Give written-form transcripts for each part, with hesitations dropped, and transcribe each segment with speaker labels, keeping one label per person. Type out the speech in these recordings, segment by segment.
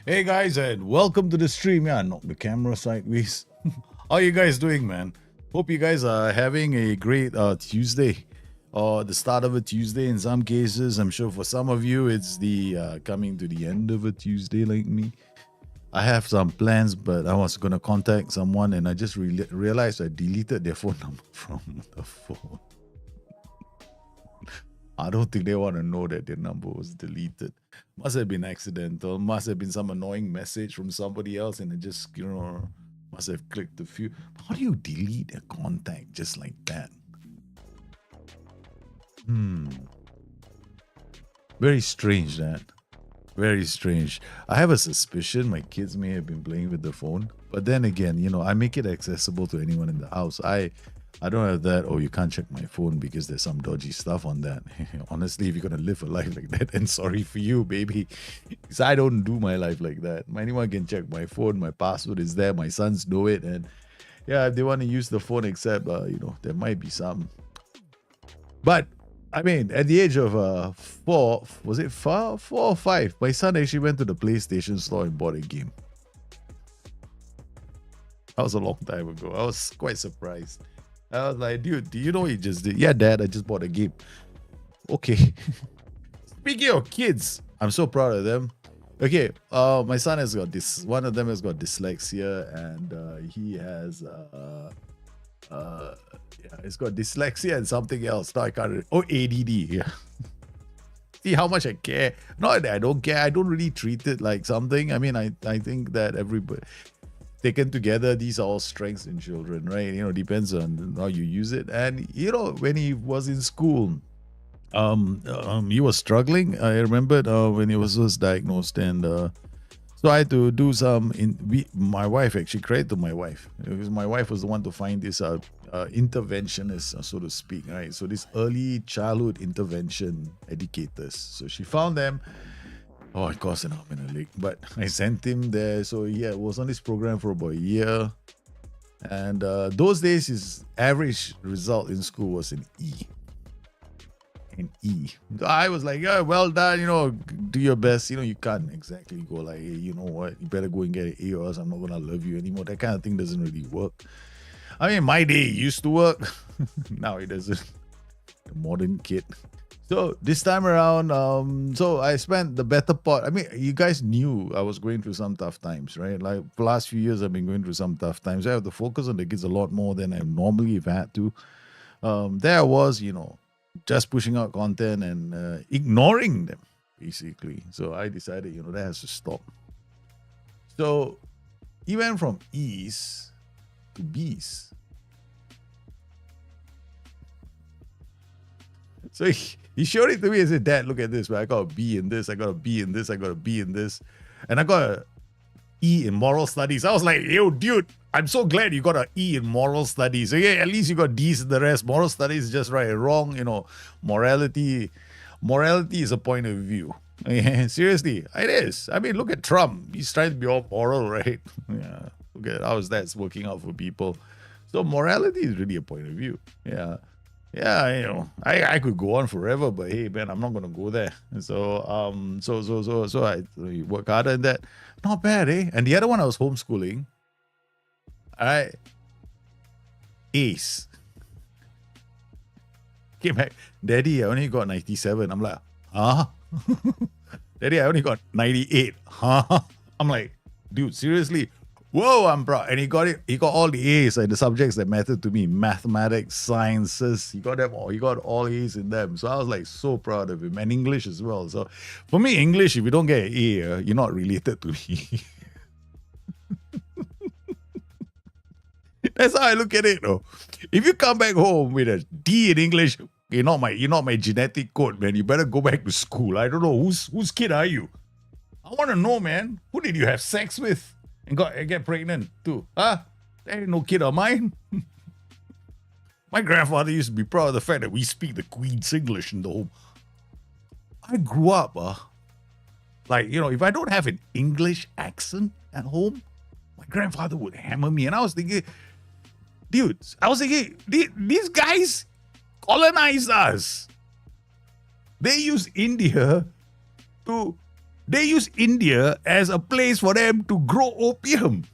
Speaker 1: Hey guys, and welcome to the stream. Yeah, knock the camera sideways. How you guys doing, man? Hope you guys are having a great Tuesday, or the start of a Tuesday. In some cases, I'm sure for some of you, it's the coming to the end of a Tuesday, like me. I have some plans, but I was gonna contact someone, and I just realized I deleted their phone number from the phone. I don't think they want to know that their number was deleted. Must have been accidental. Must have been some annoying message from somebody else, and it just, must have clicked a few. How do you delete a contact just like that? Very strange, that. Very strange. I have a suspicion my kids may have been playing with the phone, but then again, I make it accessible to anyone in the house. I don't have that. Oh, you can't check my phone because there's some dodgy stuff on that. Honestly, if you're gonna live a life like that, then sorry for you, baby. Because I don't do my life like that. Anyone can check my phone. My password is there. My sons know it, and yeah, if they want to use the phone, except there might be some. But I mean, at the age of 4, was it 4 or 5? My son actually went to the PlayStation store and bought a game. That was a long time ago. I was quite surprised. I was like, dude, do you know what you just did? Yeah, Dad, I just bought a game. Okay. Speaking of kids, I'm so proud of them. Okay, my son has got this. One of them has got dyslexia, and he has he's got dyslexia and something else. No, I can't. Oh, ADD. Yeah. See how much I care. Not that I don't care. I don't really treat it like something. I mean, I think that everybody taken together, these are all strengths in children, right? Depends on how you use it. And when he was in school, he was struggling. I remembered when he was first diagnosed, and so I had to do some. My wife actually, credit to my wife, because my wife was the one to find this interventionist, so to speak, right? So this early childhood intervention educators. So she found them. Oh, it cost an arm and a leg, but I sent him there. So yeah, was on this program for about a year. And those days, his average result in school was an E. An E. I was like, yeah, well done, do your best. You can't exactly go like, hey, you know what, you better go and get an A or else I'm not going to love you anymore. That kind of thing doesn't really work. I mean, my day used to work. Now it doesn't. The modern kid. So this time around, so I spent the better part. I mean, you guys knew I was going through some tough times, right? Like the last few years, I've been going through some tough times. I have to focus on the kids a lot more than I normally have had to. There I was, just pushing out content and ignoring them, basically. So I decided, that has to stop. So he went from E's to B's. So he showed it to me and said, Dad, look at this, man. I got a B in this, I got a B in this, I got a B in this. And I got a E in moral studies. I was like, yo, dude, I'm so glad you got an E in moral studies. So yeah, at least you got D's in the rest. Moral studies is just right and wrong. Morality is a point of view. Seriously, it is. I mean, look at Trump. He's trying to be all moral, right? Yeah. Look at how that's working out for people. So morality is really a point of view. Yeah. Yeah, I could go on forever, but hey, man, I'm not gonna go there. So so I work harder in that. Not bad, eh? And the other one, I was homeschooling. All right, Ace came back. Daddy, I only got 97. I'm like, huh? Daddy, I only got 98. Huh? I'm like, dude, seriously? Whoa, I'm proud. And he got it. He got all the A's in the subjects that mattered to me: mathematics, sciences. He got them all. He got all A's in them. So I was like so proud of him, and English as well. So for me, English, if you don't get an A, you're not related to me. That's how I look at it, though. If you come back home with a D in English, you're not my genetic code, man. You better go back to school. I don't know whose kid are you. I want to know, man. Who did you have sex with? And get pregnant too. Huh? There ain't no kid of mine. My grandfather used to be proud of the fact that we speak the Queen's English in the home. I grew up, if I don't have an English accent at home, my grandfather would hammer me. And I was thinking, these guys colonized us. They use India to They use India as a place for them to grow opium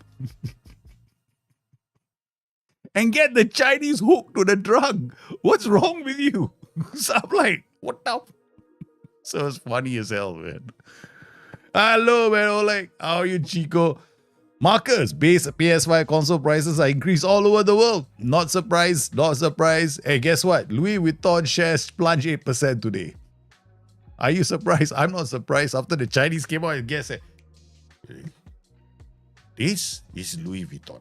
Speaker 1: and get the Chinese hooked to the drug. What's wrong with you? So I'm like, what the? So it's funny as hell, man. Hello, man. Oleg. How are you, Chico? Marcus, base PS5 console prices are increased all over the world. Not surprised, not surprised. Hey, guess what? Louis Vuitton shares plunged 8% today. Are you surprised? I'm not surprised. After the Chinese came out and guess it. This is Louis Vuitton.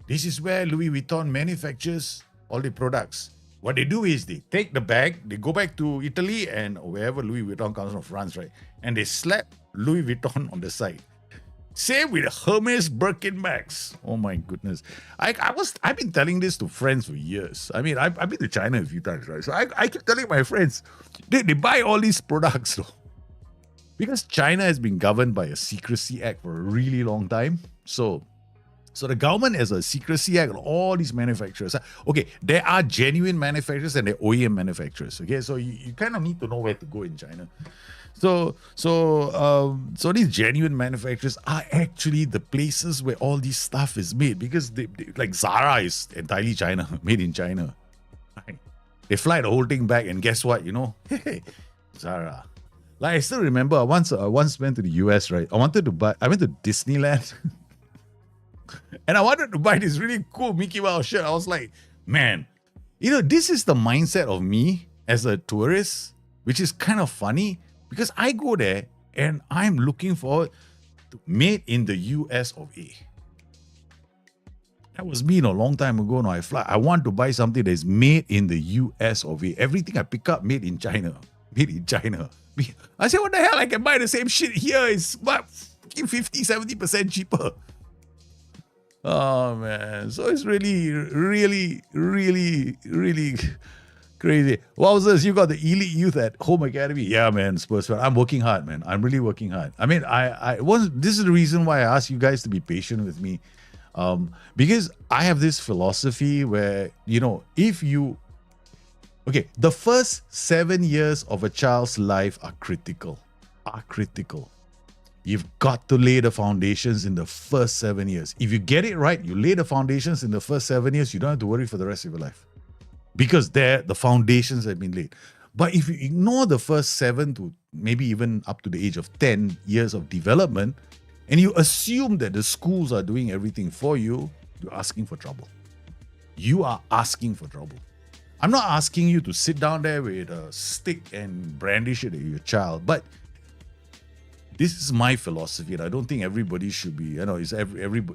Speaker 1: This is where Louis Vuitton manufactures all the products. What they do is they take the bag, they go back to Italy and wherever Louis Vuitton comes from, France, right? And they slap Louis Vuitton on the side. Same with Hermes Birkin bags. Oh my goodness. I've been telling this to friends for years. I mean, I've been to China a few times, right? So I keep telling my friends, they buy all these products though. Because China has been governed by a secrecy act for a really long time. So the government has a secrecy act on all these manufacturers. Okay, there are genuine manufacturers and there are OEM manufacturers. Okay, so you kind of need to know where to go in China. So these genuine manufacturers are actually the places where all this stuff is made, because they like Zara is entirely China, made in China. Right? They fly the whole thing back, and guess what? You know, hey, Zara. Like I still remember, I once went to the US. Right, I went to Disneyland. And I wanted to buy this really cool Mickey Mouse shirt. I was like, man, you know, this is the mindset of me as a tourist, which is kind of funny because I go there and I'm looking forward to made in the US of A. That was me a long time ago. Now I want to buy something that is made in the US of A. Everything I pick up made in China. Made in China. I said, what the hell? I can buy the same shit here. It's about 50-70% cheaper. Oh man, so it's really crazy. Wowzers, you got the elite youth at Home Academy. Yeah, man, Spurs fan. I'm working hard, man. I'm really working hard. I mean, this is the reason why I ask you guys to be patient with me, because I have this philosophy where, you know, the first 7 years of a child's life are critical. You've got to lay the foundations in the first 7 years. If you get it right, you lay the foundations in the first 7 years, you don't have to worry for the rest of your life. Because the foundations have been laid. But if you ignore the first 7 to maybe even up to the age of 10 years of development, and you assume that the schools are doing everything for you, you're asking for trouble. You are asking for trouble. I'm not asking you to sit down there with a stick and brandish it at your child, but this is my philosophy, and I don't think everybody should be, you know, it's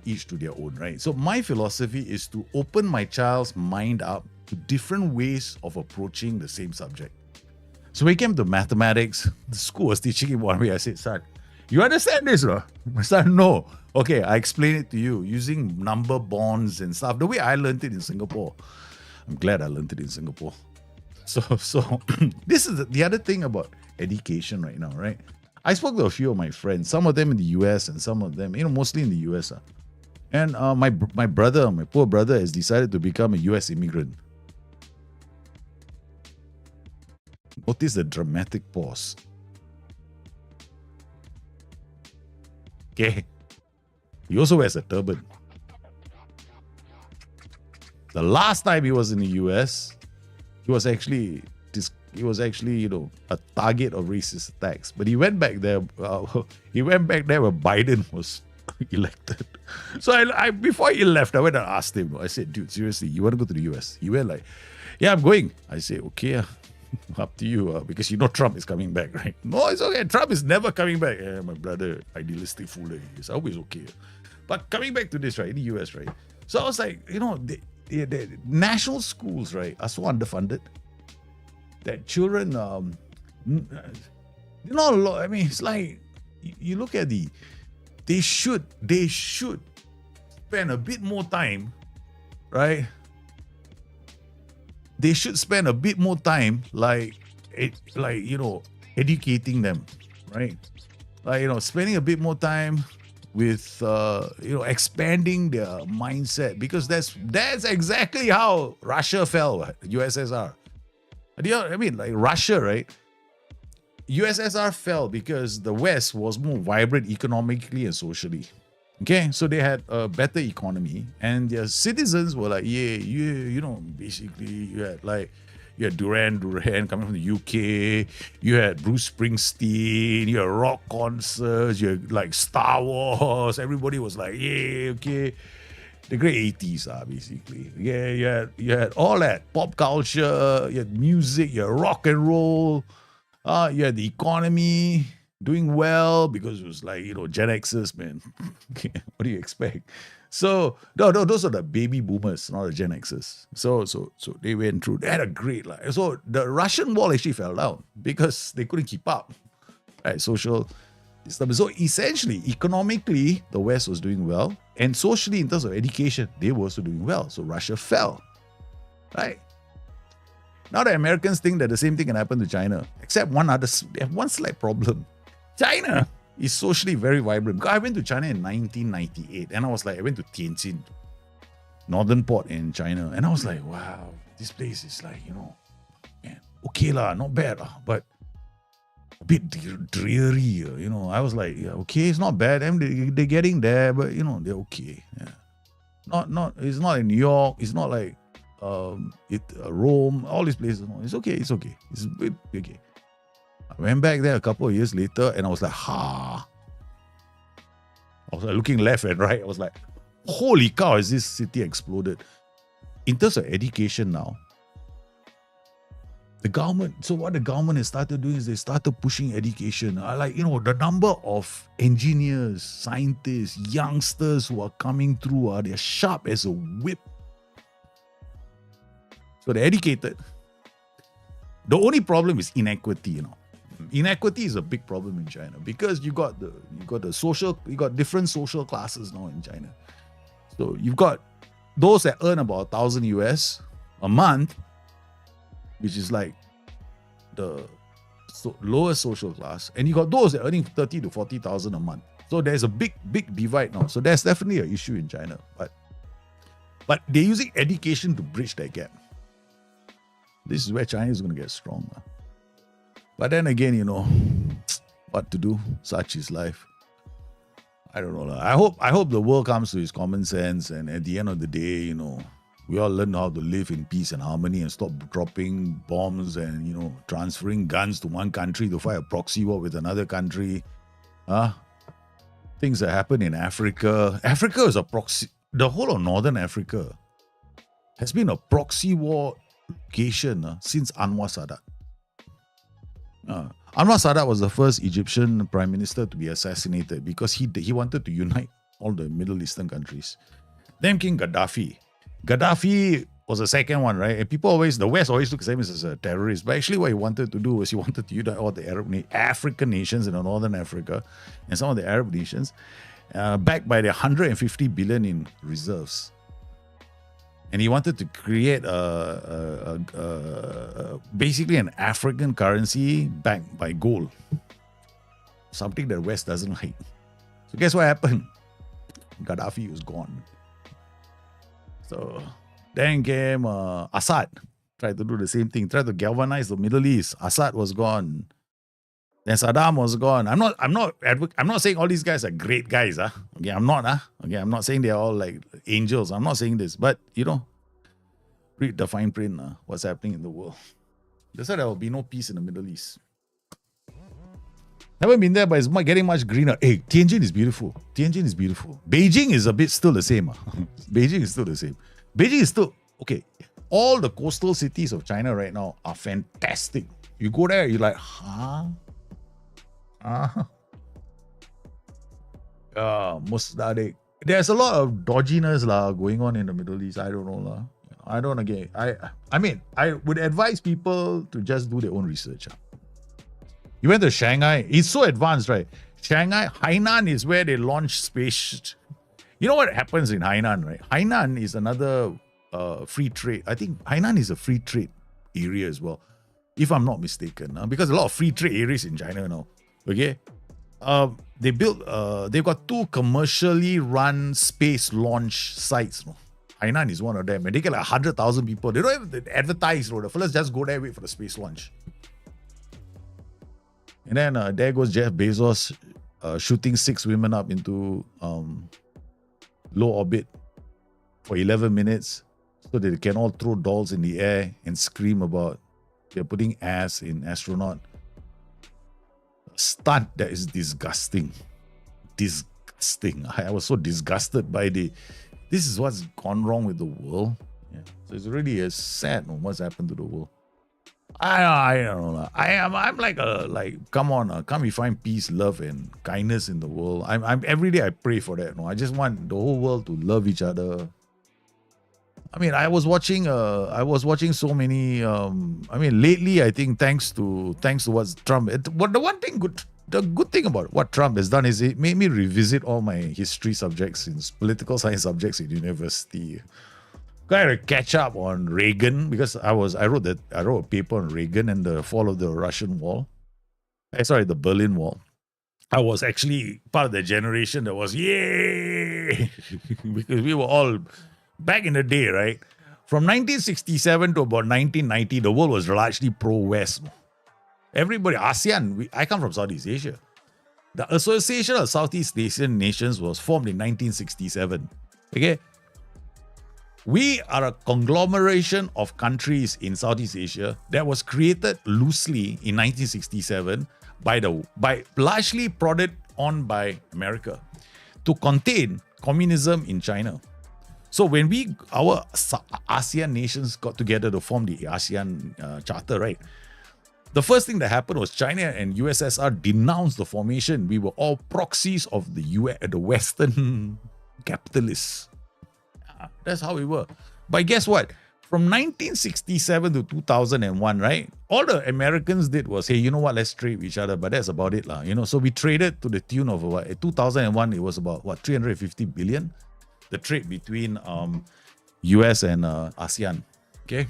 Speaker 1: each to their own, right? So my philosophy is to open my child's mind up to different ways of approaching the same subject. So when it came to mathematics, the school was teaching him one way. I said, son, you understand this, no? My son, no. Okay, I explain it to you using number bonds and stuff, the way I learned it in Singapore. I'm glad I learned it in Singapore. So this is the other thing about education right now, right? I spoke to a few of my friends, some of them in the US and some of them, you know, mostly in the US. And my poor brother has decided to become a US immigrant. Notice the dramatic pause. Okay. He also wears a turban. The last time he was in the US, he was actually, you know, a target of racist attacks. But he went back there. Where Biden was elected. So I before he left, I went and asked him. I said, "Dude, seriously, you want to go to the US?" He went like, "Yeah, I'm going." I said, "Okay, up to you, because you know Trump is coming back, right?" "No, it's okay. Trump is never coming back." "Yeah, my brother, idealistic fool. He's always okay." But coming back to this, right, in the US, right? So I was like, you know, the national schools, right, are so underfunded that children, you know, I mean, it's like you look at they should spend a bit more time, right? They should spend a bit more time, like you know, educating them, right? Like, you know, spending a bit more time with you know, expanding their mindset, because that's exactly how Russia fell, USSR. I mean, like Russia, right? USSR fell because the West was more vibrant economically and socially. Okay, so they had a better economy, and their citizens were like, basically you had Duran Duran coming from the UK, you had Bruce Springsteen, you had rock concerts, you had like Star Wars, everybody was like, okay. The great 80s, basically. Yeah, you had all that pop culture, you had music, you had rock and roll, you had the economy doing well because it was like, Gen Xers, man. What do you expect? So, no, those are the baby boomers, not the Gen Xers. So they went through, they had a great life. So the Russian wall actually fell down because they couldn't keep up. Right, social system. So essentially, economically, the West was doing well. And socially, in terms of education, they were also doing well. So Russia fell. Right? Now the Americans think that the same thing can happen to China. Except they have one slight problem. China is socially very vibrant. Because I went to China in 1998 and I went to Tianjin, northern port in China. And I was like, wow, this place is like, man, okay lah, not bad lah, but a bit dreary. I was like, yeah, okay, it's not bad. They're getting there, but they're okay. Yeah. It's not in New York. It's not like Rome, all these places. No, it's okay. It's a bit okay. I went back there a couple of years later and I was like, I was like looking left and right. I was like, holy cow, has this city exploded? In terms of education now, what the government has started doing is they started pushing education. The number of engineers, scientists, youngsters who are coming through, they're sharp as a whip. So they're educated. The only problem is inequity, Inequity is a big problem in China because you got different social classes now in China. So you've got those that earn about $1,000 a month, which is like the lowest social class, and you got those that are earning 30 to 40,000 a month. So there's a big divide now. So there's definitely an issue in China, but they're using education to bridge that gap. This is where China is going to get stronger. But then again, what to do? Such is life. I don't know. I hope the world comes to its common sense, and at the end of the day, we all learn how to live in peace and harmony and stop dropping bombs and, transferring guns to one country to fight a proxy war with another country. Things that happen in Africa. Africa is a proxy. The whole of Northern Africa has been a proxy war location since Anwar Sadat. Anwar Sadat was the first Egyptian prime minister to be assassinated because he wanted to unite all the Middle Eastern countries. Then came Gaddafi. Gaddafi was the second one, right? And the West always looks at him as a terrorist. But actually what he wanted to do was he wanted to unite all the African nations in Northern Africa and some of the Arab nations, backed by the 150 billion in reserves. And he wanted to create basically an African currency backed by gold. Something that the West doesn't like. So guess what happened? Gaddafi was gone. So then came Assad. Tried to do the same thing. Tried to galvanize the Middle East. Assad was gone. Then Saddam was gone. I'm not saying all these guys are great guys. Okay, I'm not. Okay, I'm not saying they're all like angels. I'm not saying this. But, read the fine print. What's happening in the world. They said there will be no peace in the Middle East. Haven't been there, but it's getting much greener. Hey, Tianjin is beautiful. Beijing is a bit still the same. Beijing is still the same. Beijing is still, okay, all the coastal cities of China right now are fantastic. You go there, you're like, Mustadiq. There's a lot of dodginess going on in the Middle East. I don't know. I don't again. I would advise people to just do their own research. You went to Shanghai. It's so advanced, right? Shanghai, Hainan is where they launch space. You know what happens in Hainan, right? Hainan is another free trade. I think Hainan is a free trade area as well, if I'm not mistaken. Because a lot of free trade areas in China now. Okay, they've got 2 commercially run space launch sites. Hainan is one of them, and they get like 100,000 people. They don't have to advertise. The fellas just go there, wait for the space launch. And then there goes Jeff Bezos shooting 6 women up into low orbit for 11 minutes so that they can all throw dolls in the air and scream about they're putting ass in astronaut. Stunt that is disgusting. Disgusting. I was so disgusted by this is what's gone wrong with the world. Yeah. So it's really sad what's happened to the world. I don't know. I'm like come on, can't we find peace, love, and kindness in the world? I'm every day I pray for that. No, I just want the whole world to love each other. I mean, I was watching so many. Lately, I think thanks to what Trump. The good thing about what Trump has done is it made me revisit all my history subjects, political science subjects in university. I had to catch up on Reagan because I wrote a paper on Reagan and the fall of the Russian Wall. The Berlin Wall. I was actually part of the generation that was yay because we were all back in the day, right? From 1967 to about 1990, the world was largely pro-West. Everybody, ASEAN, I come from Southeast Asia. The Association of Southeast Asian Nations was formed in 1967. Okay? We are a conglomeration of countries in Southeast Asia that was created loosely in 1967 by largely prodded on by America to contain communism in China. So when our ASEAN nations got together to form the ASEAN Charter, right? The first thing that happened was China and USSR denounced the formation. We were all proxies of the Western capitalists. That's how we were. But guess what? From 1967 to 2001, right? All the Americans did was, hey, you know what? Let's trade with each other. But that's about it, So we traded to the tune of what? 2001, it was about 350 billion. The trade between US and ASEAN. Okay.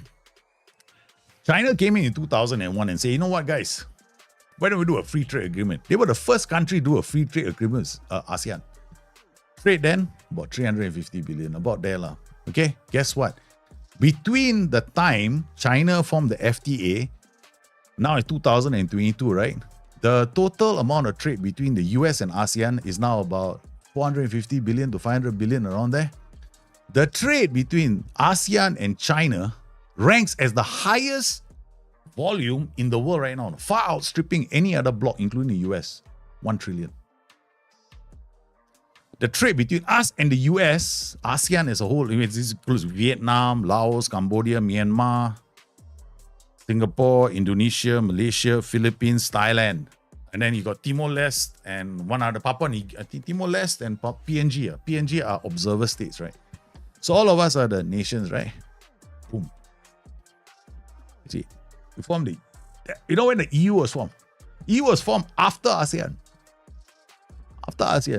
Speaker 1: China came in 2001 and said, you know what, guys? Why don't we do a free trade agreement? They were the first country to do a free trade agreement with ASEAN. Trade then, about 350 billion, about there. Okay, guess what? Between the time China formed the FTA, now it's 2022, right? The total amount of trade between the US and ASEAN is now about 450 billion to 500 billion, around there. The trade between ASEAN and China ranks as the highest volume in the world right now, far outstripping any other bloc, including the US, 1 trillion. The trade between us and the US, ASEAN as a whole, it includes Vietnam, Laos, Cambodia, Myanmar, Singapore, Indonesia, Malaysia, Philippines, Thailand. And then you got Timor-Leste and one other, Timor-Leste and PNG. PNG are observer states, right? So all of us are the nations, right? Boom. See, we formed when the EU was formed? EU was formed after ASEAN.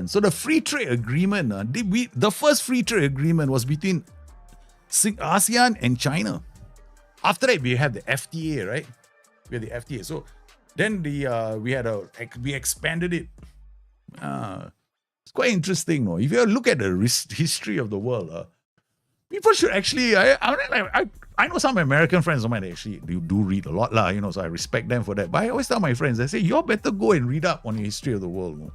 Speaker 1: So the free trade agreement, the first free trade agreement was between ASEAN and China. After that, we had the FTA, right? We had the FTA. So then we expanded it. It's quite interesting, no? If you look at the history of the world, people should actually. I know some American friends of mine actually do read a lot, so I respect them for that. But I always tell my friends, I say, you all better go and read up on the history of the world. No?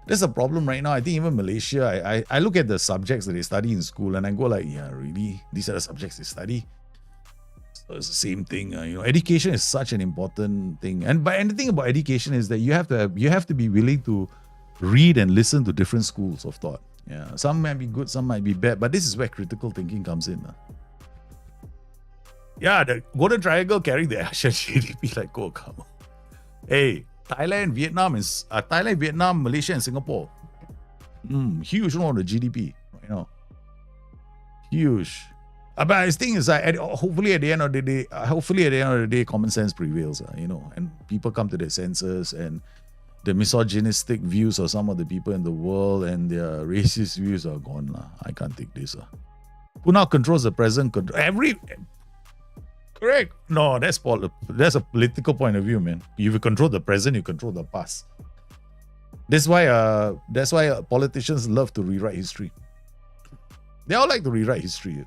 Speaker 1: There's a problem right now. I think even Malaysia, I look at the subjects that they study in school and I go like, yeah, really? These are the subjects they study? So it's the same thing. Education is such an important thing. And the thing about education is that you have to be willing to read and listen to different schools of thought. Yeah, some might be good, some might be bad, but this is where critical thinking comes in. Yeah, the Golden Triangle carrying the Asian GDP like, oh, come on. Hey, Thailand, Vietnam, Malaysia, and Singapore. Huge amount of GDP right now. Huge. But the thing is, hopefully at the end of the day, common sense prevails, and people come to their senses, and the misogynistic views of some of the people in the world and their racist views are gone. I can't take this. Who now controls the present? Correct. No, that's a political point of view, man. If you control the present, you control the past. That's why politicians love to rewrite history. They all like to rewrite history.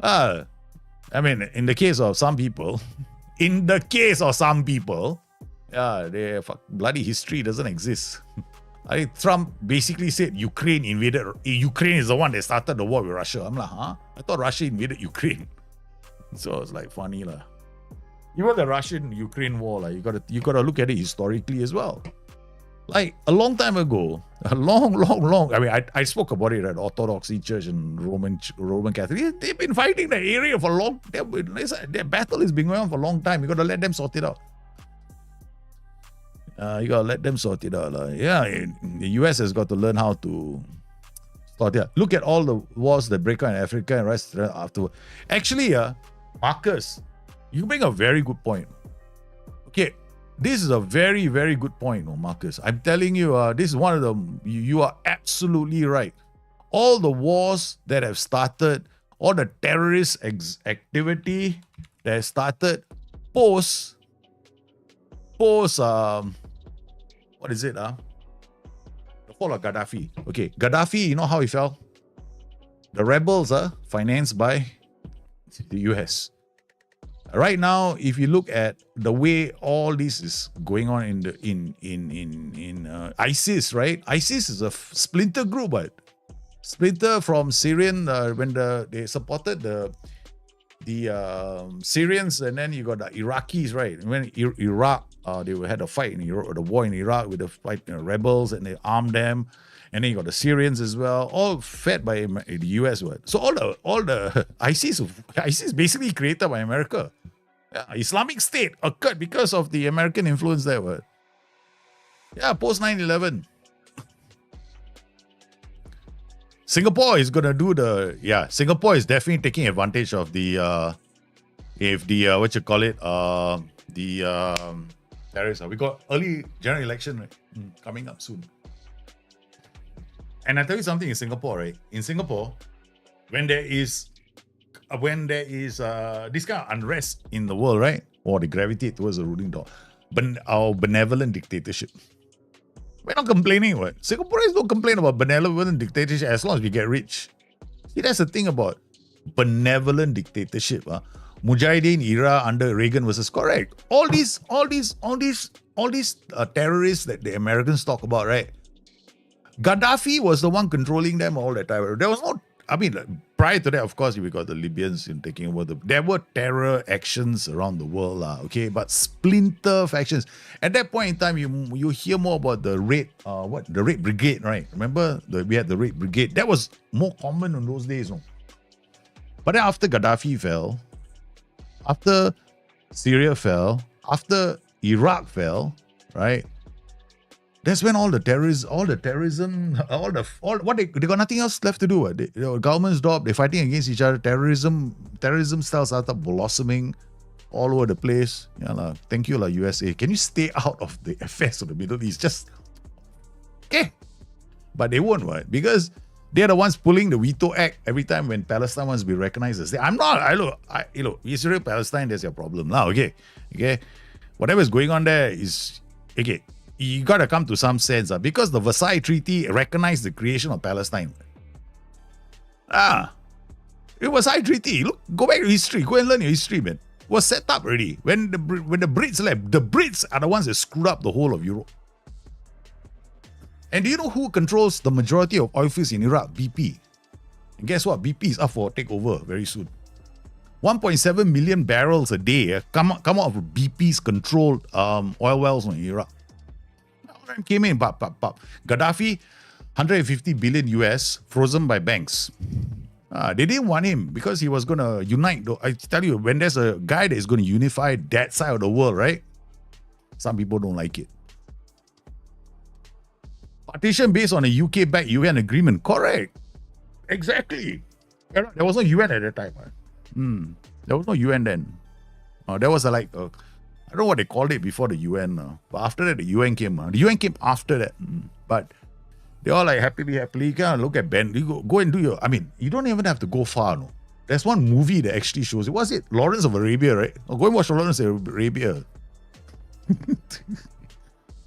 Speaker 1: In the case of some people, in the case of some people, bloody history doesn't exist. Trump basically said Ukraine is the one that started the war with Russia. I'm like, huh? I thought Russia invaded Ukraine. So it's like funny lah. Even the Russian-Ukraine war, like, you gotta look at it historically as well. Like a long time ago, I mean, I spoke about it at Orthodox Church and Roman Catholic. They've been fighting that area for long. Their battle has been going on for a long time. You gotta let them sort it out. Yeah, the US has got to learn how to sort it out. Look at all the wars that break out in Africa and rest afterward. Actually, Marcus, you bring a very good point. Okay, this is a very, very good point, Marcus. I'm telling you, this is one of them. You are absolutely right. All the wars that have started, all the terrorist activity that has started post what is it? The fall of Gaddafi. Okay, Gaddafi, you know how he fell? The rebels are financed by the US. Right now, if you look at the way all this is going on in ISIS, right? ISIS is a splinter group, but splinter from Syrian when they supported the Syrians, and then you got the Iraqis, right? When Iraq, they had a fight in Iraq, the war in Iraq with the fight rebels, and they armed them, and then you got the Syrians as well, all fed by the US. Right? So all the ISIS basically created by America. Yeah, Islamic State occurred because of the American influence there. Right? Yeah, post 9/11. Singapore is gonna do Singapore is definitely taking advantage of the terrorists. We got early general election coming up soon. And I tell you something in Singapore, right? In Singapore, when there is this kind of unrest in the world, right? Or they gravitate towards the ruling dog. Our benevolent dictatorship. We're not complaining, what? Singaporeans don't complain about benevolent dictatorship as long as we get rich. See, that's the thing about benevolent dictatorship. Mujahideen era under Reagan was correct. All these terrorists that the Americans talk about, right? Gaddafi was the one controlling them all the time. There was no, prior to that, of course, we got the Libyans taking over. There were terror actions around the world, okay, but splinter factions. At that point in time, you hear more about the Red Brigade, right? Remember, we had the Red Brigade. That was more common in those days, no? But then after Gaddafi fell, after Syria fell, after Iraq fell, right? That's when all the terrorism, they got nothing else left to do. The governments dropped, they're fighting against each other. Terrorism styles started blossoming all over the place. Yeah, thank you, USA. Can you stay out of the affairs of the Middle East? Just okay. But they won't, right? Because they're the ones pulling the veto act every time when Palestine wants to be recognized as state. Israel, Palestine, that's your problem now. Okay. Whatever's going on there is okay. You got to come to some sense because the Versailles Treaty recognized the creation of Palestine. The Versailles Treaty, look, go back to history, go and learn your history, man. It was set up already. When the Brits left, the Brits are the ones that screwed up the whole of Europe. And do you know who controls the majority of oil fields in Iraq? BP. And guess what? BP is up for takeover very soon. 1.7 million barrels a day come out of BP's controlled oil wells in Iraq. Came in, Gaddafi, 150 billion US, frozen by banks. They didn't want him because he was going to unite. I tell you, when there's a guy that is going to unify that side of the world, right? Some people don't like it. Partition based on a UK-backed UN agreement. Correct. Exactly. There was no UN at that time. There was no UN then. There was I don't know what they called it before the UN. But after that, the UN came. The UN came after that. But they all happily. You can look at Ben. You go and do your... you don't even have to go far, no. There's one movie that actually shows it. Was it Lawrence of Arabia, right? Go and watch Lawrence of Arabia.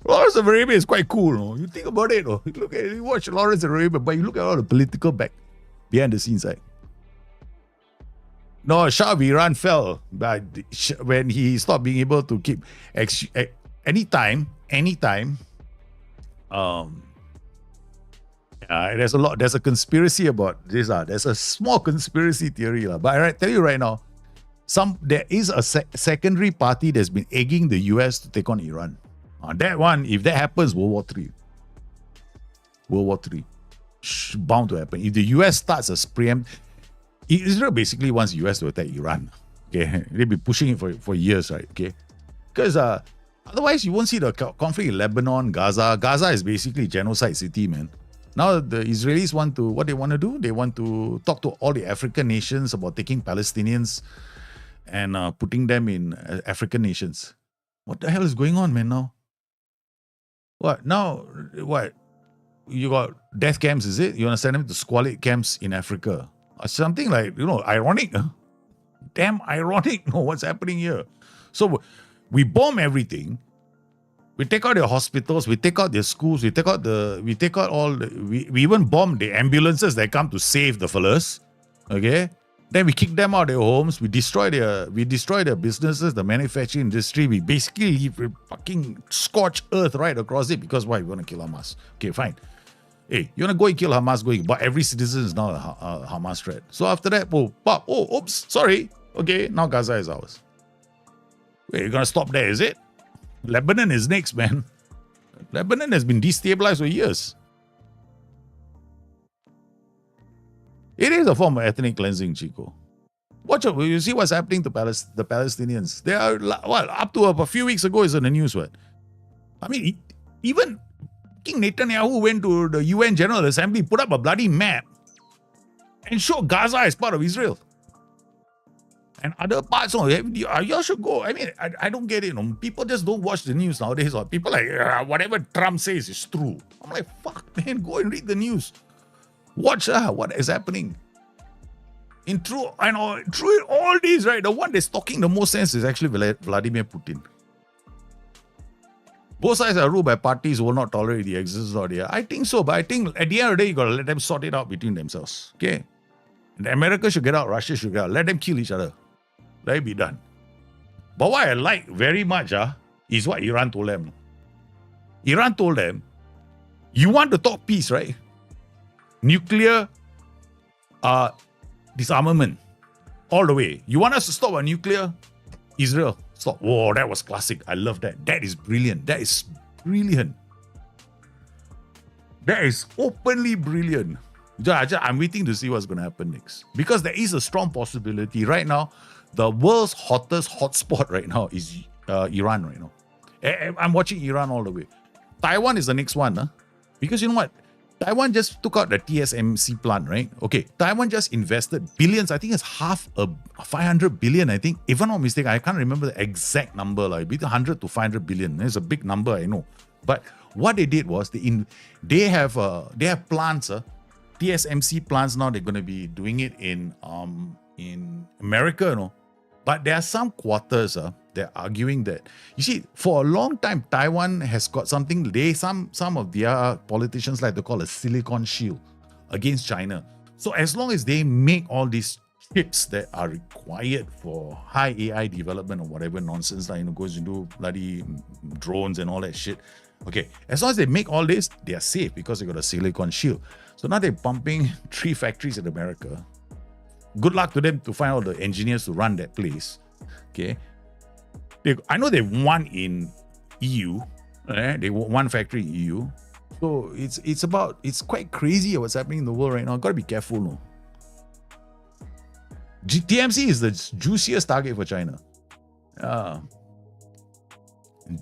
Speaker 1: Lawrence of Arabia is quite cool, no? You think about it, no? You watch Lawrence of Arabia, but you look at all the political behind the scenes, right? No, Shah of Iran fell but when he stopped being able to keep anytime. There's a conspiracy about this. There's a small conspiracy theory. But I tell you right now, there is a secondary party that's been egging the US to take on Iran. That one, if that happens, World War III. Bound to happen. If the US starts a preempt, Israel basically wants US to attack Iran. Okay, they've been pushing it for years, right? Okay, because otherwise you won't see the conflict in Lebanon, Gaza. Gaza is basically genocide city, man. Now the Israelis what they want to do? They want to talk to all the African nations about taking Palestinians and putting them in African nations. What the hell is going on, man? Now, what now? What? You got death camps, is it? You want to send them to squalid camps in Africa? Or something like, ironic. Damn ironic. No, what's happening here? So we bomb everything. We take out their hospitals, we take out their schools, we even bomb the ambulances that come to save the fellas. Okay? Then we kick them out of their homes, we destroy their businesses, the manufacturing industry, we basically leave fucking scorched earth right across it because why? We want to kill Hamas. Okay, fine. Hey, you want to go and kill Hamas, but every citizen is now a Hamas threat. So after that, oops, sorry. Okay, now Gaza is ours. Wait, you're going to stop there, is it? Lebanon is next, man. Lebanon has been destabilized for years. It is a form of ethnic cleansing, Chico. Watch out, you see what's happening to the Palestinians. They are, up to a few weeks ago is in the news, what? I mean, even King Netanyahu went to the UN General Assembly, put up a bloody map and showed Gaza as part of Israel. And other parts, y'all should go. I mean, I don't get it. People just don't watch the news nowadays. Or people like, whatever Trump says is true. I'm like, fuck, man, go and read the news. Watch what is happening. Through all these, right, the one that's talking the most sense is actually Vladimir Putin. Both sides are ruled by parties who will not tolerate the existence of the other. I think so, but I think at the end of the day, you got to let them sort it out between themselves. Okay? And America should get out, Russia should get out. Let them kill each other. Let it be done. But what I like very much is what Iran told them. Iran told them, you want to talk peace, right? Nuclear disarmament. All the way. You want us to stop our nuclear? Israel, stop. Whoa, that was classic. I love that. That is brilliant. That is brilliant. That is openly brilliant. I'm waiting to see what's going to happen next. Because there is a strong possibility. Right now, the world's hottest hotspot right now is Iran right now. I'm watching Iran all the way. Taiwan is the next one. Because you know what? Taiwan just took out the TSMC plant, right? Okay, Taiwan just invested billions. I think it's 500 billion, I think. If I'm not mistaken, I can't remember the exact number. Like between 100 to 500 billion. It's a big number, I know. But what they did was they have plants, TSMC plants now. They're going to be doing it in America, But there are some quarters they're arguing that, you see, for a long time, Taiwan has got something, some of their politicians like to call a silicon shield against China. So as long as they make all these chips that are required for high AI development or whatever nonsense that goes into bloody drones and all that shit, okay, as long as they make all this, they are safe because they got a silicon shield. So now they're pumping 3 factories in America. Good luck to them to find all the engineers to run that place. Okay, I know they won in EU. They won 1 factory in EU. So it's quite crazy what's happening in the world right now. Gotta be careful, no. TMC is the juiciest target for China.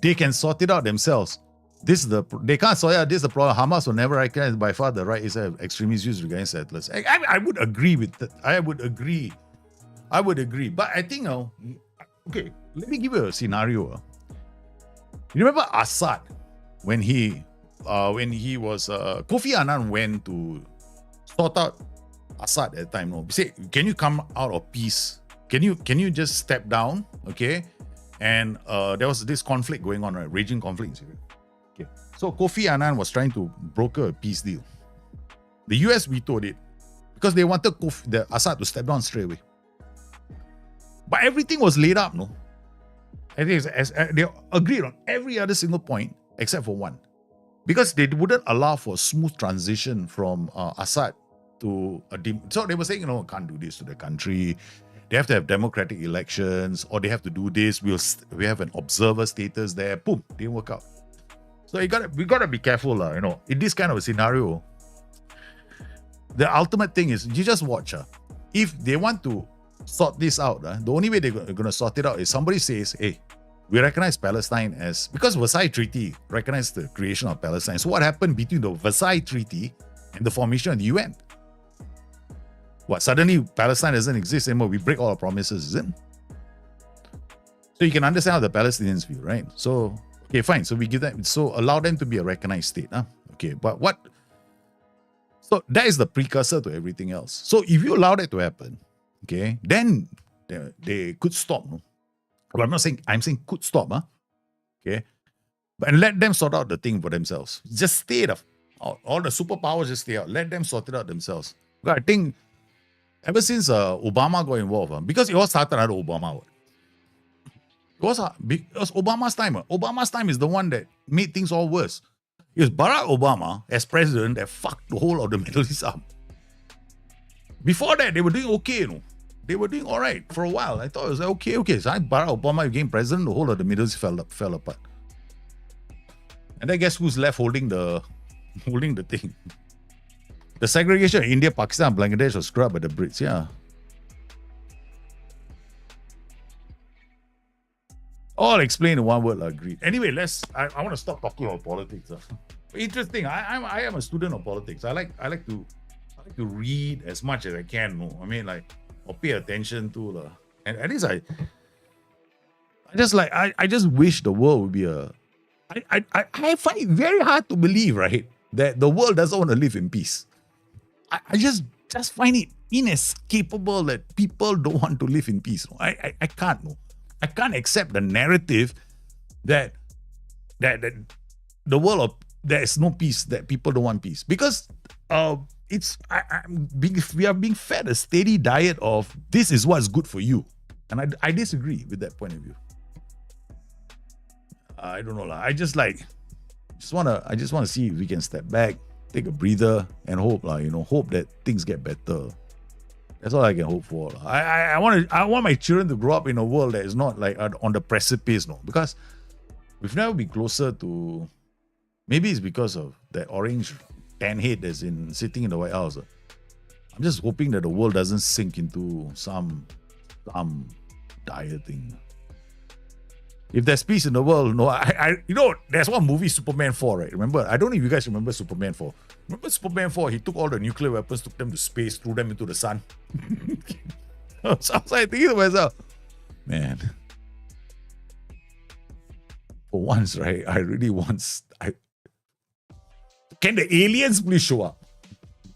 Speaker 1: They can sort it out themselves. They can't sort it out. This is the problem. Hamas will never recognize by far the right is extremist views regarding settlers. I would agree with that. I would agree. But I think okay, let me give you a scenario. You remember Assad when he was Kofi Annan went to sort out Assad at the time. No, say, can you come out of peace? Can you just step down? Okay, and there was this conflict going on, right? Raging conflict in Syria. Okay, so Kofi Annan was trying to broker a peace deal. The US vetoed it because they wanted the Assad to step down straight away. But everything was laid up, no? I think they agreed on every other single point except for one. Because they wouldn't allow for a smooth transition from Assad to a... So they were saying, can't do this to the country. They have to have democratic elections, or they have to do this. We have an observer status there. Boom, didn't work out. So we gotta be careful, in this kind of a scenario. The ultimate thing is you just watch. If they want to sort this out, the only way they're going to sort it out is somebody says, hey, we recognize Palestine as... Because Versailles Treaty recognized the creation of Palestine. So what happened between the Versailles Treaty and the formation of the UN? What, suddenly Palestine doesn't exist anymore? We break all our promises, is it? So you can understand how the Palestinians feel, right? So, okay, fine. So we give them... So allow them to be a recognized state. Okay, but what... So that is the precursor to everything else. So if you allow that to happen, okay, then they could stop. No? Well, I'm saying could stop, okay, but let them sort out the thing for themselves. Just stay out. All the superpowers just stay out. Let them sort it out themselves. But I think ever since Obama got involved, because it all started under Obama. It was Obama's time. Obama's time is the one that made things all worse. It was Barack Obama as president that fucked the whole of the Middle East up. Before that, they were doing okay, They were doing all right for a while. I thought it was okay. So Barack Obama became president, the whole of the Middle East fell apart. And then guess who's left holding the thing? The segregation of India, Pakistan, Bangladesh was scrubbed by the Brits, yeah. All explained in one word, agreed. Anyway, I want to stop talking about politics. Interesting. I am a student of politics. I like to read as much as I can. Or pay attention to and at least I just wish the world would be I find it very hard to believe, right, that the world doesn't want to live in peace. I just find it inescapable that people don't want to live in peace. I can't. I can't accept the narrative that the world of there is no peace, that people don't want peace, because we are being fed a steady diet of this is what's good for you, and I disagree with that point of view. I don't know, I just want to see if we can step back, take a breather, and hope hope that things get better. That's all I can hope for. I want my children to grow up in a world that is not like on the precipice, because we've never been closer to. Maybe it's because of that orange tan head that's sitting in the White House. I'm just hoping that the world doesn't sink into some dire thing. If there's peace in the world, there's one movie, Superman 4, right? Remember? I don't know if you guys remember Superman 4. Remember Superman 4? He took all the nuclear weapons, took them to space, threw them into the sun. So I was like thinking to myself, man, for once, right? I really want. Can the aliens please show up?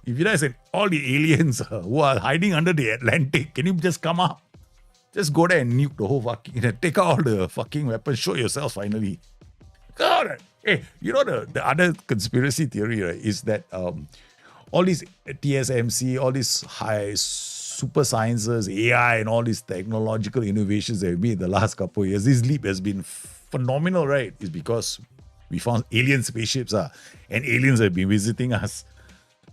Speaker 1: If you guys said all the aliens who are hiding under the Atlantic, can you just come up? Just go there and nuke the whole take out all the fucking weapons, show yourself finally. God, hey, the other conspiracy theory, right, is that all these TSMC, all these high super sciences, AI, and all these technological innovations that we made in the last couple of years, this leap has been phenomenal, right? It's because we found alien spaceships, and aliens have been visiting us.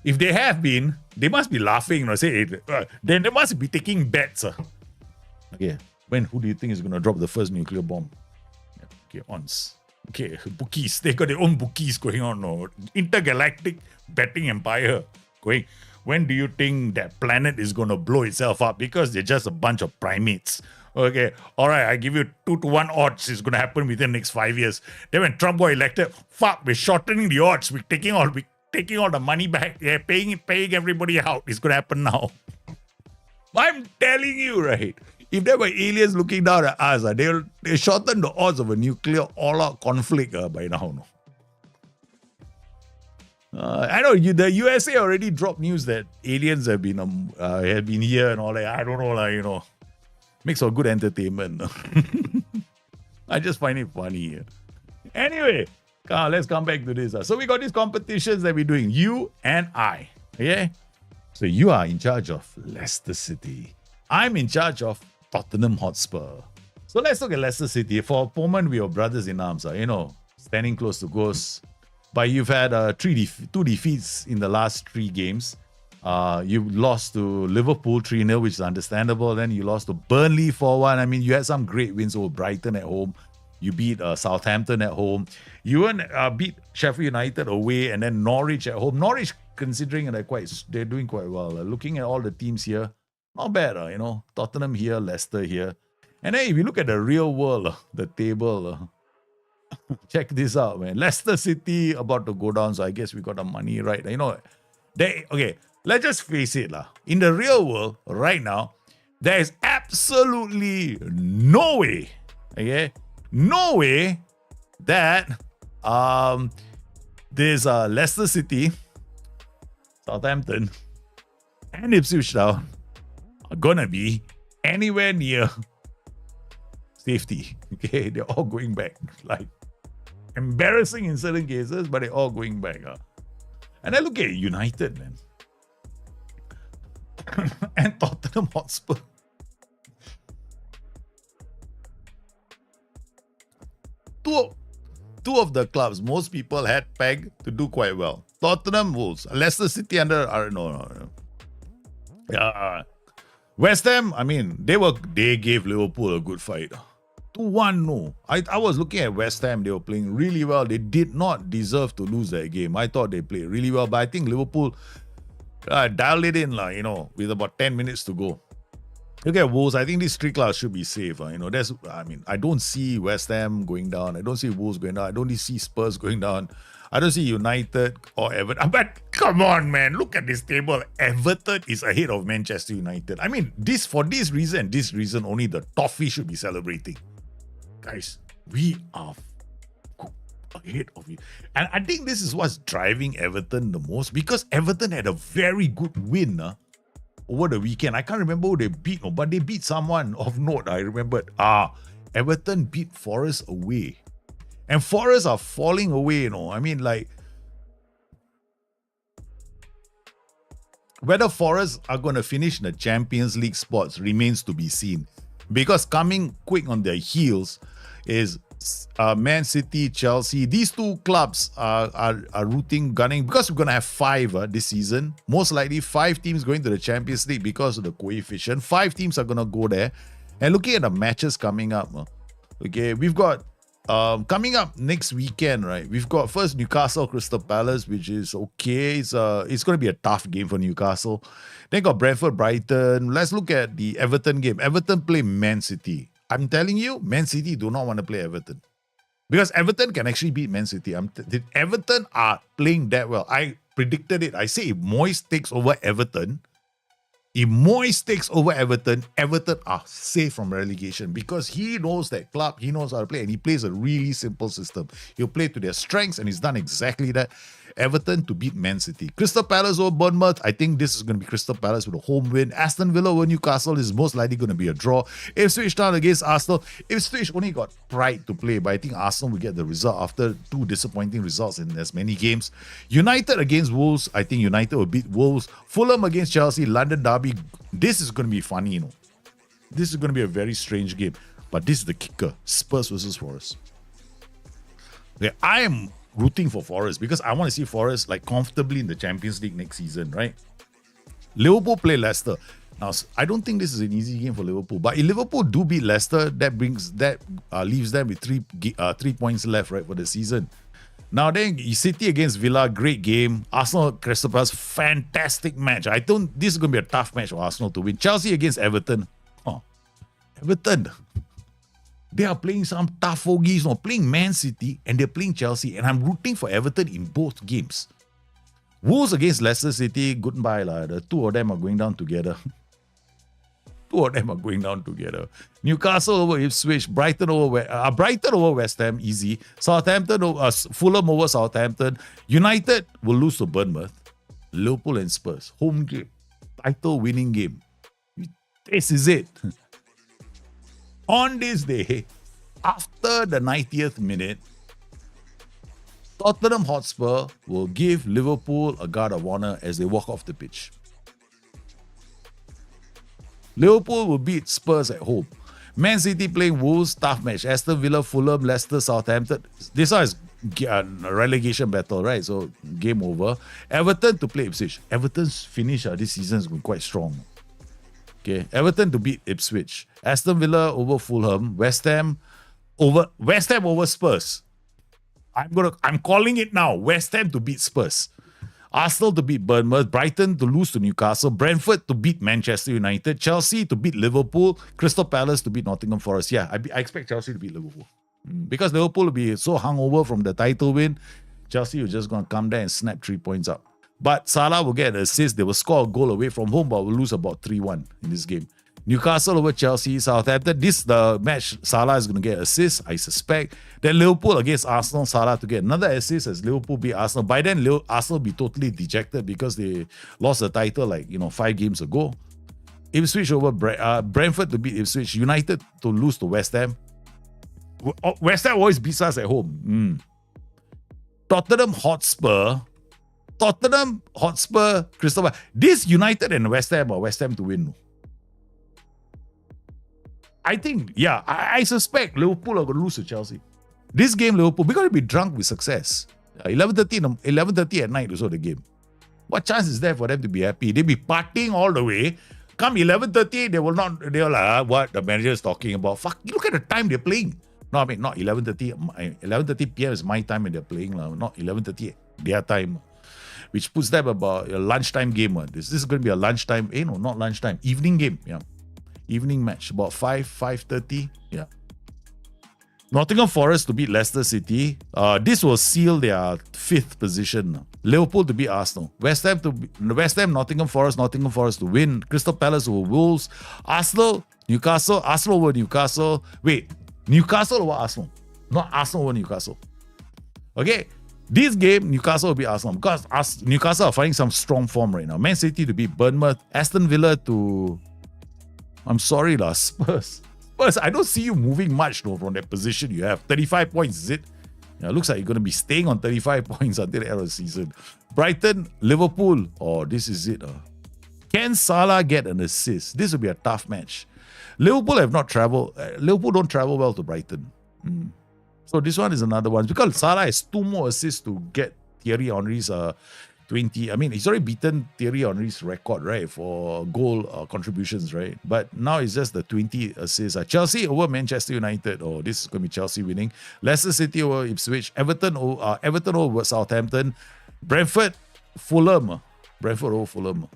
Speaker 1: If they have been, they must be laughing, then they must be taking bets. Okay, who do you think is going to drop the first nuclear bomb? Okay, ONS. Okay, bookies. They got their own bookies going on. No? Intergalactic betting empire going. When do you think that planet is going to blow itself up? Because they're just a bunch of primates. Okay, all right, I give you 2-1 odds it's going to happen within the next 5 years. Then when Trump got elected, we're shortening the odds. We're taking all the money back. Yeah, paying everybody out. It's going to happen now. I'm telling you, right? If there were aliens looking down at us, they shorten the odds of a nuclear all-out conflict by now. I know the USA already dropped news that aliens have been here and all that. I don't know, makes for good entertainment. I just find it funny. Anyway, let's come back to this. So we got these competitions that we're doing, you and I. Okay, so you are in charge of Leicester City. I'm in charge of Tottenham Hotspur. So let's look at Leicester City. For a moment, we are brothers in arms, standing close to ghosts. But you've had two defeats in the last 3 games. You lost to Liverpool 3-0, which is understandable. Then you lost to Burnley 4-1. I mean, you had some great wins over Brighton at home. You beat Southampton at home. You beat Sheffield United away, and then Norwich at home. Norwich, considering they're doing quite well. Looking at all the teams here, not bad. Tottenham here, Leicester here. And then if you look at the real world, the table, check this out, man. Leicester City about to go down, so I guess we got the money right. Okay, let's just face it. In the real world, right now, there is absolutely no way, no way that there's Leicester City, Southampton, and Ipswich Town are gonna be anywhere near safety. Okay, they're all going back. Like, embarrassing in certain cases, but they're all going back. And I look at United, man. And Tottenham Hotspur. Two of the clubs most people had pegged to do quite well. Tottenham, Wolves. Leicester City under... No. West Ham, I mean, they gave Liverpool a good fight. 2-1, no. I was looking at West Ham. They were playing really well. They did not deserve to lose that game. I thought they played really well, but I think Liverpool dialed it in, with about 10 minutes to go. Look at Wolves. I think these 3 clubs should be safe. I don't see West Ham going down. I don't see Wolves going down. I don't see Spurs going down. I don't see United or Everton. But come on, man. Look at this table. Everton is ahead of Manchester United. I mean, for this reason, only the toffee should be celebrating. Guys, we are ahead of you. And I think this is what's driving Everton the most, because Everton had a very good win over the weekend. I can't remember who they beat, but they beat someone of note. I remembered. Everton beat Forest away. And Forest are falling away, I mean, whether Forest are going to finish in the Champions League spots remains to be seen. Because coming quick on their heels is Man City, Chelsea. These 2 clubs are gunning, because we're going to have 5 this season. Most likely 5 teams going to the Champions League because of the coefficient. 5 teams are going to go there. And looking at the matches coming up, we've got coming up next weekend, right? We've got first Newcastle Crystal Palace, which is okay. It's going to be a tough game for Newcastle. Then got Brentford Brighton. Let's look at the Everton game. Everton play Man City. I'm telling you, Man City do not want to play Everton, because Everton can actually beat Man City. Everton are playing that well. I predicted it. I say if Moyes takes over Everton, Everton are safe from relegation, because he knows that club, he knows how to play, and he plays a really simple system. He'll play to their strengths, and he's done exactly that. Everton to beat Man City. Crystal Palace over Bournemouth. I think this is going to be Crystal Palace with a home win. Aston Villa over Newcastle is most likely going to be a draw. Ipswich Town against Arsenal. Ipswich only got pride to play, but I think Arsenal will get the result after 2 disappointing results in as many games. United against Wolves. I think United will beat Wolves. Fulham against Chelsea. London Derby. This is going to be funny, This is going to be a very strange game. But this is the kicker. Spurs versus Forest. Okay, I am rooting for Forest because I want to see Forest comfortably in the Champions League next season, right? Liverpool play Leicester. Now, I don't think this is an easy game for Liverpool, but if Liverpool do beat Leicester, that leaves them with 3 points left, right, for the season. Now then, City against Villa, great game. Arsenal Crystal Palace, fantastic match. This is going to be a tough match for Arsenal to win. Chelsea against Everton. Everton. They are playing some tough fogies, playing Man City, and they're playing Chelsea. And I'm rooting for Everton in both games. Wolves against Leicester City, goodbye. The 2 of them are going down together. Newcastle over Ipswich, Brighton over West Ham, easy. Fulham over Southampton. United will lose to Bournemouth. Liverpool and Spurs, home game, title winning game. This is it. On this day, after the 90th minute, Tottenham Hotspur will give Liverpool a guard of honor as they walk off the pitch. Liverpool will beat Spurs at home. Man City playing Wolves, tough match. Aston Villa, Fulham, Leicester, Southampton. This one is a relegation battle, right? So game over. Everton to play Ipswich. Everton's finish this season has been quite strong. Okay, Everton to beat Ipswich. Aston Villa over Fulham. West Ham over Spurs. I'm calling it now. West Ham to beat Spurs. Arsenal to beat Bournemouth, Brighton to lose to Newcastle, Brentford to beat Manchester United, Chelsea to beat Liverpool, Crystal Palace to beat Nottingham Forest. Yeah, I expect Chelsea to beat Liverpool. Because Liverpool will be so hungover from the title win, Chelsea will just going to come there and snap 3 points up. But Salah will get an assist. They will score a goal away from home, but will lose about 3-1 in this game. Newcastle over Chelsea, Southampton. This the match Salah is going to get assists, I suspect. Then Liverpool against Arsenal, Salah to get another assist as Liverpool beat Arsenal. By then, Arsenal will be totally dejected because they lost the title 5 games ago. Ipswich over Brentford to beat Ipswich. United to lose to West Ham. West Ham always beats us at home. Tottenham Hotspur, Crystal Palace. This United and West Ham to win. I think, I suspect Liverpool are going to lose to Chelsea. This game, Liverpool, we're going to be drunk with success. 11:30 at night or so the game. What chance is there for them to be happy? They'll be partying all the way. Come 11:30, they're like, what the manager is talking about. Fuck, look at the time they're playing. No, I mean, not 11:30. 11:30 p.m. is my time when they're playing. Not 11:30 their time. Which puts them about a lunchtime game. This is going to be a lunchtime. No, not lunchtime. Evening game. Yeah. Evening match, about 5:30. Yeah. Nottingham Forest to beat Leicester City. This will seal their 5th position. Liverpool to beat Arsenal. West Ham, Nottingham Forest to win. Crystal Palace over Wolves. Arsenal over Newcastle. Wait, Newcastle over Arsenal. Not Arsenal over Newcastle. Okay. This game, Newcastle will beat Arsenal because Newcastle are finding some strong form right now. Man City to beat Bournemouth. Aston Villa to... I'm sorry, Spurs. I don't see you moving much from that position you have. 35 points, is it? Yeah, looks like you're going to be staying on 35 points until the end of the season. Brighton, Liverpool. Oh, this is it. Can Salah get an assist? This will be a tough match. Liverpool don't travel well to Brighton. So this one is another one. Because Salah has 2 more assists to get Thierry Henry's 20. I mean, he's already beaten Thierry Henry's record, right, for goal contributions, right? But now it's just the 20 assists. Chelsea over Manchester United. Oh, this is going to be Chelsea winning. Leicester City over Ipswich. Everton over Southampton. Brentford over Fulham.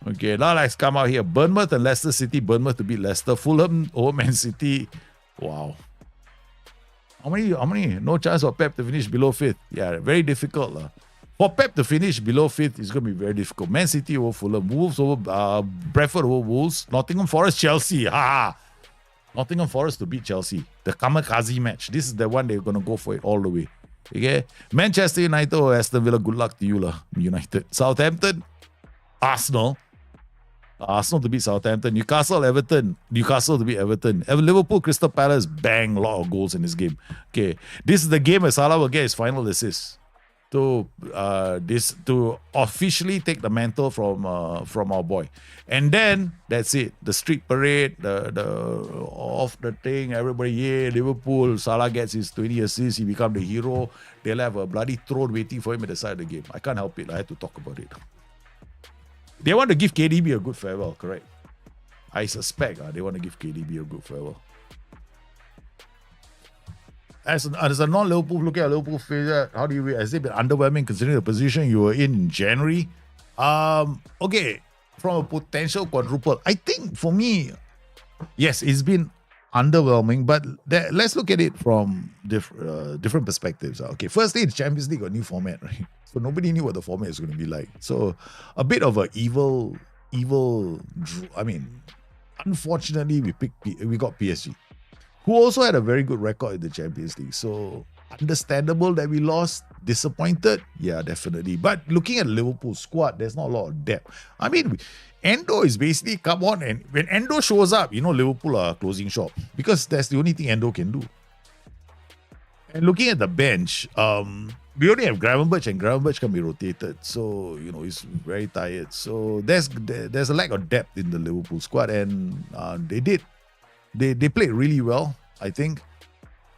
Speaker 1: Okay, now let's come out here. Bournemouth and Leicester City. Bournemouth to beat Leicester. Fulham over Man City. Wow. How many? No chance for Pep to finish below 5th. Yeah, very difficult. For Pep to finish below 5th is going to be very difficult. Man City over Fulham. Wolves over Brentford over Wolves. Nottingham Forest, Chelsea. Nottingham Forest to beat Chelsea. The kamikaze match. This is the one they're going to go for it all the way. Okay? Manchester United or Aston Villa. Good luck to you, United. Southampton, Arsenal. Arsenal to beat Southampton. Newcastle, Everton. Newcastle to beat Everton. Liverpool, Crystal Palace. Bang, a lot of goals in this game. Okay. This is the game where Salah will get his final assist to officially take the mantle from our boy. And then that's it. The street parade, the off the thing, everybody, yeah, Liverpool, Salah gets his 20 assists, he become the hero. They'll have a bloody throne waiting for him at the side of the game. I can't help it. I had to talk about it. They want to give KDB a good farewell, correct? I suspect they want to give KDB a good farewell. As a non-Liverpool, looking at Liverpool failure, how do you rate? Has it been underwhelming considering the position you were in January? Okay, from a potential quadruple, I think for me, yes, it's been underwhelming, but let's look at it from different perspectives. Okay, firstly, the Champions League got a new format, right? So nobody knew what the format is going to be like. So a bit of an evil. I mean, unfortunately, we got PSG, who also had a very good record in the Champions League. So understandable that we lost. Disappointed? Yeah, definitely. But looking at Liverpool's squad, there's not a lot of depth. I mean, Endo is basically come on, and when Endo shows up, Liverpool are closing shop because that's the only thing Endo can do. And looking at the bench, we only have Gravenberch, and Gravenberch can be rotated. So, he's very tired. So there's a lack of depth in the Liverpool squad, and they played really well, I think.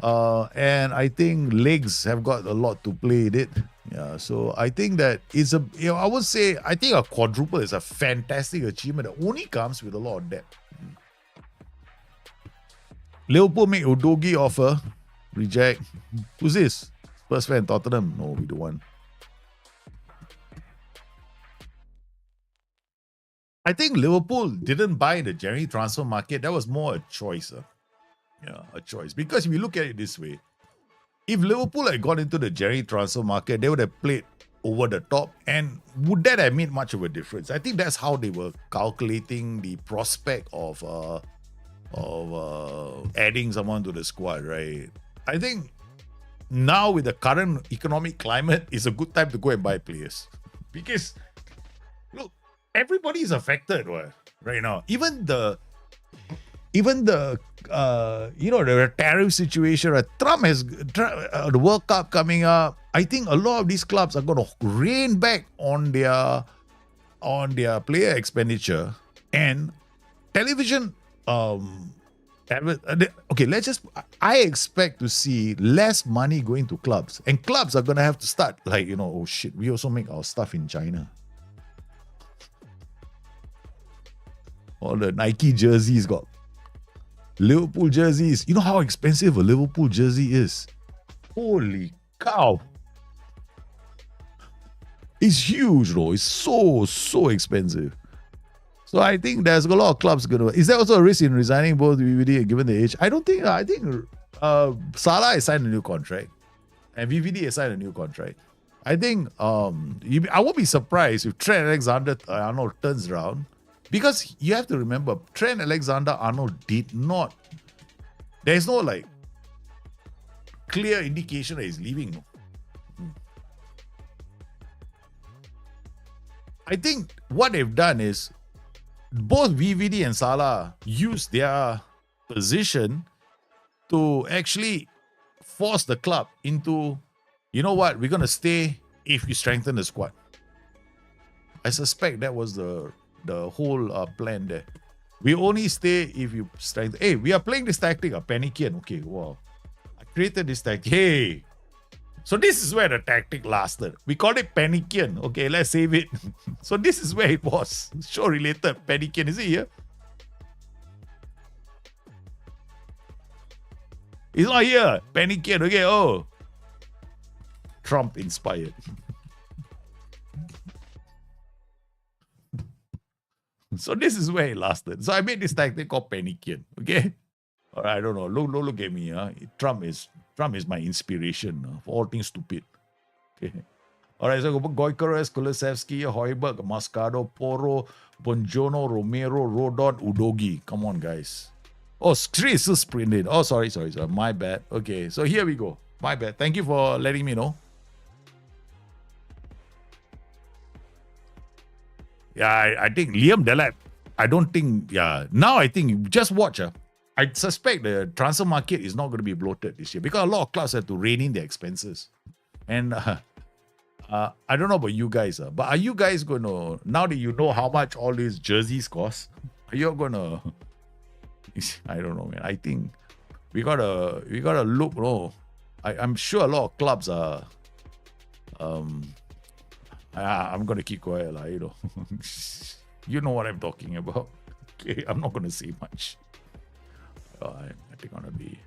Speaker 1: And I think legs have got a lot to play in it. Yeah, so I think that it's I would say, I think a quadruple is a fantastic achievement that only comes with a lot of depth. Liverpool make Udogi offer, reject. Who's this? Spurs fan, Tottenham. No, we don't want. I think Liverpool didn't buy the January transfer market. That was more a choice. Yeah, a choice. Because if you look at it this way, if Liverpool had gone into the January transfer market, they would have played over the top. And would that have made much of a difference? I think that's how they were calculating the prospect of adding someone to the squad, right? I think now with the current economic climate, it's a good time to go and buy players. Because, look, everybody is affected right now. Even the tariff situation. Trump has the World Cup coming up. I think a lot of these clubs are going to rein back on their player expenditure and television. Okay, I expect to see less money going to clubs, and clubs are going to have to start oh shit, we also make our stuff in China. All the Nike jerseys got Liverpool jerseys. You know how expensive a Liverpool jersey is? Holy cow. It's huge though. It's so expensive. So I think there's a lot of clubs going to... Is there also a risk in resigning both VVD given the age? I don't think... I think Salah has signed a new contract. And VVD has signed a new contract. I think... I won't be surprised if Trent Alexander-Arnold turns around. Because you have to remember, Trent Alexander-Arnold did not... There's no clear indication that he's leaving. I think what they've done is both VVD and Salah use their position to actually force the club into, you know what, we're going to stay if we strengthen the squad. I suspect that was the whole plan there. We only stay if you strengthen. Hey, we are playing this tactic, a Panikian. Okay, wow. I created this tactic. Hey. So this is where the tactic lasted. We called it Panikian. Okay, let's save it. So this is where it was. Show related Panikian. Is it here? It's not here. Panikian. Okay, oh. Trump inspired. So this is where it lasted. So I made this tactic called Panikian. Okay? All right, I don't know. Look at me. Trump is my inspiration for all things stupid. Okay. All right, so Goikarez, Kulusevski, Højbjerg, Mascado, Porro, Bonjono, Romero, Rodon, Udogi. Come on, guys. Oh, Street is still sprinted. Oh, sorry. My bad. Okay, so here we go. My bad. Thank you for letting me know. Yeah, I think Liam Delap. I don't think, now I think, just watch. I suspect the transfer market is not going to be bloated this year because a lot of clubs have to rein in their expenses. And I don't know about you guys, but are you guys going to, now that you know how much all these jerseys cost, are you going to, I don't know, man. I think we gotta look, I'm sure a lot of clubs are, I'm going to keep quiet, you know what I'm talking about. Okay, I'm not going to say much. I think I'm going to be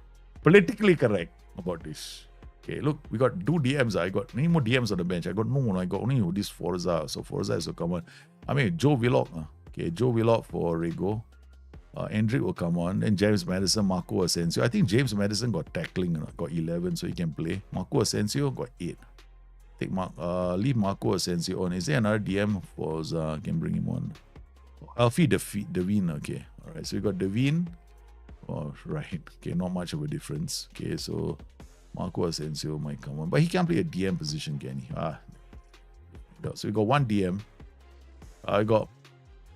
Speaker 1: politically correct about this. Okay, look, we got 2 DMs. I got many more DMs on the bench. I got only this Forza. So Forza is to come on. I mean, Joe Willock. Okay, Joe Willock for Rego. Hendrick will come on. Then James Madison, Marco Asensio. I think James Madison got tackling, got 11, so he can play. Marco Asensio got 8. Leave Marco Asensio on. Is there another DM for can bring him on? Alfie Devine. Okay, all right. So we got Devine. Oh, right. Okay, not much of a difference. Okay, so Marco Asensio might come on. But he can't play a DM position, can he? So we got 1 DM. I got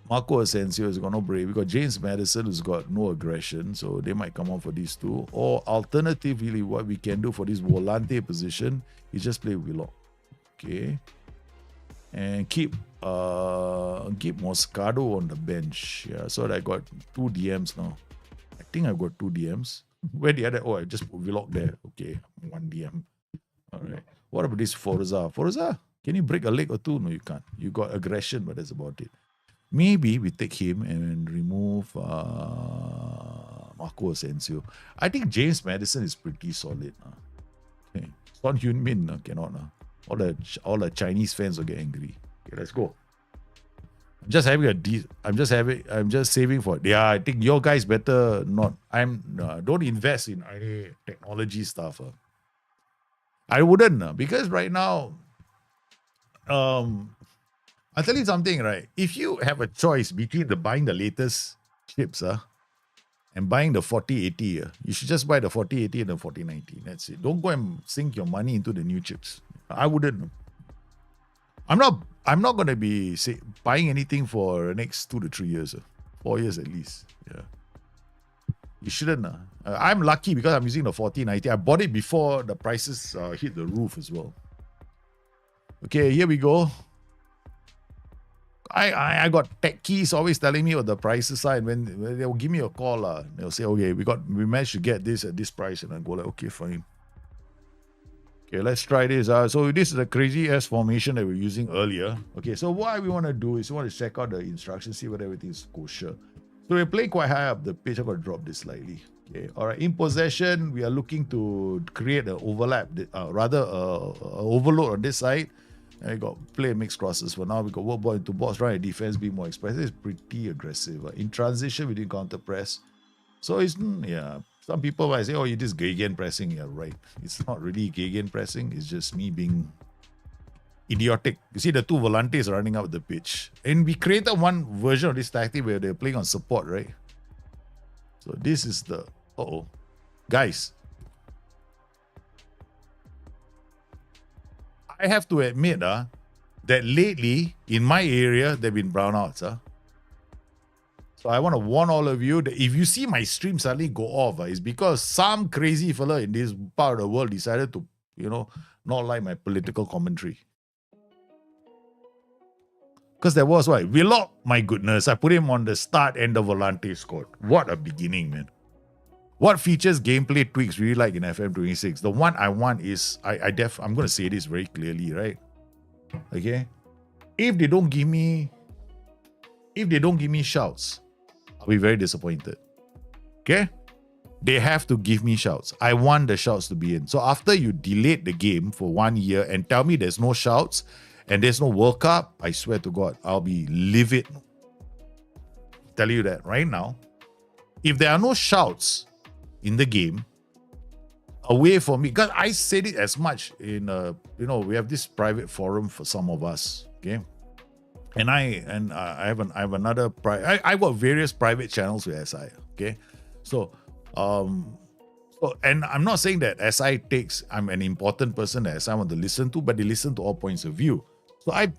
Speaker 1: Marco Asensio has got no break. We got James Maddison who's got no aggression, so they might come on for these two. Or alternatively, what we can do for this volante position is just play Willock. Okay. And keep Moscardo on the bench. Yeah, so I got 2 DMs now. I think I've got 2 DMs. Where the other? Oh, I just put Willock there. Okay, 1 DM. All right. What about this Forza? Forza, can you break a leg or two? No, you can't. You got aggression, but that's about it. Maybe we take him and remove Marco Asensio. I think James Maddison is pretty solid. Okay. Son Heung-min cannot. All the Chinese fans will get angry. Okay, let's go. I'm just saving for it. Yeah, I think your guys better not. Don't invest in any technology stuff. I wouldn't because right now, I'll tell you something, right? If you have a choice between buying the latest chips, and buying the 4080, you should just buy the 4080 and the 4090. That's it. Don't go and sink your money into the new chips. I wouldn't. I'm not going to be buying anything for the next 2 to 3 years. 4 years at least. Yeah. You shouldn't. I'm lucky because I'm using the 4090. I bought it before the prices hit the roof as well. Okay, here we go. I got tech keys always telling me what the prices are, and when they'll give me a call, they'll say, okay, we managed to get this at this price, and I go like, okay, fine. Okay, let's try this. So this is the crazy ass formation that we were using earlier. Okay, so what we want to do is we want to check out the instructions, see whether everything is kosher. So we're playing quite high up the pitch. I'm going to drop this slightly. Okay, all right. In possession, we are looking to create an overlap, overload on this side. And we got play mixed crosses for now. We got work ball into box, right? Defense being more expressive. It's pretty aggressive. In transition, we did counter press. So it's, yeah. Some people might say, oh, you just gegen pressing. Yeah, right. It's not really gegen pressing. It's just me being idiotic. You see the 2 volantes running up the pitch. And we created one version of this tactic where they're playing on support, right? So this is the... Guys. I have to admit that lately, in my area, there have been brownouts. So I want to warn all of you that if you see my stream suddenly go off, it's because some crazy fella in this part of the world decided to, not like my political commentary. Because there was Willock, my goodness, I put him on the start and the volante squad. What a beginning, man. What features gameplay tweaks really like in FM26? The one I want is, I'm going to say this very clearly, right? Okay? If they don't give me shouts, I'll be very disappointed. Okay? They have to give me shouts. I want the shouts to be in. So after you delayed the game for 1 year and tell me there's no shouts and there's no World Cup, I swear to God, I'll be livid. Tell you that right now. If there are no shouts in the game, away from me, because I said it as much in, we have this private forum for some of us, okay? And I have another I got various private channels with SI. Okay, so and I'm not saying that SI I'm an important person that SI want to listen to, but they listen to all points of view. So I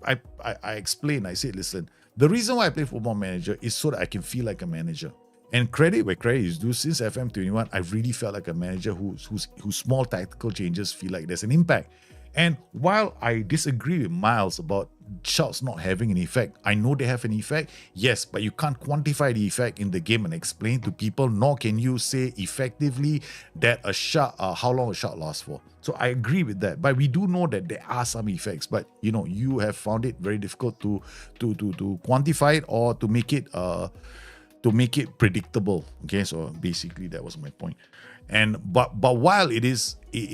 Speaker 1: explained. I said, listen, the reason why I play Football Manager is so that I can feel like a manager. And credit where credit is due. Since FM21, I've really felt like a manager whose small tactical changes feel like there's an impact. And while I disagree with Miles about shouts not having an effect, I know they have an effect, yes, but you can't quantify the effect in the game and explain to people, nor can you say effectively that a shot, how long a shot lasts for. So I agree with that, but we do know that there are some effects, but you have found it very difficult to quantify it or to make it predictable. Okay, so basically that was my point. But while it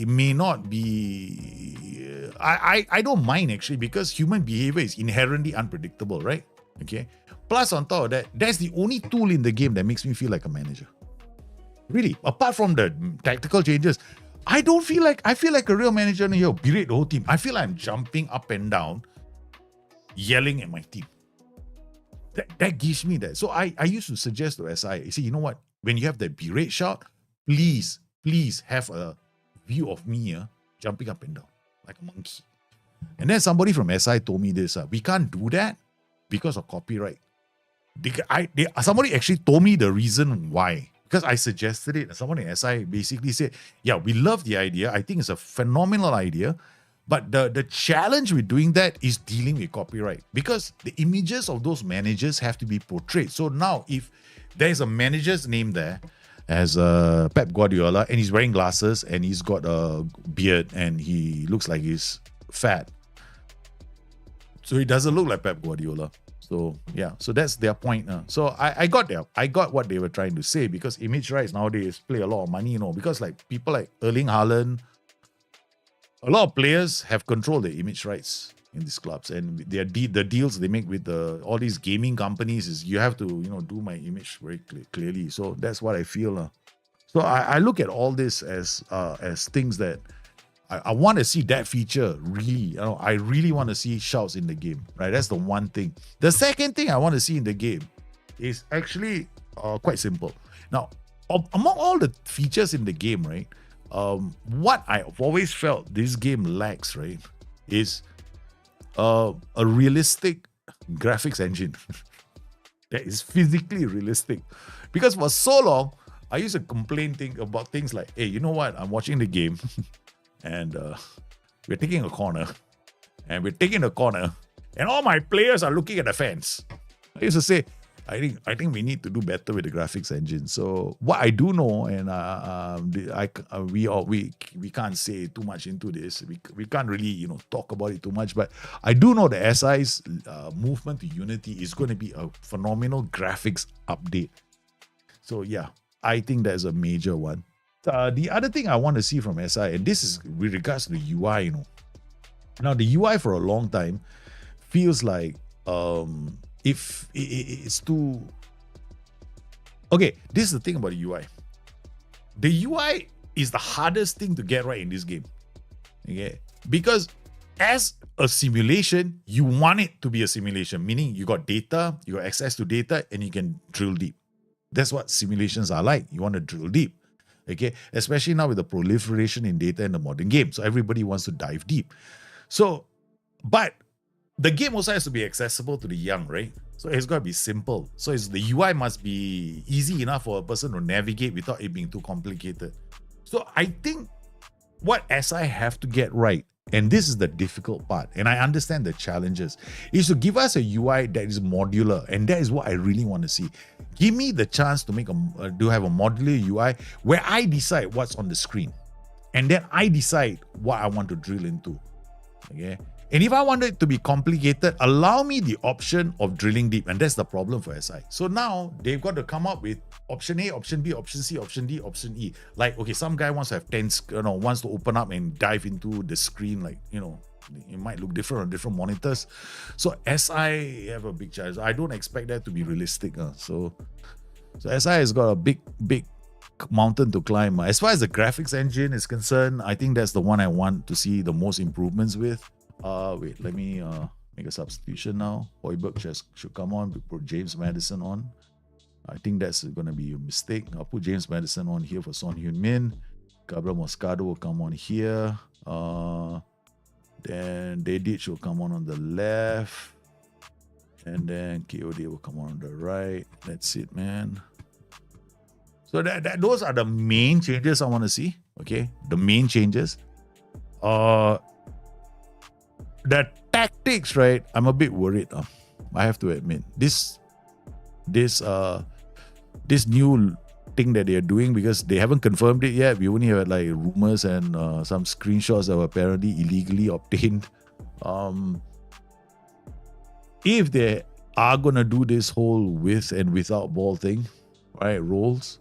Speaker 1: may not be, I don't mind actually, because human behavior is inherently unpredictable, right? Okay. Plus on top of that, that's the only tool in the game that makes me feel like a manager. Really, apart from the tactical changes, I feel like a real manager here, berate the whole team. I feel like I'm jumping up and down, yelling at my team. That gives me that. So I used to suggest to SI, I say, you know what? When you have that berate shout, please have a view of me jumping up and down like a monkey. And then somebody from SI told me this, we can't do that because of copyright. Somebody actually told me the reason why. Because I suggested it. Someone in SI basically said, yeah, we love the idea. I think it's a phenomenal idea. But the challenge with doing that is dealing with copyright. Because the images of those managers have to be portrayed. So now if there's a manager's name there as Pep Guardiola and he's wearing glasses and he's got a beard and he looks like he's fat. So he doesn't look like Pep Guardiola. So yeah, so that's their point. So I got what they were trying to say, because image rights nowadays play a lot of money, because like people like Erling Haaland, a lot of players have controlled the image rights in these clubs, and the deals they make with all these gaming companies is you have to do my image very clearly. So that's what I feel. So I look at all this as things that I want to see that feature really. I really want to see shouts in the game, right? That's the one thing. The second thing I want to see in the game is actually quite simple. Now, among all the features in the game, right? What I've always felt this game lacks, right, is a realistic graphics engine that is physically realistic. Because for so long, I used to complain about things like, hey, you know what? I'm watching the game and we're taking a corner and all my players are looking at the fence. I used to say, I think we need to do better with the graphics engine. So what I do know, and we can't say too much into this. We can't really talk about it too much. But I do know the SI's movement to Unity is going to be a phenomenal graphics update. So yeah, I think that's a major one. The other thing I want to see from SI, and this is with regards to the UI. Now the UI for a long time feels like if it's too... Okay, this is the thing about the UI. The UI is the hardest thing to get right in this game. Okay? Because as a simulation, you want it to be a simulation, meaning you got data, you got access to data, and you can drill deep. That's what simulations are like. You want to drill deep. Okay? Especially now with the proliferation in data in the modern game. So everybody wants to dive deep. So, but the game also has to be accessible to the young, right? So it's got to be simple. So the UI must be easy enough for a person to navigate without it being too complicated. So I think what SI have to get right, and this is the difficult part, and I understand the challenges, is to give us a UI that is modular, and that is what I really want to see. Give me the chance to have a modular UI where I decide what's on the screen, and then I decide what I want to drill into. Okay. And if I want it to be complicated, allow me the option of drilling deep. And that's the problem for SI. So now they've got to come up with option A, option B, option C, option D, option E. Like, okay, some guy wants to have 10, wants to open up and dive into the screen. Like, it might look different on different monitors. So SI have a big challenge. I don't expect that to be realistic. So SI has got a big mountain to climb. As far as the graphics engine is concerned, I think that's the one I want to see the most improvements with. Wait, let me make a substitution now. Hoiberg should come on. We put James Madison on. I think that's going to be a mistake. I'll put James Madison on here for Son Heung-min. Gabriel Moscado will come on here. Then Dedic will come on the left. And then KOD will come on the right. That's it, man. So those are the main changes I want to see. Okay, the main changes. The tactics, right? I'm a bit worried. I have to admit this new thing that they are doing, because they haven't confirmed it yet. We only have like rumors and some screenshots that were apparently illegally obtained. If they are gonna do this whole with and without ball thing, right? Roles.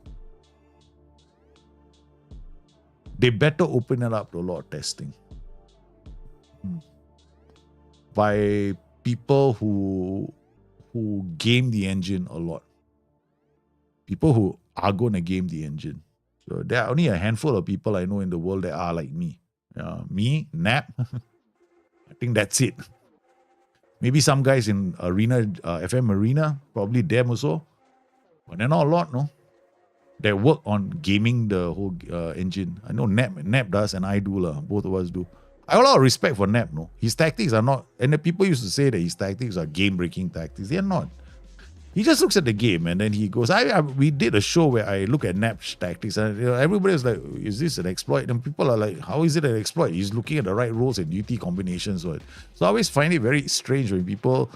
Speaker 1: They better open it up to a lot of testing. By people who game the engine a lot. People who are going to game the engine. So there are only a handful of people I know in the world that are like me. Me, Nap. I think that's it. Maybe some guys in Arena, FM Arena, probably them also. But they're not a lot, no? They work on gaming the whole engine. I know Nap does and I do. Both of us do. I have a lot of respect for Nap, no? His tactics are not, and the people used to say that his tactics are game-breaking tactics. They are not. He just looks at the game and then he goes, we did a show where I look at Nap's tactics and everybody was like, is this an exploit? And people are like, how is it an exploit? He's looking at the right roles and duty combinations. So I always find it very strange when people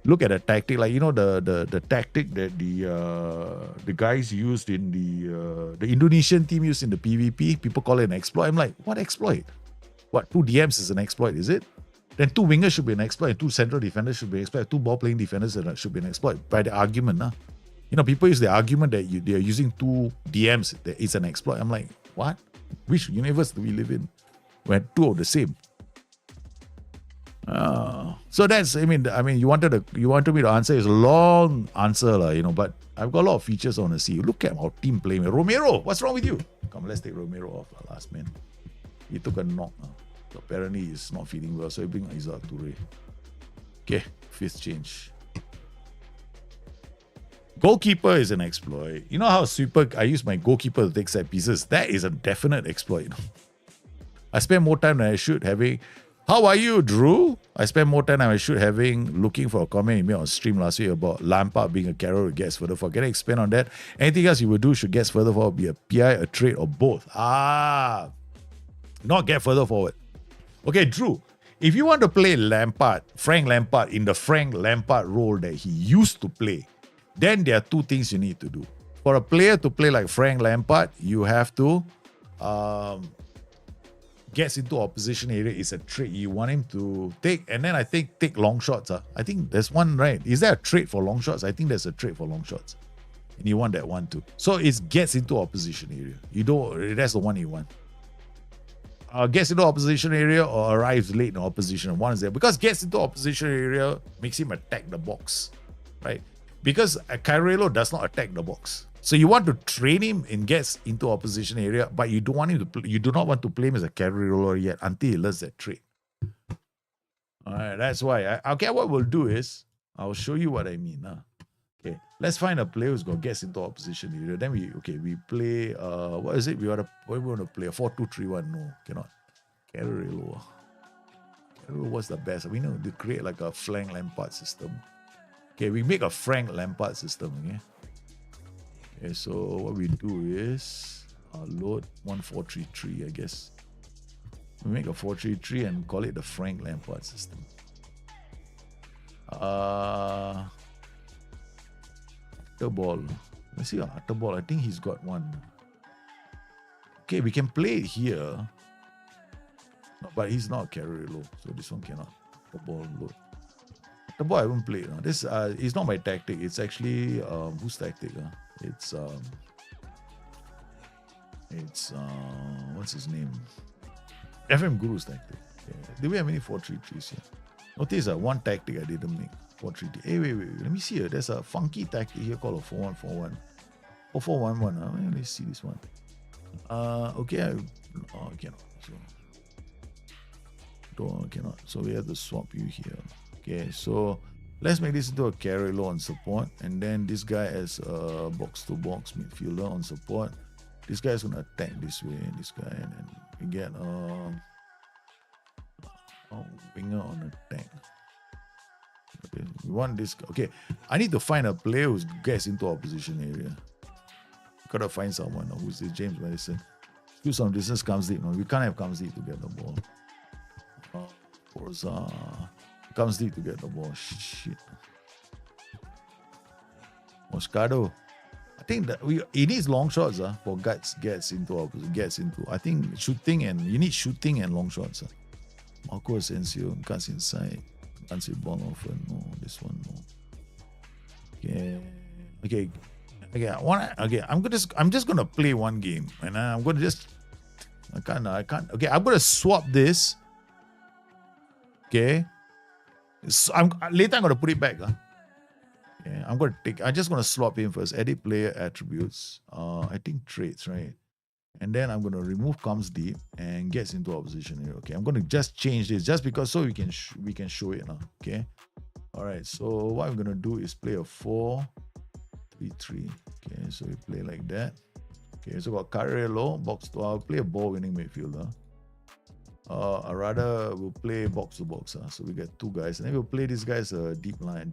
Speaker 1: look at a tactic, like, the tactic that the guys used in the Indonesian team used in the PvP. People call it an exploit. I'm like, what exploit? What, 2 DMs is an exploit, is it? Then 2 wingers should be an exploit, 2 central defenders should be an exploit, 2 ball playing defenders should be an exploit by the argument. People use the argument that they are using 2 DMs, that it's an exploit. I'm like, what? Which universe do we live in? Where 2 are the same. So that's, you wanted me to answer. It's a long answer, but I've got a lot of features I want to see. Look at our team playing. Romero, what's wrong with you? Come, let's take Romero off last man. He took a knock. So apparently he's not feeling well, so he bring Izzat Toure. Okay, 5th change. Goalkeeper is an exploit. You know how sweeper, I use my goalkeeper to take set pieces? That is a definite exploit. I spend more time than I should having... How are you, Drew? I spent more time than I should looking for a comment you made on stream last week about Lampard being a carrot who gets further forward. Can I expand on that? Anything else you would do should get further forward, be a PI, a trade, or both? Not get further forward. Okay, Drew, if you want to play Frank Lampard, in the Frank Lampard role that he used to play, then there are 2 things you need to do. For a player to play like Frank Lampard, you have to gets into opposition area is a trait you want him to take, and then I think take long shots. I think there's one, right? Is there a trait for long shots? I think there's a trait for long shots. And you want that one too. So it gets into opposition area. That's the one you want. Gets into opposition area or arrives late in opposition. One is there. Because gets into opposition area makes him attack the box, right? Because Cairelo does not attack the box. So you want to train him and gets into opposition area, but you don't want him to. You do not want to play him as a carry roller yet until he learns that trait. All right, that's why. What we'll do is I'll show you what I mean. Okay, let's find a player who's going to get into opposition area. Then we play. What is it? We want to play a 4-2-3-1. No, cannot. Carrero. What's the best? We know to create like a flank Lampard system. Okay, we make a Frank Lampard system. Okay, so what we do is load 1433, I guess. We make a 433 and call it the Frank Lampard system. The ball. Let's see the ball. I think he's got one. Okay, we can play it here. No, but he's not carry low, so this one cannot. The ball load. The ball I won't play. This is not my tactic. It's actually whose tactic? It's what's his name? FM Guru's tactic. Yeah. Do we have any 4-3-3s here? Notice one tactic I didn't make. 4-3-3. Hey, wait. Let me see. There's a funky tactic here called a 4-1-4-1. 4-4-1-1. Let's see this one. Okay. I cannot. Cannot. So we have to swap you here. Okay. So let's make this into a carry low on support, and then this guy as a box-to-box midfielder on support. This guy is going to attack this way, this guy, and then we get a winger on attack. Okay, we want this. Okay, I need to find a player who gets into opposition area. Gotta find someone. Who's this? James Madison. Do some distance, comes deep. No, we can't have comes deep to get the ball. Forza. Comes deep to get the ball. Shit. Moscato. I think that he needs long shots for gets into. I think shooting and you need shooting and long shots. Marco Asensio cuts inside. Can't say ball often. No, this one no. Okay. I'm just gonna play one game, and I'm gonna just. I can't. Okay, I'm gonna swap this. Okay. So later I'm gonna put it back. Okay, I'm just gonna swap in first. Edit player attributes. I think traits, right? And then I'm gonna remove comes deep and gets into opposition here. Okay, I'm gonna just change this just because so we can show it now. Okay. All right. So what I'm gonna do is play a 4-3-3. Okay, so we play like that. Okay, so got Carrello, box to. I'll play a ball winning midfielder. I rather we'll play box to box. So we get 2 guys, and then we'll play these guys deep line.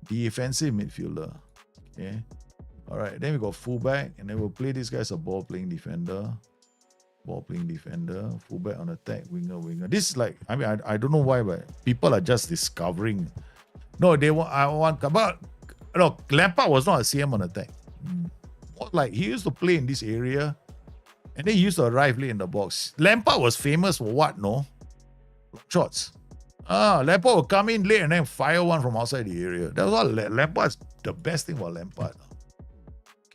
Speaker 1: defensive midfielder. Okay. All right. Then we got fullback, and then we'll play this guy as a ball-playing defender. Ball-playing defender, fullback on attack, winger. This is like, I mean, I don't know why, but people are just discovering. No, Lampard was not a CM on attack. Like, he used to play in this area, and then he used to arrive late in the box. Lampard was famous for what, no? Shots. Lampard would come in late and then fire one from outside the area. That was all. Lampard's the best thing about Lampard.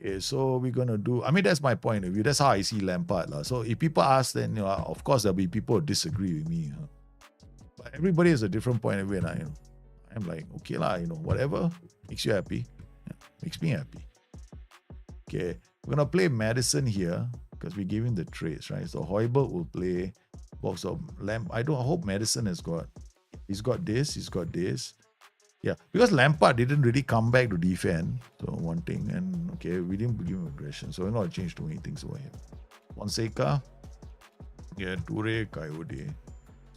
Speaker 1: Okay, so we're gonna do. I mean, that's my point of view. That's how I see Lampard, So if people ask, then of course there'll be people who disagree with me. But everybody has a different point of view, and I'm like, okay whatever makes you happy, makes me happy. Okay, we're gonna play Madison here because we gave him the trades, right? So Højbjerg will play box of Lamp. I hope Madison he's got this. Yeah, because Lampard didn't really come back to defend. So one thing, and okay, we didn't give him aggression, so we're not change too many things over here. Fonseca, yeah, Toure, Coyote.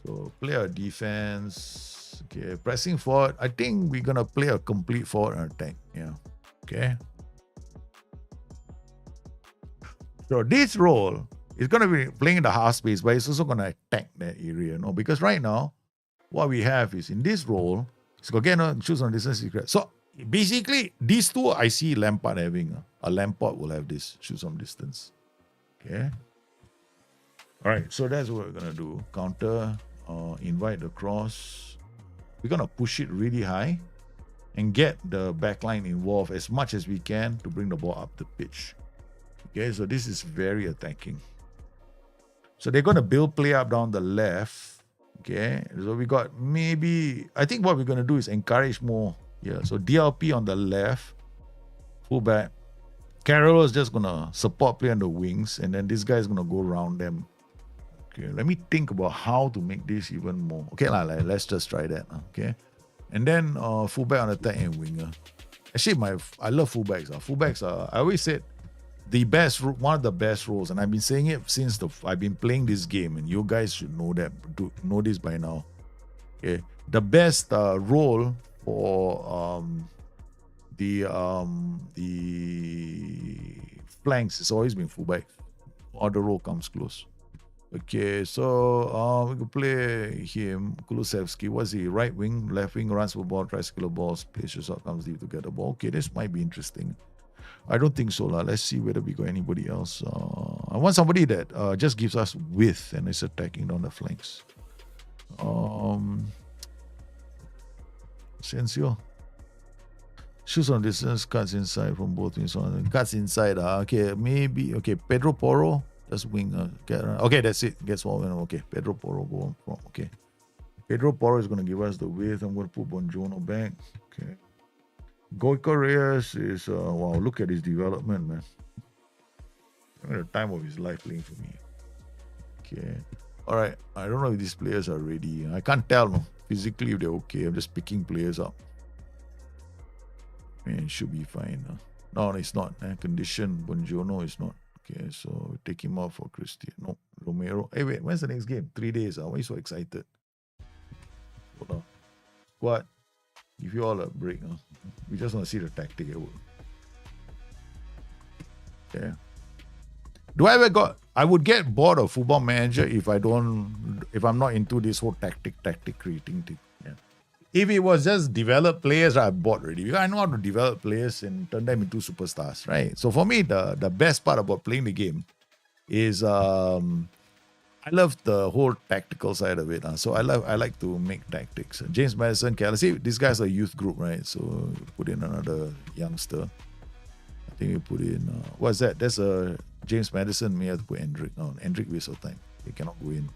Speaker 1: So play our defense. Okay, pressing forward. I think we're gonna play a complete forward and attack. Yeah. Okay. So this role is gonna be playing in the half space, but it's also gonna attack that area, because right now, what we have is in this role. So again, choose on distance secret. So basically, these two I see Lampard having. A Lampard will have this, choose on distance. Okay. All right, so that's what we're gonna do. Counter, invite the cross. We're gonna push it really high and get the backline involved as much as we can to bring the ball up the pitch. Okay, so this is very attacking. So they're gonna build play up down the left. Okay, so we got I think what we're going to do is encourage more. Yeah, so DLP on the left, fullback. Carroll is just going to support play on the wings, and then this guy is going to go around them. Okay, let me think about how to make this even more. Okay, let's just try that. Okay, and then fullback on attack and winger. Actually, I love fullbacks. Fullbacks are, I always said, one of the best roles, and I've been saying it since I've been playing this game, and you guys should know this by now. Okay, the best role for the flanks has always been fullback. Other role comes close. Okay, so we could play him, Kulusevski. What's he? Right wing, left wing, runs for ball, tries to kill the balls, plays shot, comes deep to get the ball. Okay, this might be interesting. I don't think so. Let's see whether we got anybody else. I want somebody that just gives us width and is attacking down the flanks. Sensio. Shoots on distance, cuts inside from both wings. Cuts inside. Okay, maybe. Okay, Pedro Porro. Just wing. Okay, that's it. Gets one. Okay, Pedro Porro go on from. Okay. Pedro Porro is going to give us the width. I'm going to put Bonjono back. Okay. Goico Reyes is, wow, look at his development, man. At the time of his life playing for me. Okay. All right. I don't know if these players are ready. I can't tell, no. Physically, if they're okay. I'm just picking players up. Man, it should be fine. No, it's not. Condition, Bonjono is not. Okay, so take him off for Christian. No, Romero. Hey, wait, when's the next game? 3 days. Why are you so excited? Hold on. Squad. Give you all a break. We just want to see the tactic at work. Yeah. I would get bored of Football Manager if I'm not into this whole tactic creating thing. Yeah. If it was just develop players, I'm bored already. Because I know how to develop players and turn them into superstars, right? So for me, the best part about playing the game is I love the whole tactical side of it. So I like to make tactics. James Madison, see, this guy's a youth group, right? So put in another youngster. I think we put in what's that? That's a James Madison. May have to put Hendrick. No, Hendrick waste of time. He cannot go in.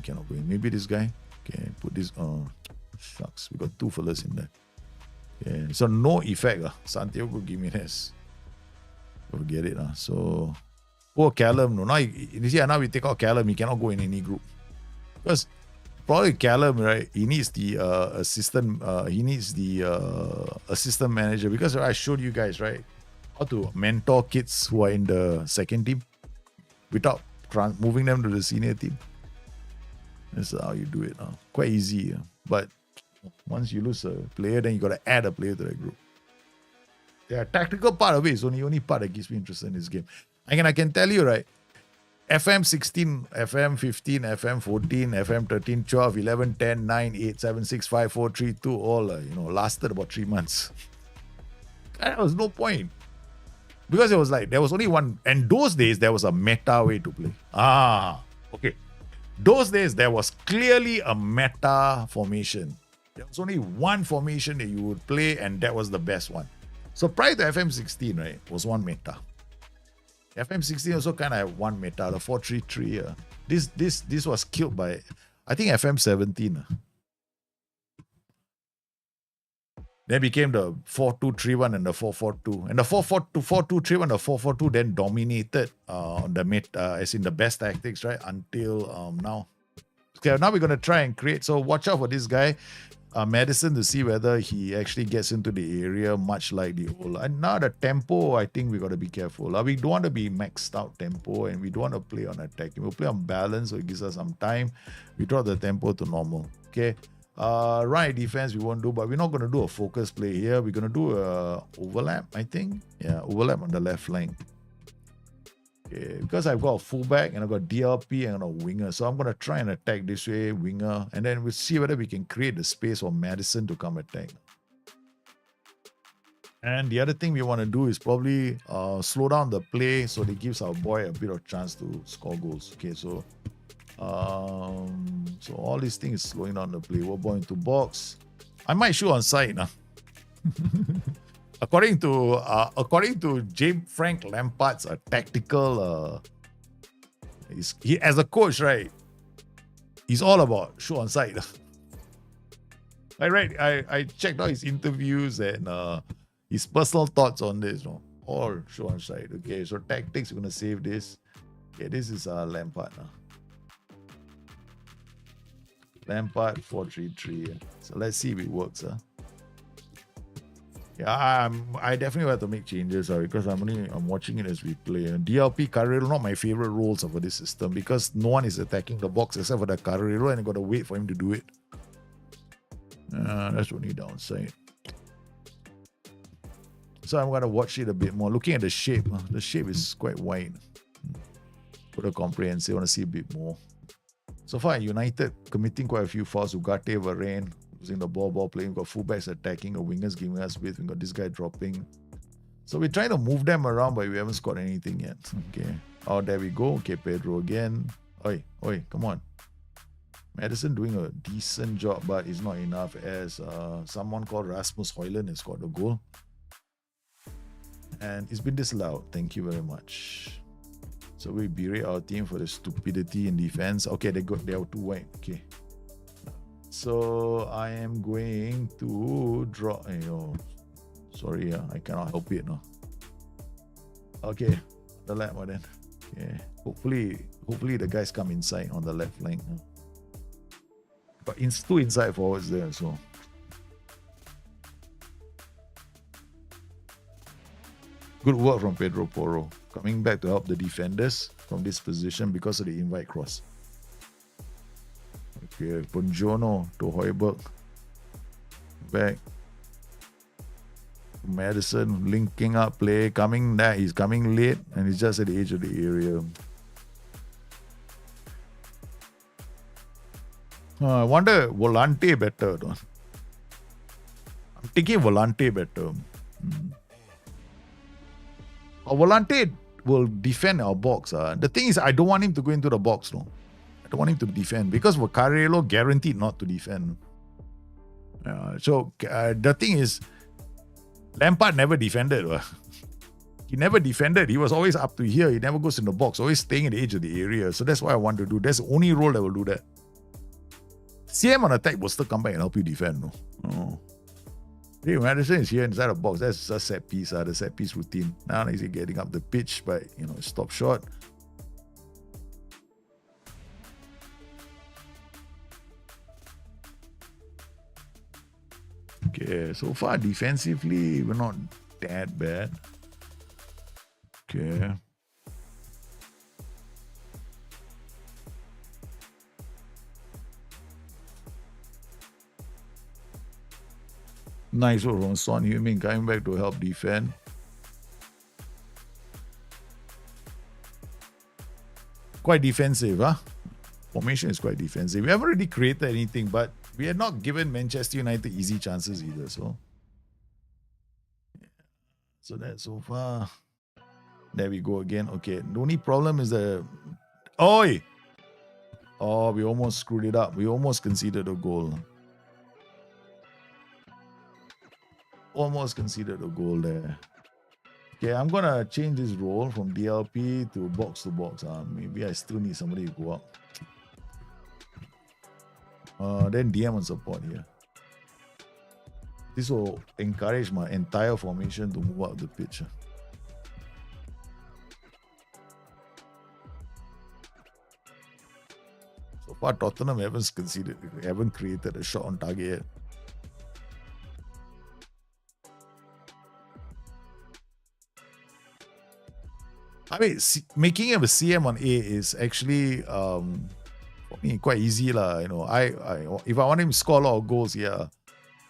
Speaker 1: Cannot go in. Maybe this guy. Okay, put this. Shucks, we got two fellas in there. Okay, so no effect. Santiago Gimenez. Forget it. So. Poor Callum, no. Now we take out Callum, he cannot go in any group. Because probably Callum, right? He needs the assistant. He needs the assistant manager. Because I showed you guys, right, how to mentor kids who are in the second team without moving them to the senior team. That's how you do it. Quite easy, but Once you lose a player, then you got to add a player to the group. The tactical part of it is only part that keeps me interested in this game. I can tell you, right, FM 16, FM 15, FM 14, FM 13, 12, 11, 10, 9, 8, 7, 6, 5, 4, 3, 2, all, lasted about 3 months. And there was no point. Because it was like, there was only one, and those days, there was a meta way to play. Okay. Those days, there was clearly a meta formation. There was only one formation that you would play, and that was the best one. So prior to FM 16, right, was one meta. FM 16 also kind of had one meta, the 4-3-3. This was killed by, I think, FM 17. Then became the 4-2-3-1 and the 4-4-2. And the 4-2-3-1, the 4-4-2 then dominated the meta, as in the best tactics, right, until now. Okay, now we're going to try and create. So watch out for this guy, Madison, to see whether he actually gets into the area much like the old. And now the tempo, I think we got to be careful. We don't want to be maxed out tempo, and we don't want to play on attack. We'll play on balance, so it gives us some time. We drop the tempo to normal. Okay. Right defense we won't do, but we're not going to do a focus play here. We're going to do a overlap, I think. Yeah, overlap on the left flank. Okay, because I've got a fullback and I've got DLP and a winger, so I'm going to try and attack this way, winger, and then we'll see whether we can create the space for Madison to come attack. And the other thing we want to do is probably slow down the play so it gives our boy a bit of chance to score goals. Okay, so all these things is slowing down the play. We're going to box. I might shoot on side now. According to James Frank Lampard's tactical, he as a coach, right? He's all about shoot on side. I checked out his interviews and his personal thoughts on this. All shoot on side. Okay, so tactics, we're gonna save this. Okay, this is Lampard now. Lampard 4-3-3. So let's see if it works. Yeah, I definitely have to make changes because I'm watching it as we play. DLP Carrero, not my favorite roles for this system because no one is attacking the box except for the Carrero, and I got to wait for him to do it. That's only downside. So I'm gonna watch it a bit more. Looking at the shape is quite wide. Put a comprehensive. I want to see a bit more. So far, United committing quite a few fouls. Ugarte, Varane using the ball playing. We've got fullbacks attacking, or wingers giving us width. We've got this guy dropping. So we're trying to move them around, but we haven't scored anything yet. Okay. Oh, there we go. Okay, Pedro again. Oi, come on. Madison doing a decent job, but it's not enough as someone called Rasmus Højlund has scored a goal. And it's been disallowed. Thank you very much. So we berate our team for the stupidity in defense. Okay, they are too wide. Okay. So I am going to draw. Sorry, I cannot help it. No. Okay, the left one then. Okay. Hopefully the guys come inside on the left flank. But two inside forwards there, so. Good work from Pedro Porro. Coming back to help the defenders from this position because of the invite cross. Okay, Bonjono to Højbjerg. Back. Madison linking up play. He's coming late and he's just at the edge of the area. I wonder Volante better. No? I'm thinking Volante better. Volante will defend our box. The thing is, I don't want him to go into the box. No, I don't want him to defend because Carrero guaranteed not to defend. So the thing is, Lampard never defended. He never defended. He was always up to here. He never goes in the box. Always staying at the edge of the area. So that's what I want to do. That's the only role that will do that. CM on attack will still come back and help you defend. No. Oh. Hey, Madison is here inside the box. That's a set piece, the set piece routine. Now he's getting up the pitch, but stop short. Okay, so far defensively, we're not that bad. Okay. Nice one from Son Heung-min coming back to help defend. Quite defensive, huh? Formation is quite defensive. We haven't really created anything, but we had not given Manchester United easy chances either. So that's so far. There we go again. Okay, the only problem is the... Oi! Oh, we almost screwed it up. We almost conceded a goal. Almost conceded a goal there. Okay, I'm going to change this role from DLP to box. Maybe I still need somebody to go up. Then DM on support here. This will encourage my entire formation to move up the pitch. So far, Tottenham haven't created a shot on target yet. I mean, making him a CM on A is actually for me quite easy lah. You know, I if I want him to score a lot of goals, yeah.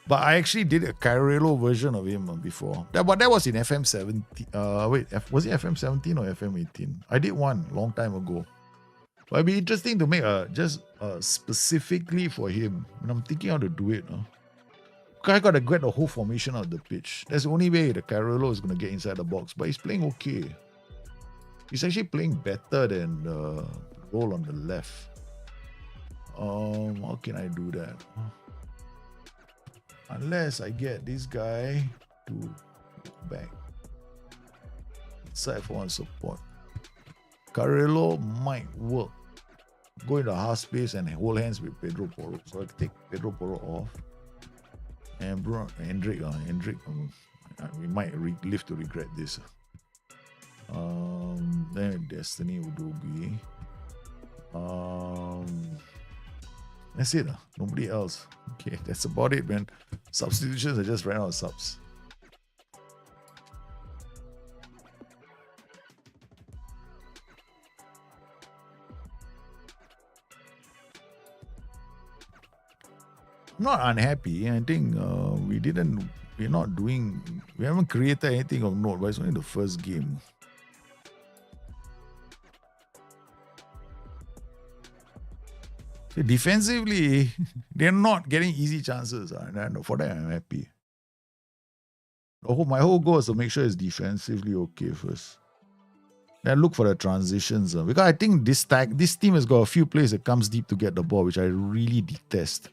Speaker 1: But I actually did a Carrillo version of him before. That was in FM 17. Was it FM 17 or FM 18? I did one long time ago. But it'd be interesting to make just specifically for him. And I'm thinking how to do it. I got to get the whole formation out of the pitch. That's the only way the Carrillo is going to get inside the box. But he's playing okay. He's actually playing better than the role on the left. How can I do that? Unless I get this guy to go back inside for one support. Carrillo might work. Go into half space and hold hands with Pedro Porro. So I can take Pedro Porro off. And Hendrik, we might live to regret this. Then Destiny Udogie. That's it. Nobody else. Okay, that's about it, man. Substitutions, I just ran out of subs. I'm not unhappy. I think we haven't created anything of note, but it's only the first game. So defensively, they're not getting easy chances. And for that, I'm happy. My whole goal is to make sure it's defensively okay first. Then look for the transitions. Because I think this team has got a few plays that comes deep to get the ball, which I really detest.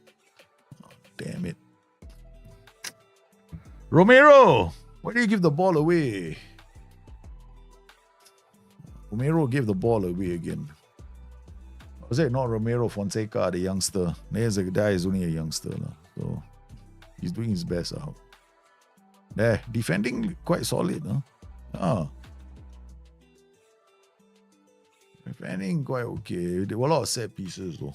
Speaker 1: Oh, damn it. Romero! Why do you give the ball away? Romero gave the ball away again. Was it not Romero Fonseca, the youngster? There's a guy is only a youngster. So he's doing his best out. There, defending quite solid. Defending quite okay. There were a lot of set pieces though.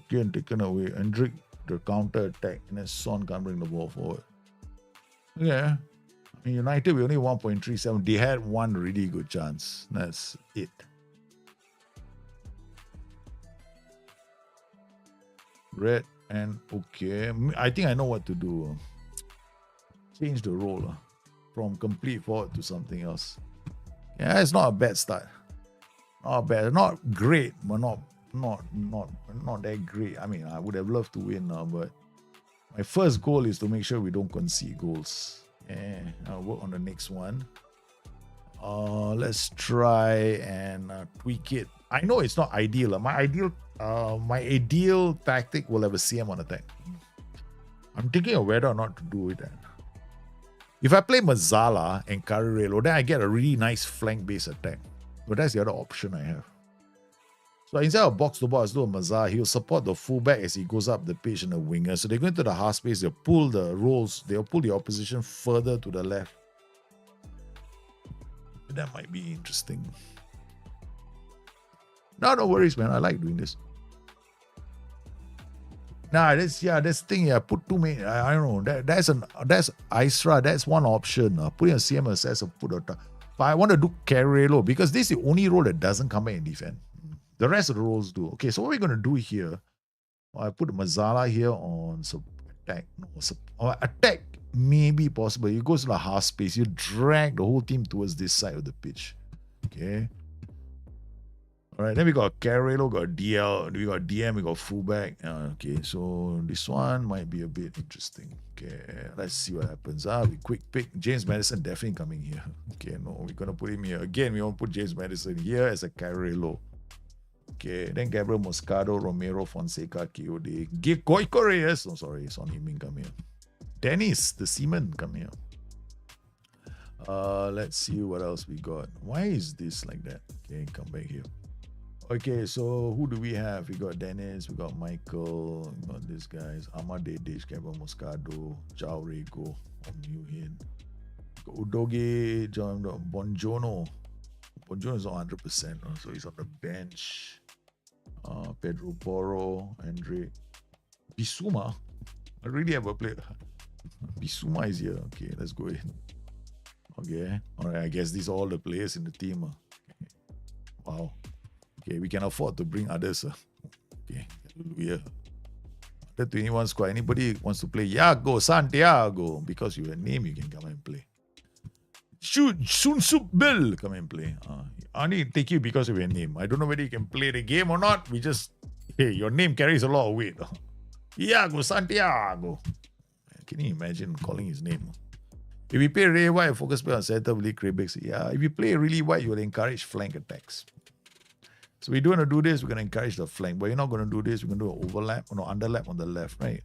Speaker 1: Again, taken away. Hendrik, the counter attack. And then Son can't bring the ball forward. Yeah. In United, we only 1.37. They had one really good chance. That's it. Red and okay. I think I know what to do. Change the role from complete forward to something else. Yeah, it's not a bad start. Not bad. Not great, but not that great. I mean, I would have loved to win now, but my first goal is to make sure we don't concede goals. Yeah, I'll work on the next one. Let's try and tweak it. I know it's not ideal. My ideal tactic will have a CM on attack. I'm thinking of whether or not to do it. If I play Mazzala and Carrillo, then I get a really nice flank-based attack. But that's the other option I have. So instead of box-to-box, do a Mazzala. He'll support the fullback as he goes up the pitch and the winger. So they go into the half space, they'll pull the roles, they'll pull the opposition further to the left. That might be interesting. No worries, man. I like doing this. That's the thing. Yeah, put too many. I don't know. That's Isra. That's one option. Putting a CMS as a put. But I want to do Carrillo because this is the only role that doesn't come back and defend. The rest of the roles do. Okay, so what we're going to do here? I put Mazzala here on attack. No, attack may be possible. You go to the half space. You drag the whole team towards this side of the pitch. Okay. All right. Then we got Carrello, got DL, we got DM, we got fullback. Okay. So this one might be a bit interesting. Okay. Let's see what happens. We quick pick. James Madison definitely coming here. Okay. No, we're gonna put him here again. We want to put James Madison here as a Carrello. Okay, then Gabriel Moscado, Romero, Fonseca, Kiyode. Goico Reyes. Oh, sorry, Son Heung-min come here. Dennis, the Seaman, come here. Let's see what else we got. Why is this like that? Okay, come back here. Okay, so who do we have? We got Dennis, we got Michael, we got these guys. Amadedish, Gabriel Moscado, Jao Rego, Muhin. Udoge, Bonjono. Bonjono is not 100%, so he's on the bench. Pedro Porro, Andre Bissouma. I really have a player. Bissouma is here. Okay, let's go in. Okay, all right. I guess these are all the players in the team. Okay. Wow. Okay, we can afford to bring others. Okay, hallelujah. The 21 squad. Anybody wants to play Yago Santiago? Because you have a name, you can come and play. Sun Sup Bill, come and play. I only take you because of your name. I don't know whether you can play the game or not. We just, hey, your name carries a lot of weight. Iago Santiago. Can you imagine calling his name? If we play really wide, focus play on center, really Krabix. Yeah, if you play really wide, you will encourage flank attacks. So we're going to do this, we're going to encourage the flank. But you're not going to do this, we're going to do an overlap, no, underlap on the left, right?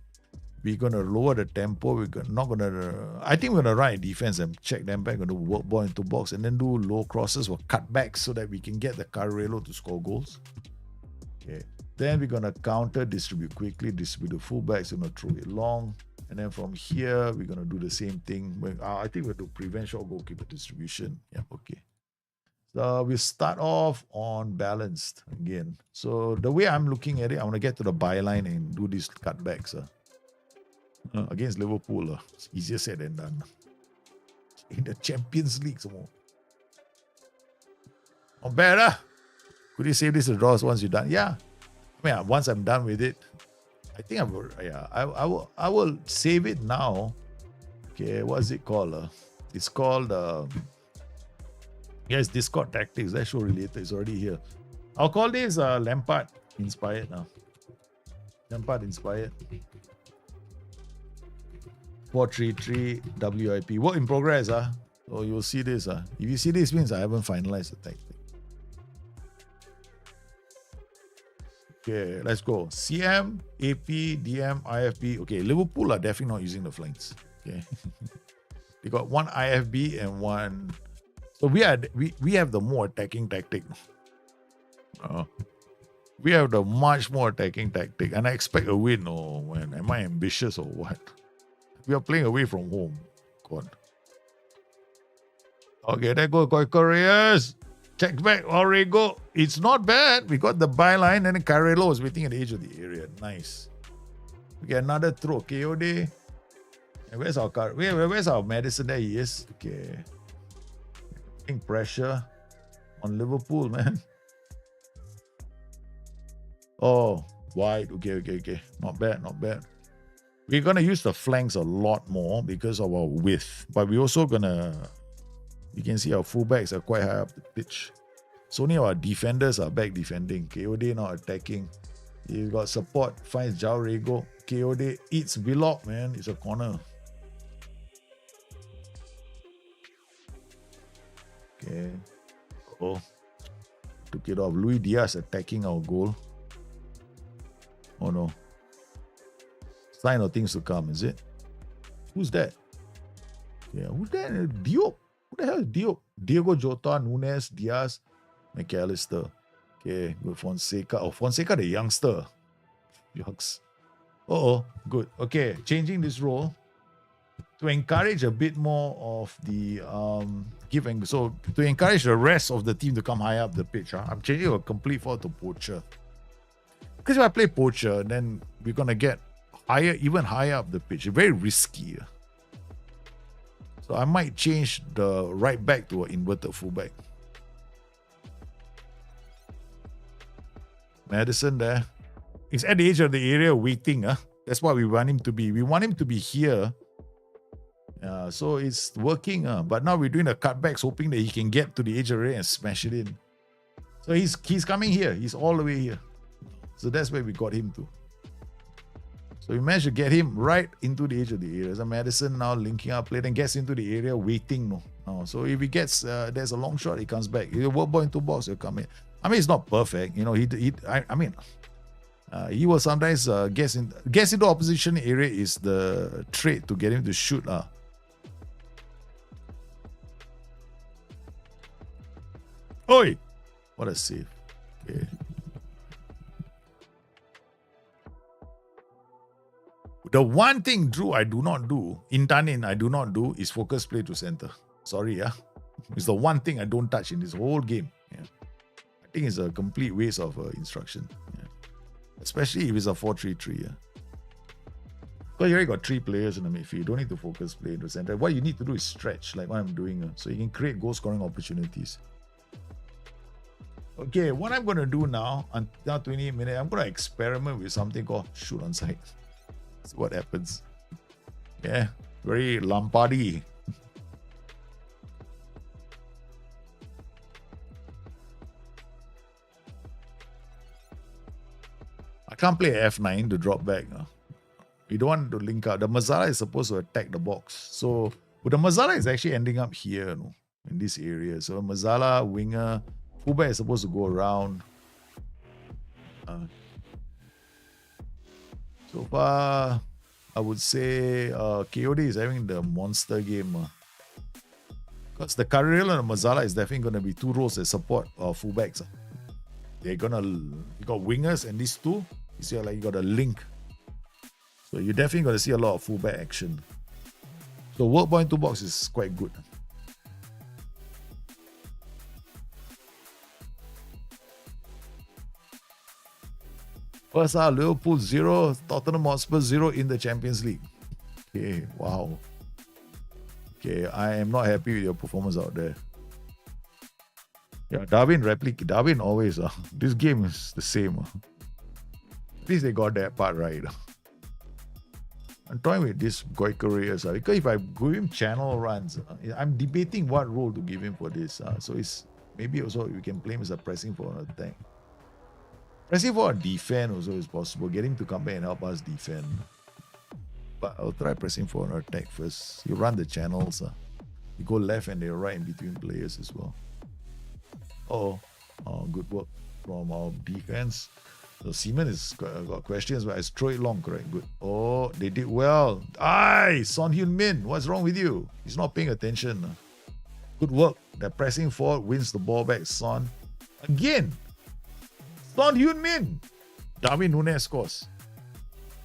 Speaker 1: We're going to lower the tempo. Not going to. I think we're going to run defense and check them back. We're going to work ball into box and then do low crosses or cutbacks so that we can get the Carrello to score goals. Okay. Then we're going to counter, distribute quickly, distribute the fullbacks, we're going to throw it long. And then from here, we're going to do the same thing. I think we're going to prevent short goalkeeper distribution. Yeah, okay. So we start off on balanced again. So the way I'm looking at it, I want to get to the byline and do these cutbacks. Against Liverpool, it's easier said than done. In the Champions League, some more. Not bad, Could you save this to draws once you're done? Yeah. I mean, once I'm done with it, I think I will save it now. Okay, what is it called? It's called yes, Discord Tactics. That's show related. It's already here. I'll call this Lampard inspired now. Lampard inspired. 433 WIP. Work in progress. So you'll see this. If you see this, means I haven't finalized the tactic. Okay, let's go. CM, AP, DM, IFB. Okay, Liverpool are definitely not using the flanks. Okay. They got one IFB and one. So we have the more attacking tactic. We have the much more attacking tactic. And I expect a win. Oh, man. Am I ambitious or what? We are playing away from home. God. Okay, there go Koreas. Check back, Orego. It's not bad. We got the byline and then Carrello was waiting at the edge of the area. Nice. We get another throw. KOD. And where's our Madison? There he is. Okay. Putting pressure on Liverpool, man. Oh, wide. Okay. Not bad. We're going to use the flanks a lot more because of our width. But we're also going to... You can see our fullbacks are quite high up the pitch. So only our defenders are back defending. KOD not attacking. You got support. Finds Jao Rego. KOD eats Vlog, man. It's a corner. Okay. Oh. Took it off. Luis Diaz attacking our goal. Oh no. Sign of things to come, is it? Who's that? Yeah, who's that? Diop. Who the hell is Diop? Diego Jota, Nunes, Diaz, McAllister. Okay, good. Fonseca. Oh, Fonseca, the youngster. Yucks. Good. Okay, changing this role to encourage a bit more of the giving. So to encourage the rest of the team to come high up the pitch, I'm changing a complete forward to poacher. Because if I play poacher, then we're gonna get even higher up the pitch. Very risky. So I might change the right back to an inverted fullback. Madison there. He's at the edge of the area waiting. That's what we want him to be. We want him to be here. So it's working. But now we're doing the cutbacks, hoping that he can get to the edge of the area and smash it in. So he's coming here. He's all the way here. So that's where we got him to. So we managed to get him right into the edge of the area. So Madison now linking up, play, then gets into the area, waiting. No. So if he gets, there's a long shot, he comes back. He'll work ball into box, he'll come in. I mean, it's not perfect. You know, he will sometimes gets into opposition area is the trait to get him to shoot. Oi! What a save. Okay. The one thing, Drew, I do not do, Intanin, I do not do, is focus play to center. Sorry, yeah. It's the one thing I don't touch in this whole game. Yeah. I think it's a complete waste of instruction. Yeah. Especially if it's a 4-3-3. Yeah. Because you already got 3 players in the midfield. You don't need to focus play to center. What you need to do is stretch, like what I'm doing. So you can create goal scoring opportunities. Okay, what I'm going to do now, until 28 minutes, I'm going to experiment with something called shoot on sight. See what happens. Yeah, very Lampardy. I can't play F9 to drop back. We don't want to link up. The Mazzara is supposed to attack the box. So the Mazzara is actually ending up here, in this area. So Mazzala, winger, fullback is supposed to go around. So far, I would say KOD is having the monster game. Because the Carrera and Mazzala is definitely going to be 2 roles that support fullbacks. You got wingers and these 2. You see, like you got a link. So you're definitely going to see a lot of fullback action. So work ball into box is quite good. First half, Liverpool 0, Tottenham Hotspur 0 in the Champions League. Okay, wow. Okay, I am not happy with your performance out there. Yeah, Darwin always. This game is the same. At least they got that part right. I'm toying with this Goicoreus because if I give him channel runs, I'm debating what role to give him for this. So it's maybe also we can play him as a pressing for an attack. Pressing for a defend also is possible. Get him to come back and help us defend. But I'll try pressing for an attack first. You run the channels. You go left and they're right in between players as well. Oh, good work from our defense. So Seaman has got questions, but I throw it long, correct? Good. Oh, they did well. Aye, Son Heung-min, what's wrong with you? He's not paying attention. Good work. They're pressing forward, wins the ball back. Son. Again. Son Heung-min. Darwin Núñez scores.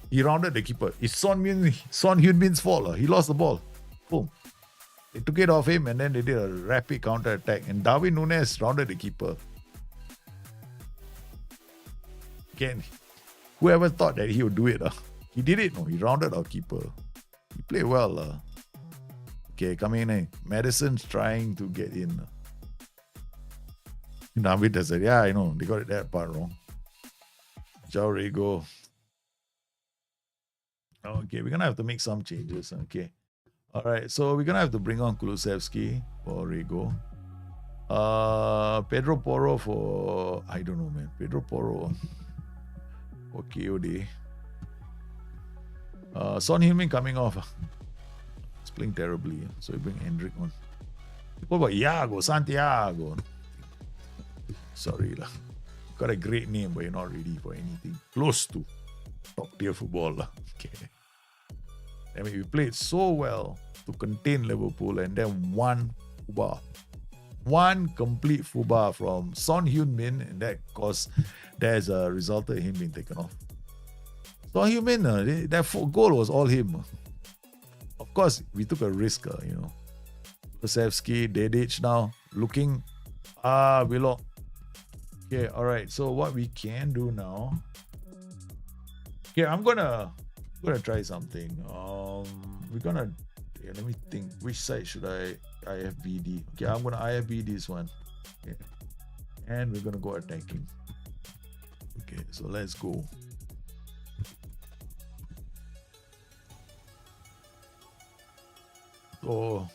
Speaker 1: He rounded the keeper. It's Son Heung-min's fault. He lost the ball. Boom. They took it off him and then they did a rapid counter attack. And Darwin Núñez rounded the keeper. Again, whoever thought that he would do it? He did it. No, he rounded our keeper. He played well. Okay, coming in. Madison's trying to get in. Navid has said, yeah, I know. They got that part wrong. João Rego. Okay, we're going to have to make some changes. Okay. All right, so we're going to have to bring on Kulusevski for Rego. Pedro Porro for... I don't know, man. Pedro Porro for KOD. Son Heung-min coming off. He's playing terribly. So we bring Hendrik on. What about Iago? Santiago? Sorry lah. Got a great name, but you're not ready for anything close to top tier football lah. Okay. I mean, we played so well to contain Liverpool, and then one complete fuba from Son Heung-min, and that has resulted in him being taken off. Son Heung-min, that goal was all him. Of course, we took a risk, Kulusevski, Dedic now looking. Willock. Okay, all right. So what we can do now? Okay, I'm gonna try something. Let me think. Which side should I IFBD? Okay, I'm gonna IFBD this one. Okay. And we're gonna go attacking. Okay, so let's go. go.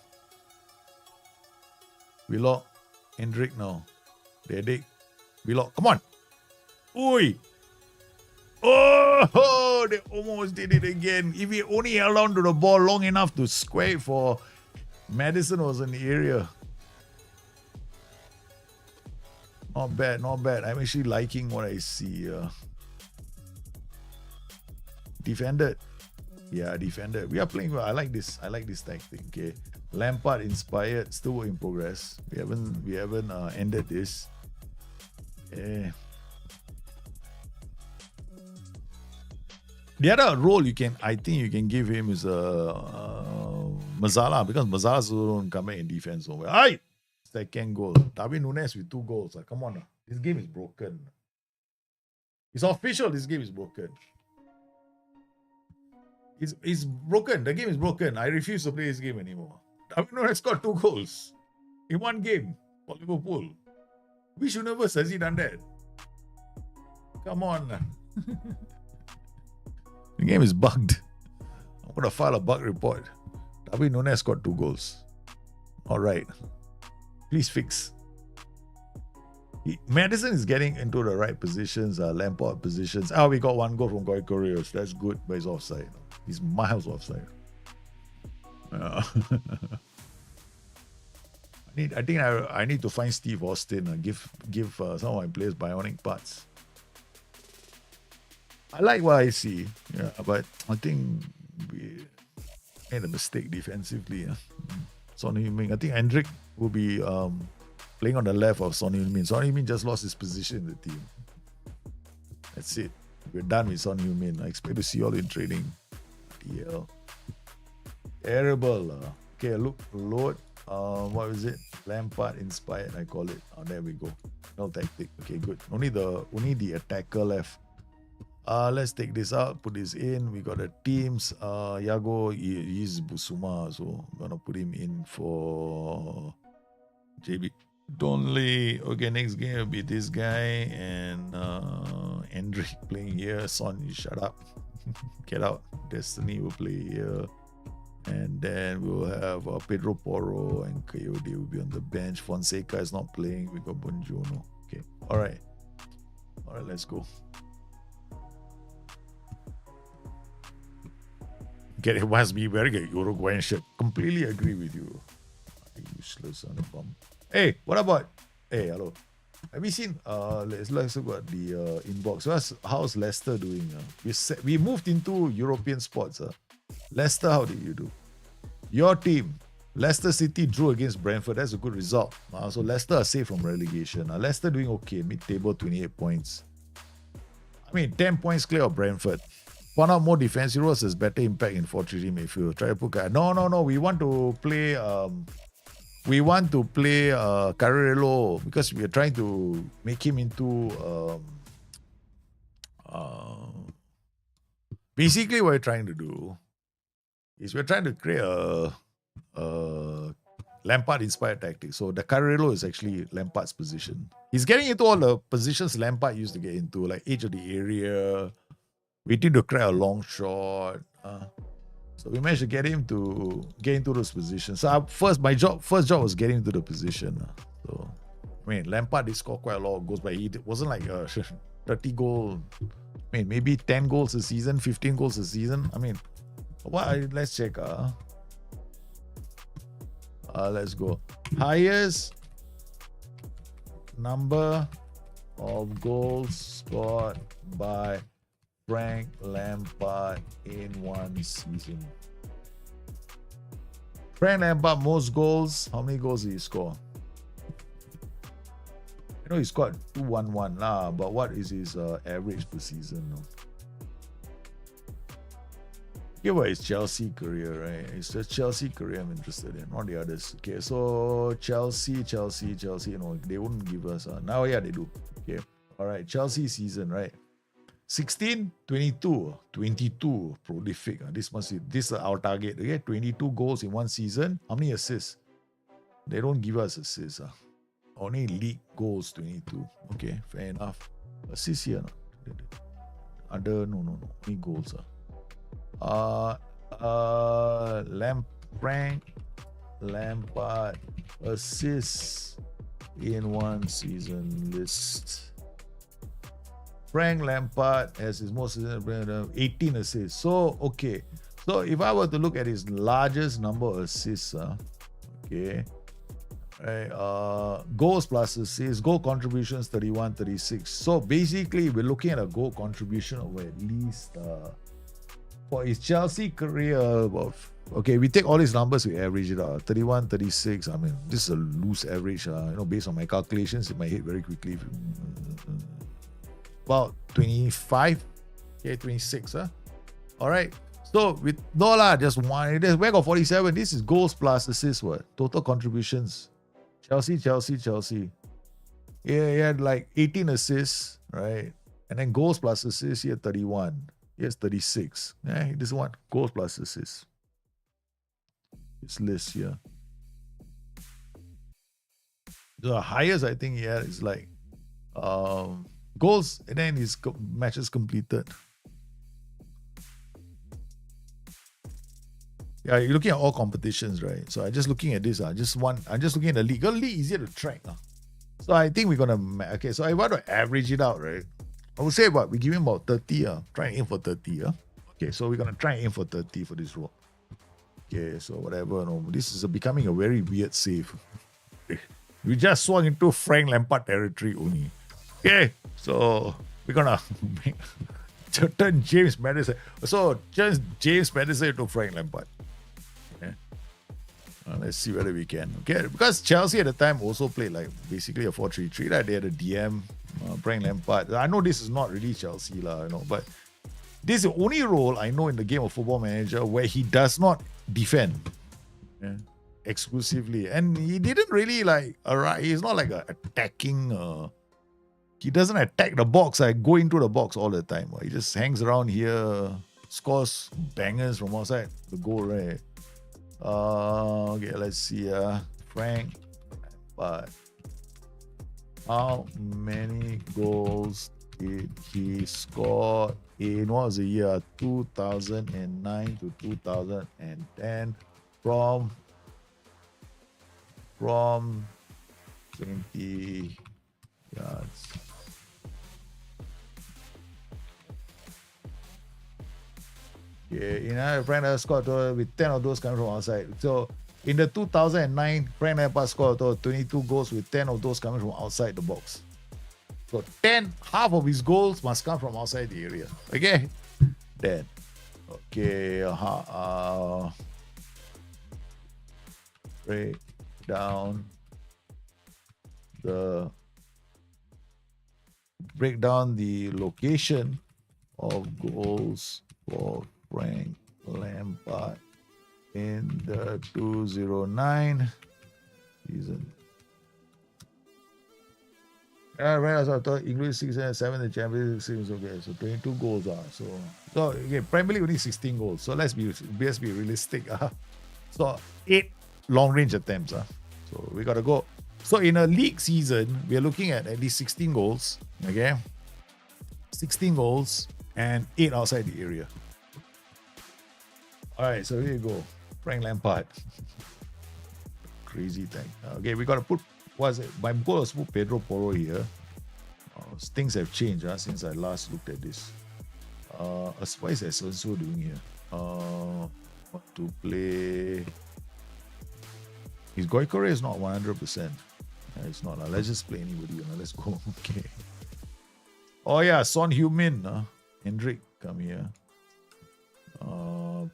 Speaker 1: Willock. Hendrick now. Dedic. Willock. Come on. Oi. Oh, they almost did it again. If he only held on to the ball long enough to square it for Madison was in the area. Not bad, not bad. I'm actually liking what I see. Defended. Yeah, defended. We are playing well. I like this. I like this tactic. Okay. Lampard inspired, still work in progress. We haven't ended this. Yeah. The other role I think you can give him is Mazzala, because Mazzala's don't come back in defense so well. Aye! Second goal. Darwin Núñez with 2 goals. Come on. This game is broken. It's official, this game is broken. It's broken. The game is broken. I refuse to play this game anymore. Darwin Núñez got 2 goals in one game for Liverpool. Which universe has he done that? Come on. The game is bugged. I'm going to file a bug report. Darwin Núñez got 2 goals. All right. Please fix. Madison is getting into the right positions, Lampard positions. We got 1 goal from Goy Correos. That's good, but he's offside. He's miles offside. I think I need to find Steve Austin and give some of my players bionic parts. I like what I see, yeah, but I think we made a mistake defensively. Son Heung-min. I think Hendrick will be playing on the left of Son Heung-min. Son Heung-min just lost his position in the team. That's it. We're done with Son Heung-min. I expect to see you all in training. Yeah. Terrible. Okay, load. What is it? Lampard inspired, I call it. There we go. No tactic. Okay, good. Only the attacker left. Let's take this out, put this in. We got the teams. Yago, he's Busuma, so I'm gonna put him in for JB Donley. Okay, next game will be this guy and Hendrick playing here. Son, you shut up. Get out. Destiny will play here. And then we'll have Pedro Porro and Coyote will be on the bench. Fonseca is not playing. We got Bonjono. Okay. All right, let's go. It must be wearing a Uruguayan shirt. Completely agree with you. Useless on the bum. Hey, what about? Hey, hello. Have you seen? Let's look at the inbox. How's Leicester doing? We moved into European spots. Leicester, how did you do? Your team, Leicester City drew against Brentford. That's a good result. So Leicester are safe from relegation. Leicester doing okay. Mid-table, 28 points. 10 points clear of Brentford. Found out more defensive roles has better impact in 4-3-3 midfield. Try to put no. We want to play Carrillo because we are trying to make him into basically what we're trying to do is we're trying to create a Lampard-inspired tactic. So the Carrillo is actually Lampard's position. He's getting into all the positions Lampard used to get into, like edge of the area, waiting to crack a long shot. So we managed to get him to get into those positions. So first job was getting into the position. So Lampard did score quite a lot of goals, but he wasn't like a 30 goal. Maybe 10 goals a season, 15 goals a season. Let's check. Let's go. Highest number of goals scored by Frank Lampard in one season. Frank Lampard, most goals. How many goals did he score? He scored 211 but what is his average per season? No? Give his Chelsea career, right? It's the Chelsea career I'm interested in, not the others. Okay, so Chelsea, they wouldn't give us. Now, yeah, they do. Okay, all right, Chelsea season, right? 16, 22, prolific. This is our target. Okay, 22 goals in one season. How many assists? They don't give us assists. Only league goals, 22. Okay, fair enough. Assists here. No. Only goals. Frank Lampard assists in one season list. Frank Lampard has his most 18 assists. So, okay. So, if I were to look at his largest number of assists, okay, right, goals plus assists, goal contributions 31, 36. So, basically, we're looking at a goal contribution of at least for his Chelsea career, okay, we take all these numbers, we average it out. 31, 36. I mean, this is a loose average, based on my calculations in my head very quickly. About 25, okay, 26, All right. So with just one. It is where got 47. This is goals plus assists. What total contributions? Chelsea. Yeah, he had like 18 assists, right? And then goals plus assists, he had 31. Here's 36. This one, goals plus assists. This list here. The highest I think he had is like goals, and then his matches completed. Yeah, you're looking at all competitions, right? So I'm just looking at this. I'm just looking at the league. The league easier to track. So I think we're gonna okay. So I want to average it out, right? I would say we give him about 30. Try and aim for 30. Okay, so we're gonna try and aim for 30 for this role. Okay, so whatever. No, this is becoming a very weird save. We just swung into Frank Lampard territory only. Okay, so we're gonna turn James Maddison. So just James Maddison into Frank Lampard. Okay. Let's see whether we can. Okay, because Chelsea at the time also played like basically a 4-3-3. Right? They had a DM, Frank Lampard. I know this is not really Chelsea, but this is the only role I know in the game of Football Manager where he does not defend. Yeah. Exclusively, and he didn't really he's not like a attacking he doesn't attack the box, go into the box all the time. He just hangs around here, scores bangers from outside the goal, right? Okay, let's see. Frank, but how many goals did he score in what was the year 2009 to 2010 from 20 yards? Yeah, Frank Lampard scored with 10 of those coming from outside. So in the 2009, Frank Lampard scored 22 goals with 10 of those coming from outside the box. So half of his goals must come from outside the area. Okay? Then. Okay. Break down the location of goals for Frank Lampard in the 2009 season. Right, so I thought English 6 and 7, the Champions League 6, okay, so 22 goals so okay, Premier League only 16 goals. So let's be realistic. So 8 long range attempts. So we gotta go. So in a league season, we are looking at least 16 goals. Okay, 16 goals and 8 outside the area. All right, so here you go, Frank Lampard. Crazy thing. Okay, we gotta put. My goal was to put Pedro Porro here. Things have changed since I last looked at this. What is Asensio doing here? Want to play. His Goikore is not 100%. It's not. Let's just play anybody. Let's go. Okay. Oh yeah, Son Heung-min. Hendrick, come here.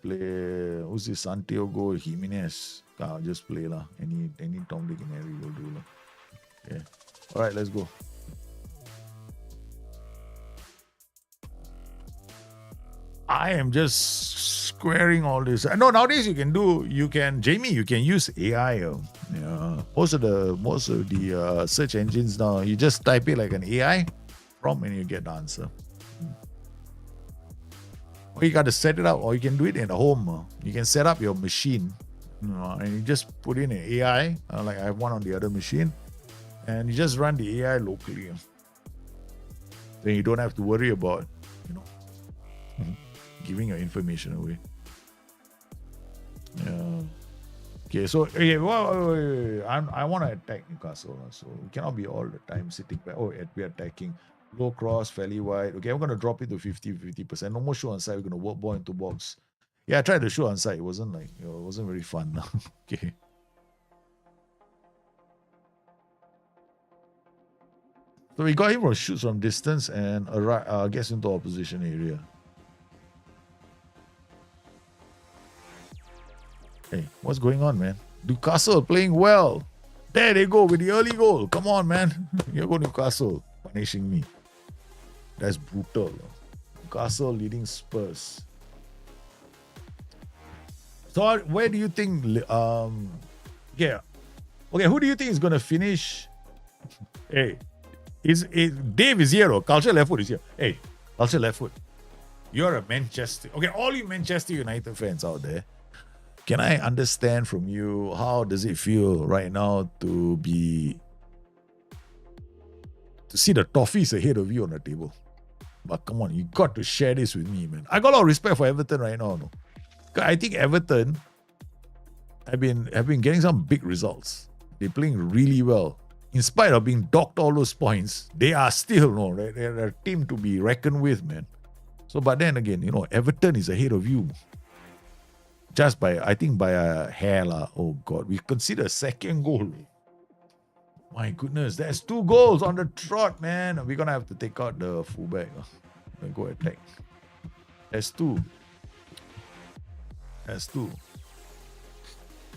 Speaker 1: Play. Who's this? Santiago Jimenez. Just play lah. Any Tom, Dick and Harry will do lah. Okay. All right, let's go. I am just squaring all this. No, nowadays you can use AI. Most of the search engines now, you just type it like an AI prompt and you get the answer. Or you got to set it up, or you can do it in the home. You can set up your machine, and you just put in an AI, like I have one on the other machine, and you just run the AI locally. Then you don't have to worry about, giving your information away. Yeah. Okay, so wait. I want to attack Newcastle, so we cannot be all the time sitting back. Oh, we're attacking. Low cross, fairly wide. Okay, I'm going to drop it to 50%. No more shoot on side. We're going to work ball into box. Yeah, I tried to shoot on side. It wasn't it wasn't very fun. Okay. So we got him from shoots from distance and gets into opposition area. Hey, what's going on, man? Newcastle playing well. There they go with the early goal. Come on, man. Here go Newcastle punishing me. That's brutal. Newcastle leading Spurs. So where do you think? Okay, who do you think is gonna finish? Hey, Dave is here? Or Culture Left Foot is here. Hey, Culture Left Foot. You're a Manchester. Okay, all you Manchester United fans out there. Can I understand from you, how does it feel right now to see the Toffees ahead of you on the table? But come on, you got to share this with me, man. I got a lot of respect for Everton right now. No? I think Everton have been getting some big results. They're playing really well. In spite of being docked all those points, they are still they're a team to be reckoned with, man. So, but then again, Everton is ahead of you. Just by a hair. Oh God, we consider a second goal. My goodness, there's 2 goals on the trot, man. We're going to have to take out the fullback and go attack. There's 2.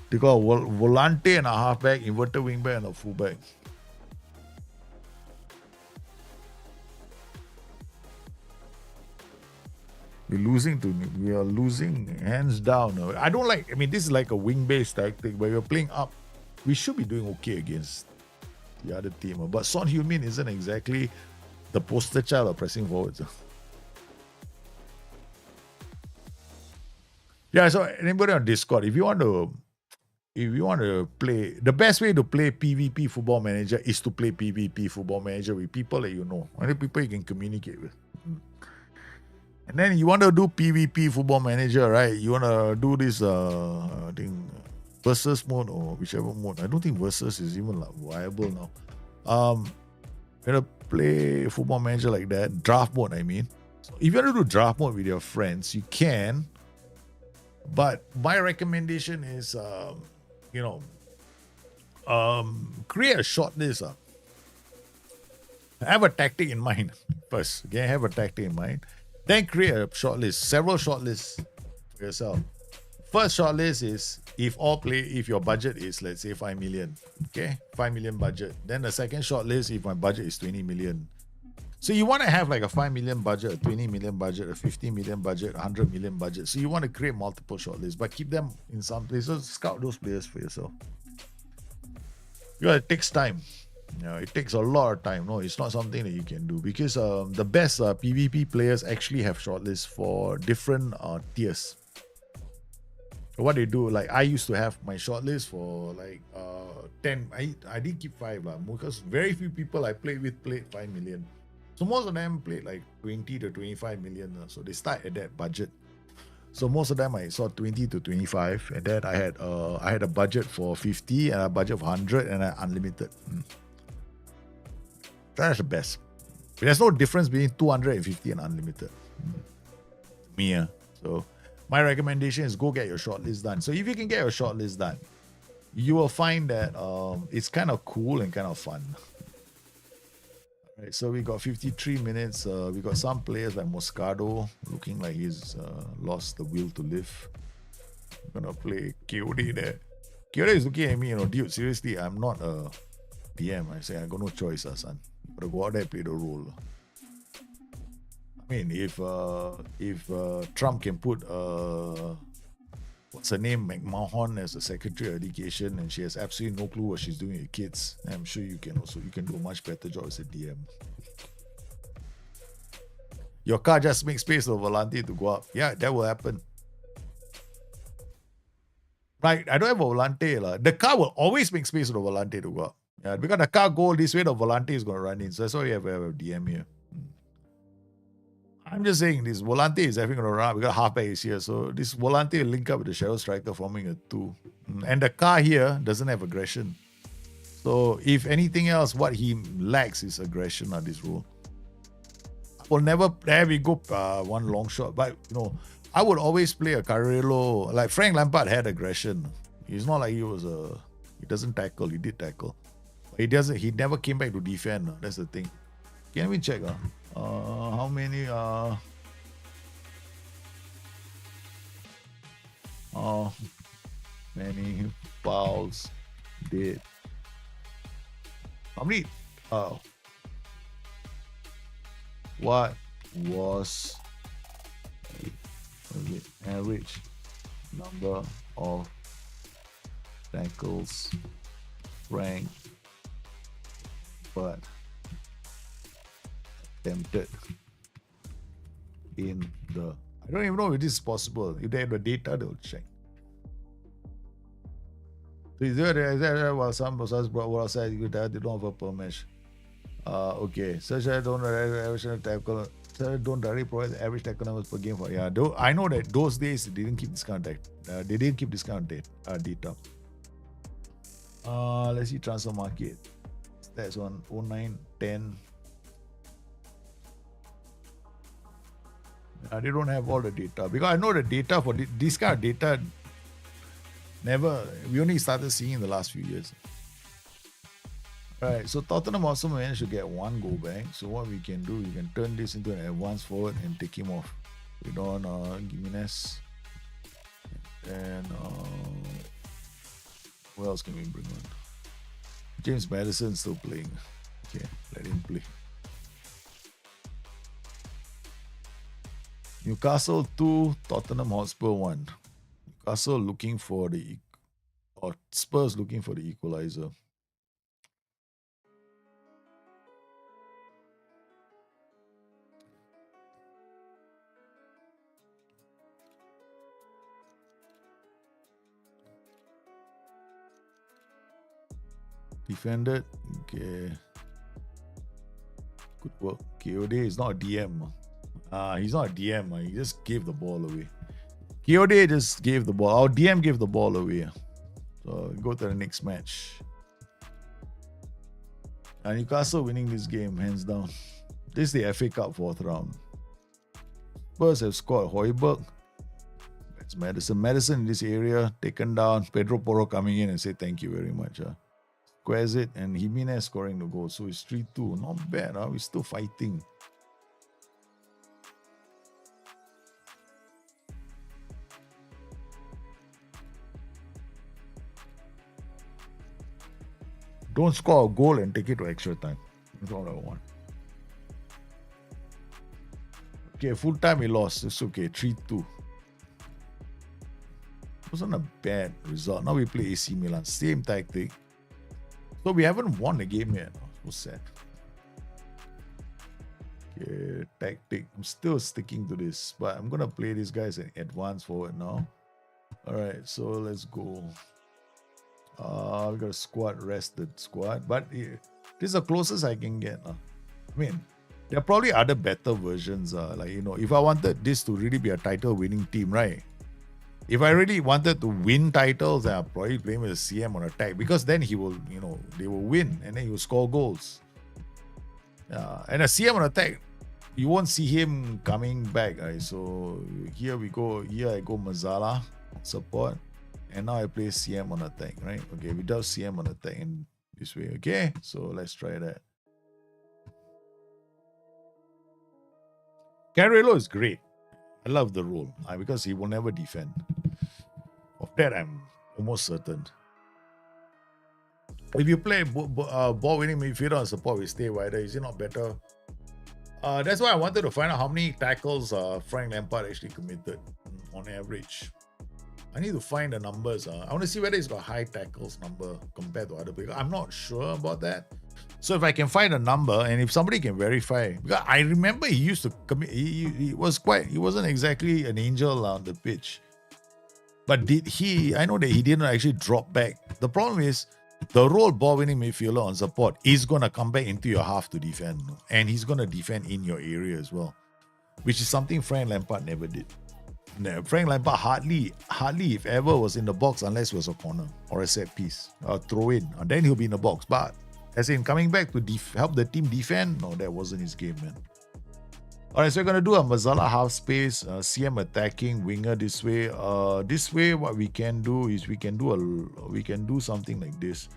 Speaker 1: They got a volante and a halfback, inverted wingback and a fullback. We are losing hands down. This is like a wing-based tactic, but we're playing up. We should be doing okay against the other team. But Son Heung-min isn't exactly the poster child of pressing forwards. Yeah, so anybody on Discord, if you want to play, the best way to play PvP Football Manager is to play PvP Football Manager with people that you know, only people you can communicate with. And then you want to do PvP Football Manager, right? You want to do this, versus mode or whichever mode. I don't think versus is even viable now. You want to play Football Manager like that, draft mode, I mean. So if you want to do draft mode with your friends, you can. But my recommendation is, create a short list. Have a tactic in mind first. Okay, have a tactic in mind. Then create a short list, several short lists for yourself. First short list is if your budget is, let's say, 5 million. Okay, 5 million budget. Then the second short list, if my budget is 20 million. So you want to have like a 5 million budget, a 20 million budget, a 50 million budget, 100 million budget. So you want to create multiple short lists, but keep them in some places. Scout those players for yourself. It takes time. It takes a lot of time. No, it's not something that you can do because the best PvP players actually have shortlists for different tiers. So what they do, like I used to have my shortlist for like 10. I did keep 5 because very few people I played with played 5 million. So most of them played like 20 to 25 million. So they start at that budget. So most of them I saw 20 to 25, and then I had a budget for 50 and a budget of 100 and unlimited. That's the best. There's no difference between 250 and unlimited. Me. So my recommendation is go get your shortlist done. So if you can get your shortlist done, you will find that it's kind of cool and kind of fun. Right, so we got 53 minutes. We got some players like Moscardo looking like he's lost the will to live. I'm gonna play Kyode there. Kyode is looking at me, dude, seriously, I'm not a DM. I say, I got no choice, son. Gotta go out there and play the role. I mean, if Trump can put what's her name, McMahon as the Secretary of Education, and she has absolutely no clue what she's doing with kids, I'm sure you can do a much better job as a DM. Your car just makes space for Volante to go up. Yeah, that will happen. Right, I don't have a Volante. The car will always make space for the Volante to go up. Yeah, because the car go this way, the Volante is going to run in. So that's why we have a DM here. I'm just saying this Volante is having a run. We got halfback is here. So this Volante will link up with the Shadow Striker forming a 2. And the car here doesn't have aggression. So if anything else, what he lacks is aggression on this rule. Will never, there we go, one long shot. But, I would always play a Carrillo. Like Frank Lampard had aggression. He's not like he doesn't tackle. He did tackle. But he never came back to defend. That's the thing. Can we check? How many many fouls did? How many? What was the average number of tackles Frank but attempted in the? I don't even know if this is possible. If they have the data, they'll check. Is there while some was brought outside, you did not have a permission. Okay. Such that don't average tackle. Don't directly provide the average tackle numbers per game for. Yeah, I know that those days they didn't keep this kind of they didn't keep this kind of data. Let's see transfer market. That's on 09, 10. They don't have all the data because I know the data for this kind of data. We only started seeing in the last few years. Right, so Tottenham also managed to get one goal back. So what we can do, we can turn this into an advance forward and take him off. We don't Gimenez. And what else can we bring on? James Maddison still playing. Okay, let him play. Newcastle 2, Tottenham Hotspur 1. Newcastle looking for Spurs looking for the equalizer. Defended. Okay. Good work. Kiyode is not a DM. He's not a DM. He just gave the ball away. Kiyode just gave the ball. Our DM gave the ball away. So go to the next match. Newcastle winning this game, hands down. This is the FA Cup 4th round. Spurs have scored Højbjerg. That's Maddison in this area, taken down. Pedro Porro coming in and say thank you very much. Squares it and Gimenez scoring the goal. So it's 3-2. Not bad. We're still fighting. Don't score a goal and take it to extra time. That's all I want. Okay, full time we lost. It's okay. 3-2. Wasn't a bad result. Now we play AC Milan. Same tactic. So we haven't won the game yet. So sad. Okay, tactic. I'm still sticking to this. But I'm going to play these guys in advance forward now. Alright, so let's go. We got a squad, rested squad. But this is the closest I can get. I mean, there are probably other better versions. If I wanted this to really be a title winning team, right? If I really wanted to win titles, I'll probably play him with a CM on attack because then he will, they will win and then he will score goals. And a CM on attack, you won't see him coming back. Right? So here we go. Here I go Mazzala support. And now I play CM on attack, right? Okay, without CM on attack in this way. Okay, so let's try that. Carrillo is great. I love the role because he will never defend. Of that, I'm almost certain. If you play ball winning midfielder on support with stay wider, is it not better? That's why I wanted to find out how many tackles Frank Lampard actually committed on average. I need to find the numbers. I want to see whether he's got high tackles number compared to other players. I'm not sure about that. So if I can find a number and if somebody can verify, because I remember he used to commit. He wasn't exactly an angel on the pitch. But I know that he didn't actually drop back. The problem is the role ball winning midfielder on support is going to come back into your half to defend, and he's going to defend in your area as well. which is something Frank Lampard never did. Frank Lampard hardly, if ever, was in the box unless it was a corner or a set piece, or throw in, and then he'll be in the box. But as in coming back to help the team defend, no, that wasn't his game, man. All right, so we're gonna do a Mazzala half space, CM attacking winger this way. This way, what we can do is we can do something like this.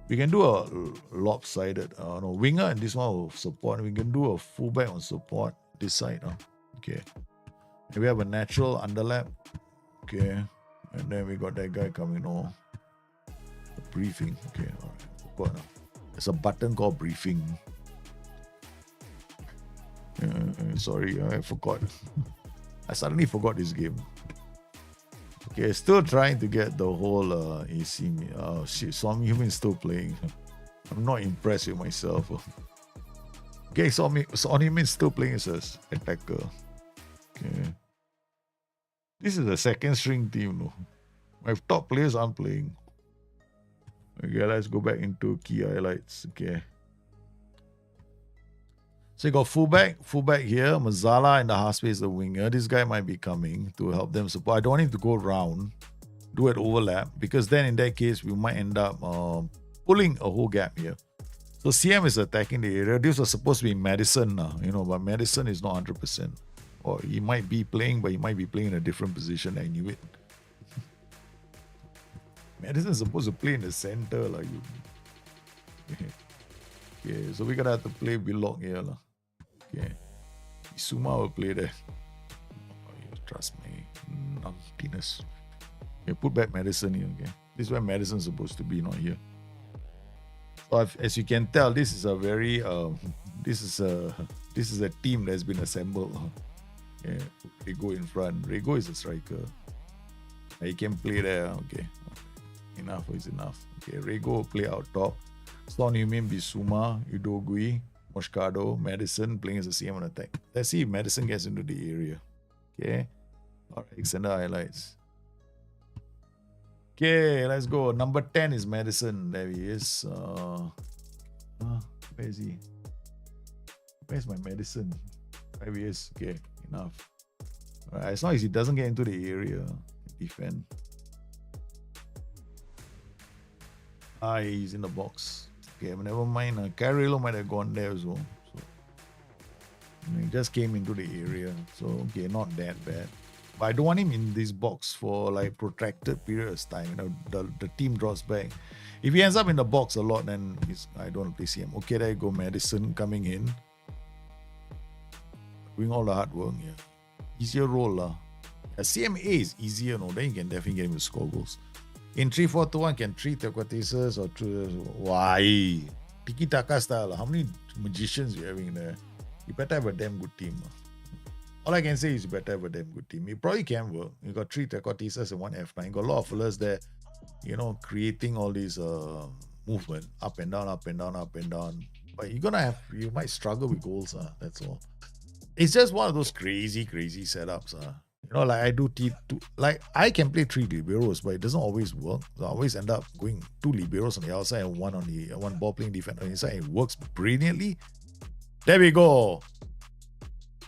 Speaker 1: We can do a lopsided winger, and this one will support. We can do a fullback on support this side. Okay. And we have a natural underlap. Okay. And then we got that guy coming on. Briefing. Okay. All right. Support. There's a button called briefing. Sorry, I forgot. I suddenly forgot this game. Okay, still trying to get the whole AC. Shit, Son Heung-min is still playing. I'm not impressed with myself. Okay, Son Heung-min is still playing as an attacker. Okay. This is a second string team, no? My top players aren't playing. Okay, let's go back into key highlights. Okay. So you got fullback here, Mazzala in the half space, the winger. This guy might be coming to help them support. I don't want him to go round, do an overlap, because then in that case, we might end up pulling a whole gap here. So CM is attacking the area. This was supposed to be Madison, but Madison is not 100%. Or he might be playing, but he might be playing in a different position. I knew it. Madison is supposed to play in the center. Okay, so we're going to have to play Willock here. Okay. Isuma will play there. Trust me. Numptiness. Okay, put back Madison here. Okay. This is where Madison is supposed to be, not here. So as you can tell, this is a very this is a team that's been assembled. Okay. Rego in front. Rego is a striker. He can play there. Okay. Enough is enough. Okay, Rego will play out top. Son Heung-min, Bissouma, Udogui, Moscardo, Madison playing as a CM on attack. Let's see if Madison gets into the area. Okay. Alright, extended highlights. Okay, let's go. Number 10 is Madison. There he is. Where is he? Where's my Madison? There he is. Okay, enough. Alright, as long as he doesn't get into the area, defend. He's in the box. Okay, but never mind. Carrillo might have gone there as well. So, he just came into the area. So, okay, not that bad. But I don't want him in this box for like protracted periods of time. The team draws back. If he ends up in the box a lot, then I don't want to play him. Okay, there you go. Madison coming in. Doing all the hard work. Yeah. Easier role. CMA is easier. No? Then you can definitely get him to score goals. In 3-4-2-1, can 3 trequartises or 2. Why? Tiki-taka style. How many magicians you having there? You better have a damn good team. All I can say is you better have a damn good team. It probably can work. You got 3 trequartises and 1 F9. You got a lot of fellas there, creating all these movement. Up and down, up and down, up and down. But you might struggle with goals. That's all. It's just one of those crazy setups. Like I do I can play 3 liberos, but it doesn't always work. So I always end up going 2 liberos on the outside and one ball playing defense on the inside. It works brilliantly. There we go.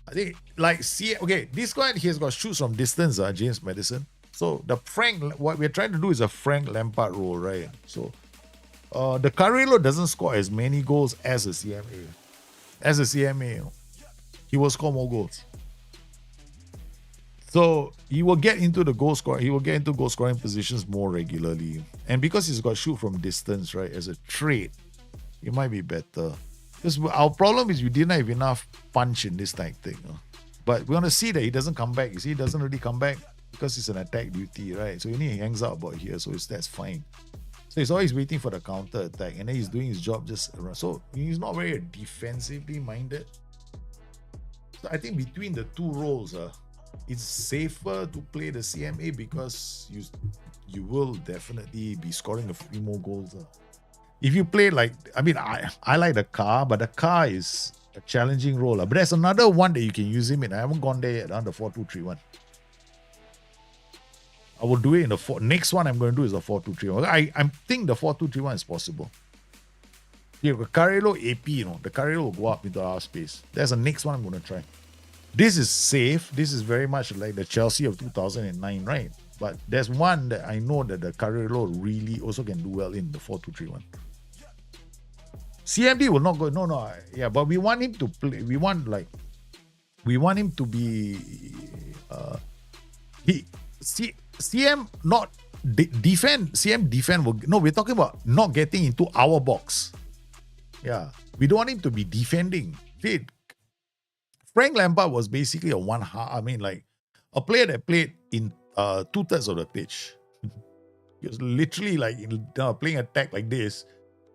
Speaker 1: I think this guy he has got shoots from distance, James Madison. So what we're trying to do is a Frank Lampard role, right? So the Carrillo doesn't score as many goals as a CMA. As a CMA, he will score more goals. So he will get into the goal scoring. He will get into goal scoring positions more regularly, and because he's got shoot from distance, right? As a trait, it might be better. Because our problem is we didn't have enough punch in this type thing. But we want to see that he doesn't come back. You see, he doesn't really come back because it's an attack duty, right? So he hangs out about here, so that's fine. So he's always waiting for the counter attack, and then he's doing his job just around. So he's not very defensively minded. So I think between the two roles, it's safer to play the CMA because you will definitely be scoring a few more goals. If you play I like the car, but the car is a challenging role. But there's another one that you can use him in. I haven't gone there yet on the 4-2-3-1. I will do it in the next one I'm going to do is the 4-2-3-1. I think the 4-2-3-1 is possible. You have a Carrillo AP, the Carrillo will go up into our space. That's the next one I'm going to try. This is safe. This is very much like the Chelsea of 2009, right? But there's one that I know that the Carrillo really also can do well in the 4-2-3-1. CMD will not go. No. Yeah, but we want him to play. We want him to be. CM not defend. CM defend will no. We're talking about not getting into our box. Yeah, we don't want him to be defending. See, Frank Lampard was basically a one half. I mean, like a player that played in 2/3 of the pitch. He was literally like playing attack like this.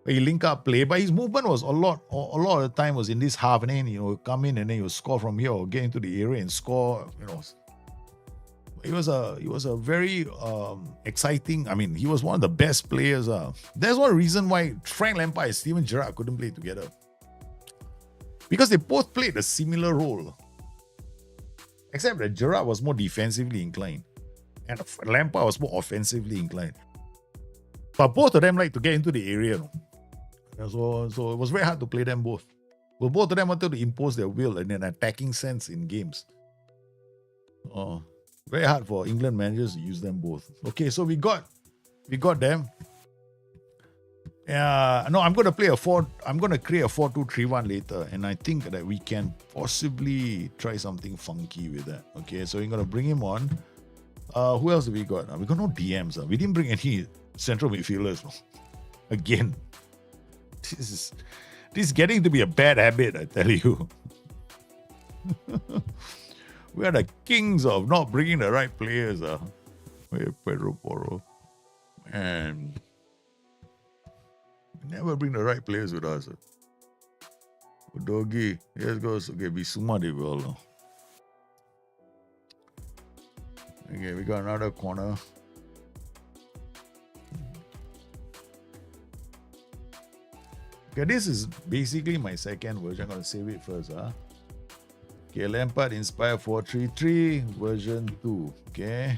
Speaker 1: He link up play, but his movement was a lot of the time was in this half, and then come in and then you score from here or get into the area and score. He was a very exciting. I mean, he was one of the best players. There's one reason why Frank Lampard and Steven Gerrard couldn't play together, because they both played a similar role, except that Gerrard was more defensively inclined and Lampard was more offensively inclined. But both of them like to get into the area. So it was very hard to play them both. Well, both of them wanted to impose their will and an attacking sense in games. Very hard for England managers to use them both. Okay, so we got them. No, I'm going to create a 4-2-3-1 later, and I think that we can possibly try something funky with that. Okay, so we're going to bring him on. Who else do we got? We got no DMs. We didn't bring any central midfielders. Again, this is getting to be a bad habit, I tell you. We are the kings of not bringing the right players. Pedro Porro. And we never bring the right players with us. Udogi. Yes, goes. Okay, Bissouma they will. Okay, we got another corner. Okay, this is basically my second version. I'm going to save it first. Okay, Lampard inspired 4-3-3 version 2. Okay,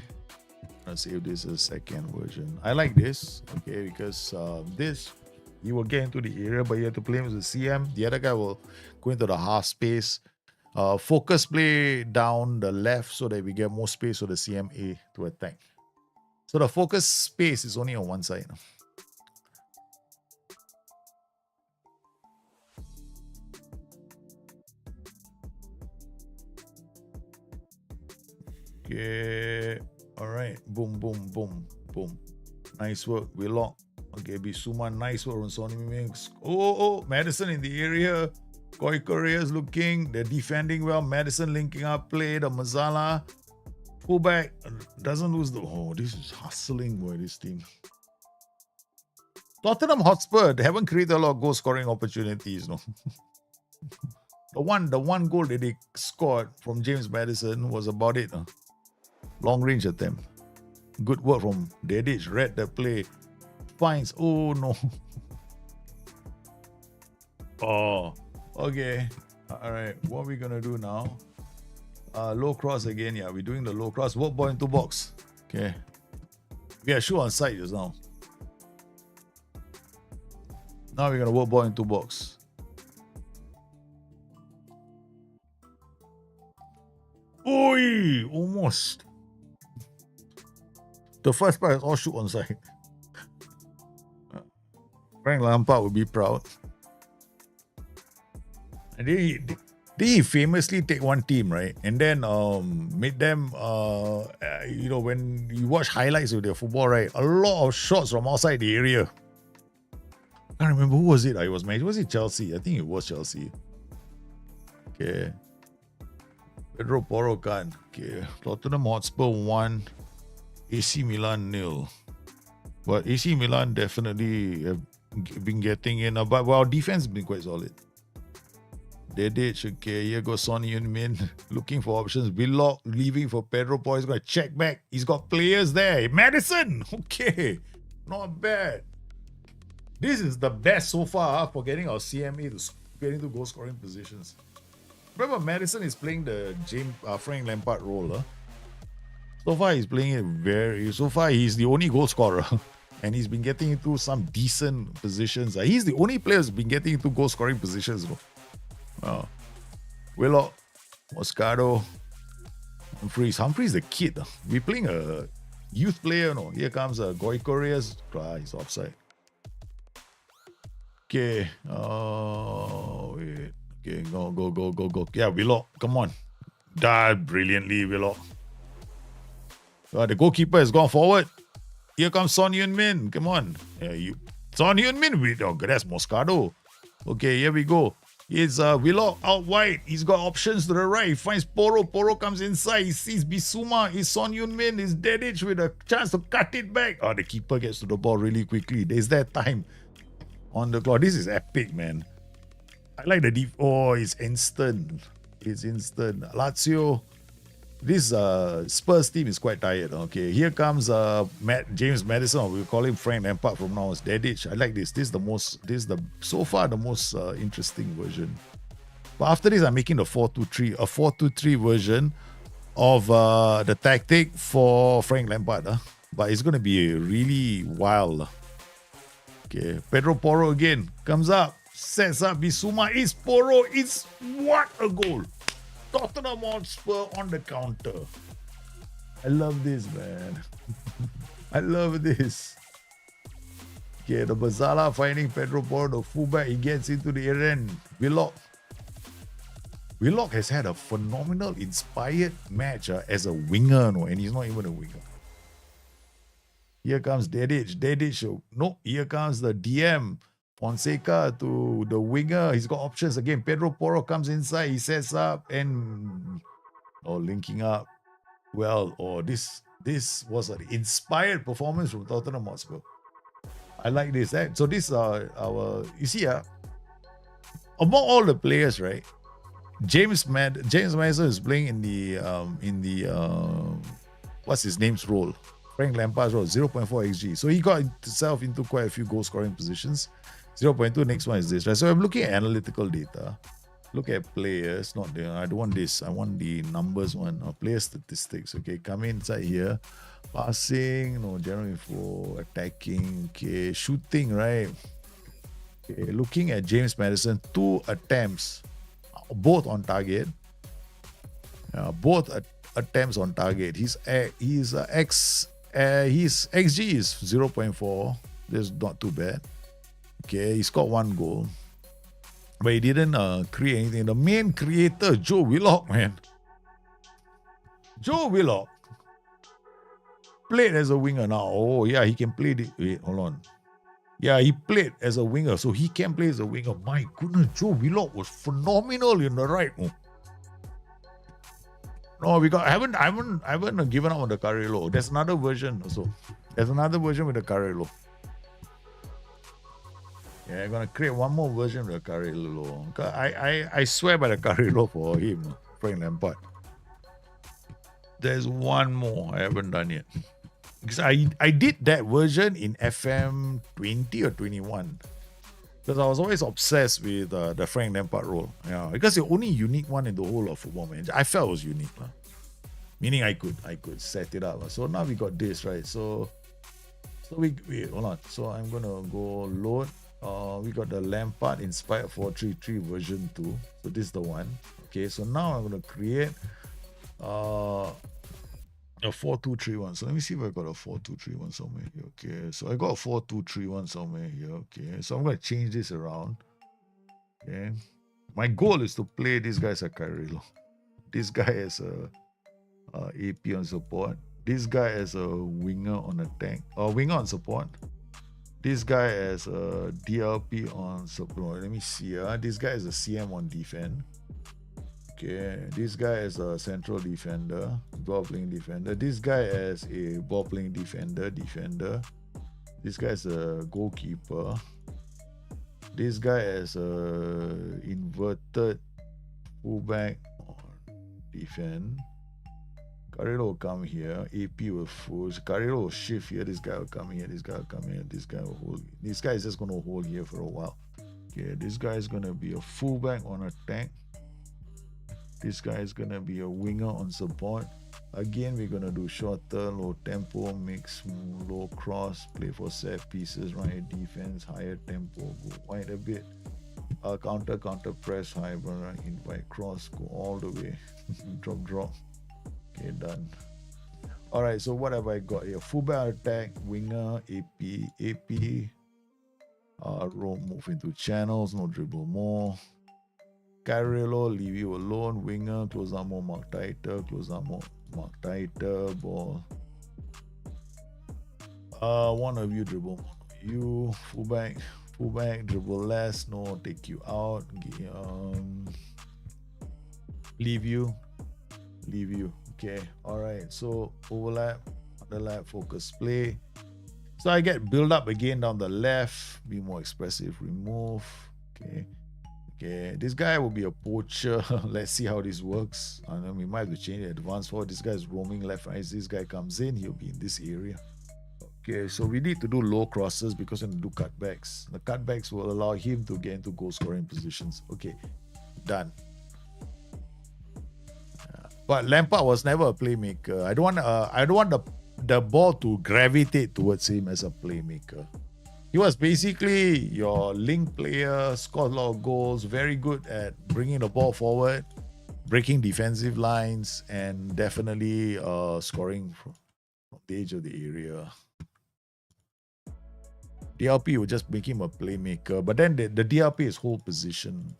Speaker 1: I'm going to save this as second version. I like this, okay, because this, you will get into the area, but you have to play with the CM. The other guy will go into the half space. Focus play down the left so that we get more space for the CMA to attack. So the focus space is only on one side. Okay. All right. Boom, boom, boom, boom. Nice work. We lock. Okay, Bissouma. Nice work on Sonny Mimix. Oh, Madison in the area. Koi Korea's looking. They're defending well. Madison linking up play. The Mazzala. Fullback doesn't lose the... Oh, this is hustling by this team. Tottenham Hotspur, they haven't created a lot of goal scoring opportunities. No. The one goal that they scored from James Maddison was about it. Long range attempt. Good work from Dedic. Read the play. Finds. Oh no. Oh. Okay. Alright. What are we gonna do now? Low cross again. Yeah, we're doing the low cross. Work ball into box. Okay. We had shoot on side just now. Now we're gonna work ball into box. Oi! Almost. The first part is all shoot on side. Frank Lampard would be proud. And they famously take one team, right? And then made them, when you watch highlights of their football, right? A lot of shots from outside the area. I can't remember who was it. Was it Chelsea? I think it was Chelsea. Okay. Pedro Porro can. Okay. Tottenham Hotspur 1. AC Milan 0. But AC Milan definitely have been getting in. But our defense has been quite solid. Dedic, okay, here goes Sonny Heung-min looking for options. Willock leaving for Pedro Porro. He's going to check back. He's got players there. Madison, okay, not bad. This is the best so far for getting our CMA to get into goal scoring positions. Remember, Madison is playing the Frank Lampard role. So far, he's playing it so far, he's the only goal scorer. And he's been getting into some decent positions. He's the only player who's been getting into goal scoring positions. Willock. Moscato. Humphreys the kid. We playing a youth player, no? Here comes Goikorias. He's offside. Okay. Wait. Okay, go. Yeah, Willock. Come on. Dive brilliantly, Willock. The goalkeeper has gone forward. Here comes Son Heung-min. Come on. Son Heung-min. That's Moscato. Okay, here we go. It's Willock out wide. He's got options to the right. He finds Poro. Poro comes inside. He sees Bissouma. It's Son Heung-min. It's Dedic with a chance to cut it back. The keeper gets to the ball really quickly. There's that time on the clock. This is epic, man. I like the deep. It's instant. It's instant. Lazio. This Spurs team is quite tired. Okay, here comes James Madison. We'll call him Frank Lampard from now. It's Dedic. I like this. This is so far the most interesting version. But after this, I'm making the 4-2-3, a 4-2-3 version of the tactic for Frank Lampard. But it's going to be really wild. Okay, Pedro Porro again comes up, sets up Bissouma. It's Porro. It's what a goal. Tottenham Hotspur on the counter. I love this, man. I love this. Okay, the Bazala finding Pedro Porro, the fullback. He gets into the area and Willock. Willock has had a phenomenal, inspired match as a winger, and he's not even a winger. Here comes Dedic. Here comes the DM. Fonseca to the winger. He's got options again. Pedro Porro comes inside. He sets up and linking up. This was an inspired performance from Tottenham Hotspur. I like this. So this you see, among all the players, right? James Madison is playing in the what's his name's role? Frank Lampard's role, 0.4 XG. So he got himself into quite a few goal scoring positions. 0.2, next one is this, right? So I'm looking at analytical data. Look at players, I don't want this. I want the numbers one, player statistics. Okay, come inside here. Passing, general info, attacking, okay, shooting, right? Okay, looking at James Madison, 2 attempts, both on target. Both attempts on target. His XG is 0.4. That's not too bad. Okay, he scored 1 goal, but he didn't create anything. The main creator, Joe Willock, man. Joe Willock played as a winger now. Oh, yeah, he can play. Wait, hold on. Yeah, he played as a winger, so he can play as a winger. My goodness, Joe Willock was phenomenal in the right move. No, I haven't given up on the Carrillo. There's another version also. There's another version with the Carrillo. Yeah, I'm gonna create one more version of the Carrillo. I swear by the Carrillo for him, Frank Lampard. There's one more I haven't done yet. Because I did that version in FM 20 or 21. Because I was always obsessed with the Frank Lampard role. Yeah, because the only unique one in the whole of Football Manager. I felt it was unique. Meaning I could set it up. So now we got this, right? So we hold on. So I'm gonna go load. We got the Lampard inspired 4-3-3 version 2. So this is the one. Okay, so now I'm gonna create a 4-2-3-1. So let me see if I got a 4-2-3-1 somewhere here. Okay, so I got a 4-2-3-1 somewhere here. Okay, so I'm gonna change this around. Okay, my goal is to play this guy as a Carrillo, this guy as a AP on support, this guy as a winger on attack, or winger on support. This guy as a DLP on support. Let me see. This guy is a CM on defense. Okay. This guy is a central defender, ball playing defender. This guy as a ball playing defender. This guy is a goalkeeper. This guy is a inverted fullback on defense. Carrillo will come here. AP will force. Carrillo will shift here. This guy will come here. This guy will come here. This guy will hold. This guy is just going to hold here for a while. Okay, this guy is going to be a fullback on attack. This guy is going to be a winger on support. Again, we're going to do shorter, low tempo, mix, low cross, play for set pieces, right? Defense, higher tempo, go wide a bit. Counter press high, invite cross, go all the way. drop. Okay, done. All right, so what have I got here? Fullback attack, winger, AP. Roam, move into channels, no dribble more. Carrillo, leave you alone. Winger, close out more, mark tighter. Close out more, mark tighter. Ball. One of you dribble. You, fullback, dribble less. No, take you out. Leave you. Okay, all right. So overlap, underlap, focus, play. So I get build up again down the left. Be more expressive. Remove. Okay. This guy will be a poacher. Let's see how this works. And then we might have to change the advance forward. This guy is roaming left, right. As this guy comes in, he'll be in this area. Okay, so we need to do low crosses because we're going to do cutbacks. The cutbacks will allow him to get into goal scoring positions. Okay, done. But Lampard was never a playmaker. I don't want the ball to gravitate towards him as a playmaker. He was basically your link player, scored a lot of goals, very good at bringing the ball forward, breaking defensive lines, and definitely scoring from the edge of the area. DLP will just make him a playmaker, but then the DLP is whole position.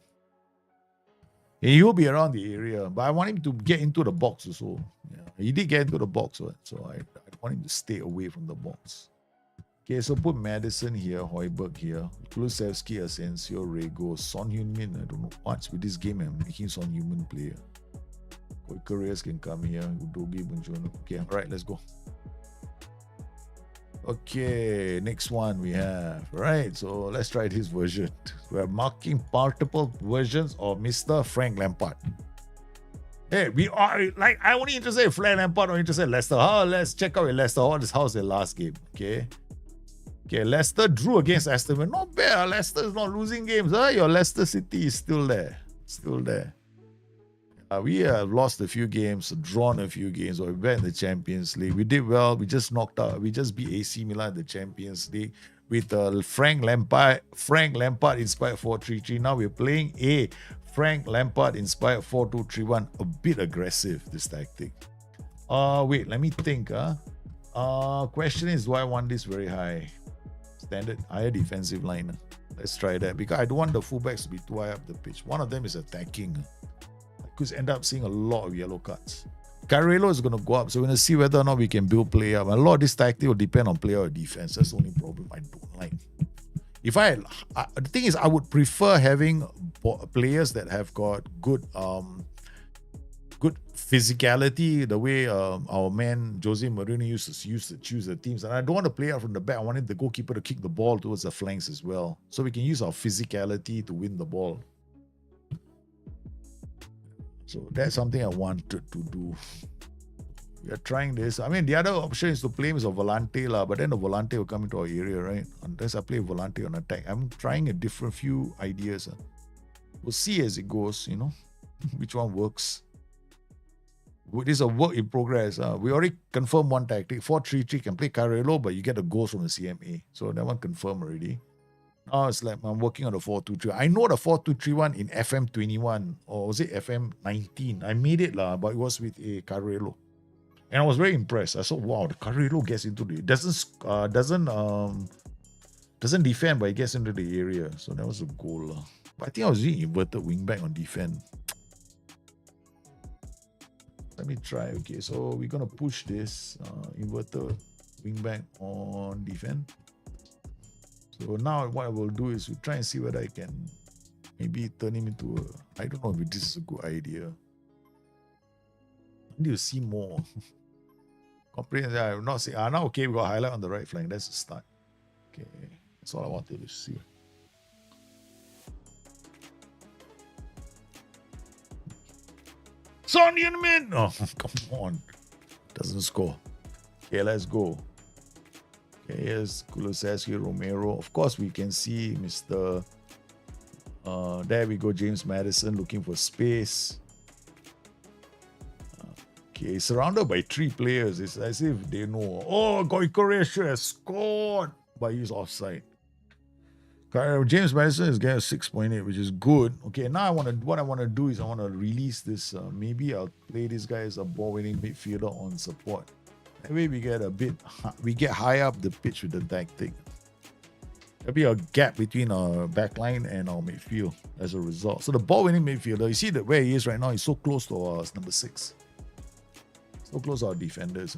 Speaker 1: He will be around the area, but I want him to get into the box also. Yeah, he did get into the box, so I want him to stay away from the box. Okay, so put Madison here, Højbjerg here, Kulusevski, Asensio, Rego, Son Heung-min. I don't know what's with this game. I'm making Son Heung-min player. Koikarias can come here. Udogi, Bunjono. Okay, all right, let's go. Okay, next one we have. Right, so let's try this version. We're marking multiple versions of Mr. Frank Lampard. Hey, we are like, I only interested in Frank Lampard or interested in Leicester. Let's check out with Leicester. How's their last game? Okay, Leicester drew against Aston Villa. Not bad. Leicester is not losing games. Your Leicester City is still there. We have lost a few games, drawn a few games, or we're in the Champions League. We did well. We just beat AC Milan in the Champions League with Frank Lampard inspired 4-3-3. Now we're playing a Frank Lampard inspired 4-2-3-1. A bit aggressive, this tactic. Wait, let me think. Question is, do I want this very high? Standard, higher defensive line. Let's try that, because I don't want the fullbacks to be too high up the pitch. One of them is attacking. I could end up seeing a lot of yellow cards. Carrillo is going to go up, so we're going to see whether or not we can build play up. A lot of this tactic will depend on player or defense. That's the only problem I don't like. The thing is, I would prefer having players that have got good physicality, the way our man Jose Mourinho used to choose the teams. And I don't want to play out from the back. I wanted the goalkeeper to kick the ball towards the flanks as well, so we can use our physicality to win the ball. So that's something I wanted to do. We are trying this. I mean, the other option is to play him as a Volante, but then the Volante will come into our area, right? Unless I play Volante on attack. I'm trying a different few ideas. We'll see as it goes, which one works. This is a work in progress. We already confirmed one tactic. 4-3-3 can play Carrillo, but you get the goals from the CMA. So that one confirmed already. Now it's like I'm working on the 4-2-3. I know the 4-2-3-1 in FM21, or was it FM19? I made it, but it was with a Carrillo. And I was very impressed. I thought, wow, the Carrillo gets into the doesn't defend, but it gets into the area. So that was a goal. But I think I was using inverted wingback on defend. Let me try. Okay, so we're gonna push this inverted wingback on defend. So now what I will do is we try and see whether I can maybe turn him into I don't know if this is a good idea. I need to see more. Comprehensive. I will not say. Now okay, we got highlight on the right flank. That's the start. Okay, that's all I wanted to see. Son Heung-min! Oh, come on. Doesn't score. Okay, let's go. Okay, here's Kulusevski, Romero. Of course, we can see Mr. There we go, James Maddison looking for space. Okay, surrounded by 3 players. It's as if they know. Oh, Goicorea should have scored, but he's offside. James Madison is getting a 6.8, which is good. Okay, now what I want to do is I want to release this. Maybe I'll play this guy as a ball-winning midfielder on support. That way we get high up the pitch with the tactic. There'll be a gap between our backline and our midfield as a result. So the ball-winning midfielder, you see that where he is right now, he's so close to our number 6. So close to our defenders.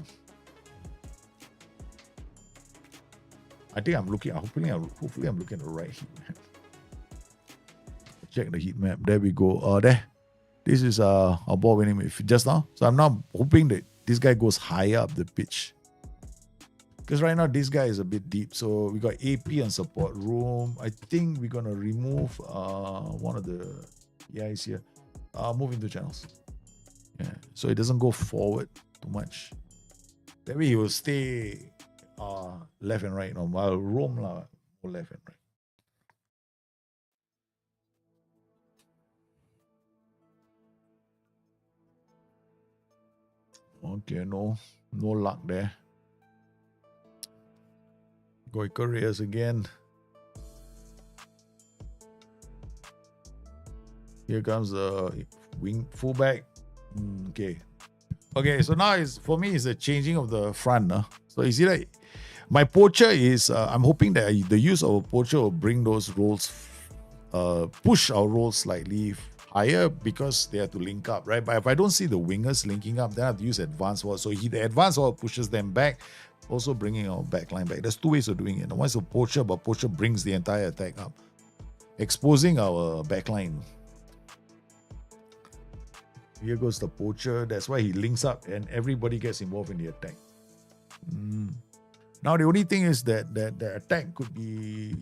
Speaker 1: I think I'm looking, hopefully I'm looking at the right heat map. Check the heat map. There we go. This is our ball winning midfield just now. So I'm now hoping that this guy goes higher up the pitch. Because right now this guy is a bit deep. So we got AP and support room. I think we're gonna remove one of the guys here. Move into channels. Yeah. So it doesn't go forward too much. That way he will stay left and right. No, I'll roam more left and right. Okay, no luck there. Go Couriers again. Here comes the wing fullback. Okay. So now for me it's a changing of the front. So you see that my poacher is I'm hoping that the use of a poacher will bring those roles, push our roles slightly higher because they have to link up, right? But if I don't see the wingers linking up, then I have to use advanced wall. So the advanced wall pushes them back, also bringing our backline back. There's two ways of doing it. One is a poacher, but poacher brings the entire attack up, exposing our backline. Here goes the poacher. That's why he links up and everybody gets involved in the attack. Now the only thing is that the attack could be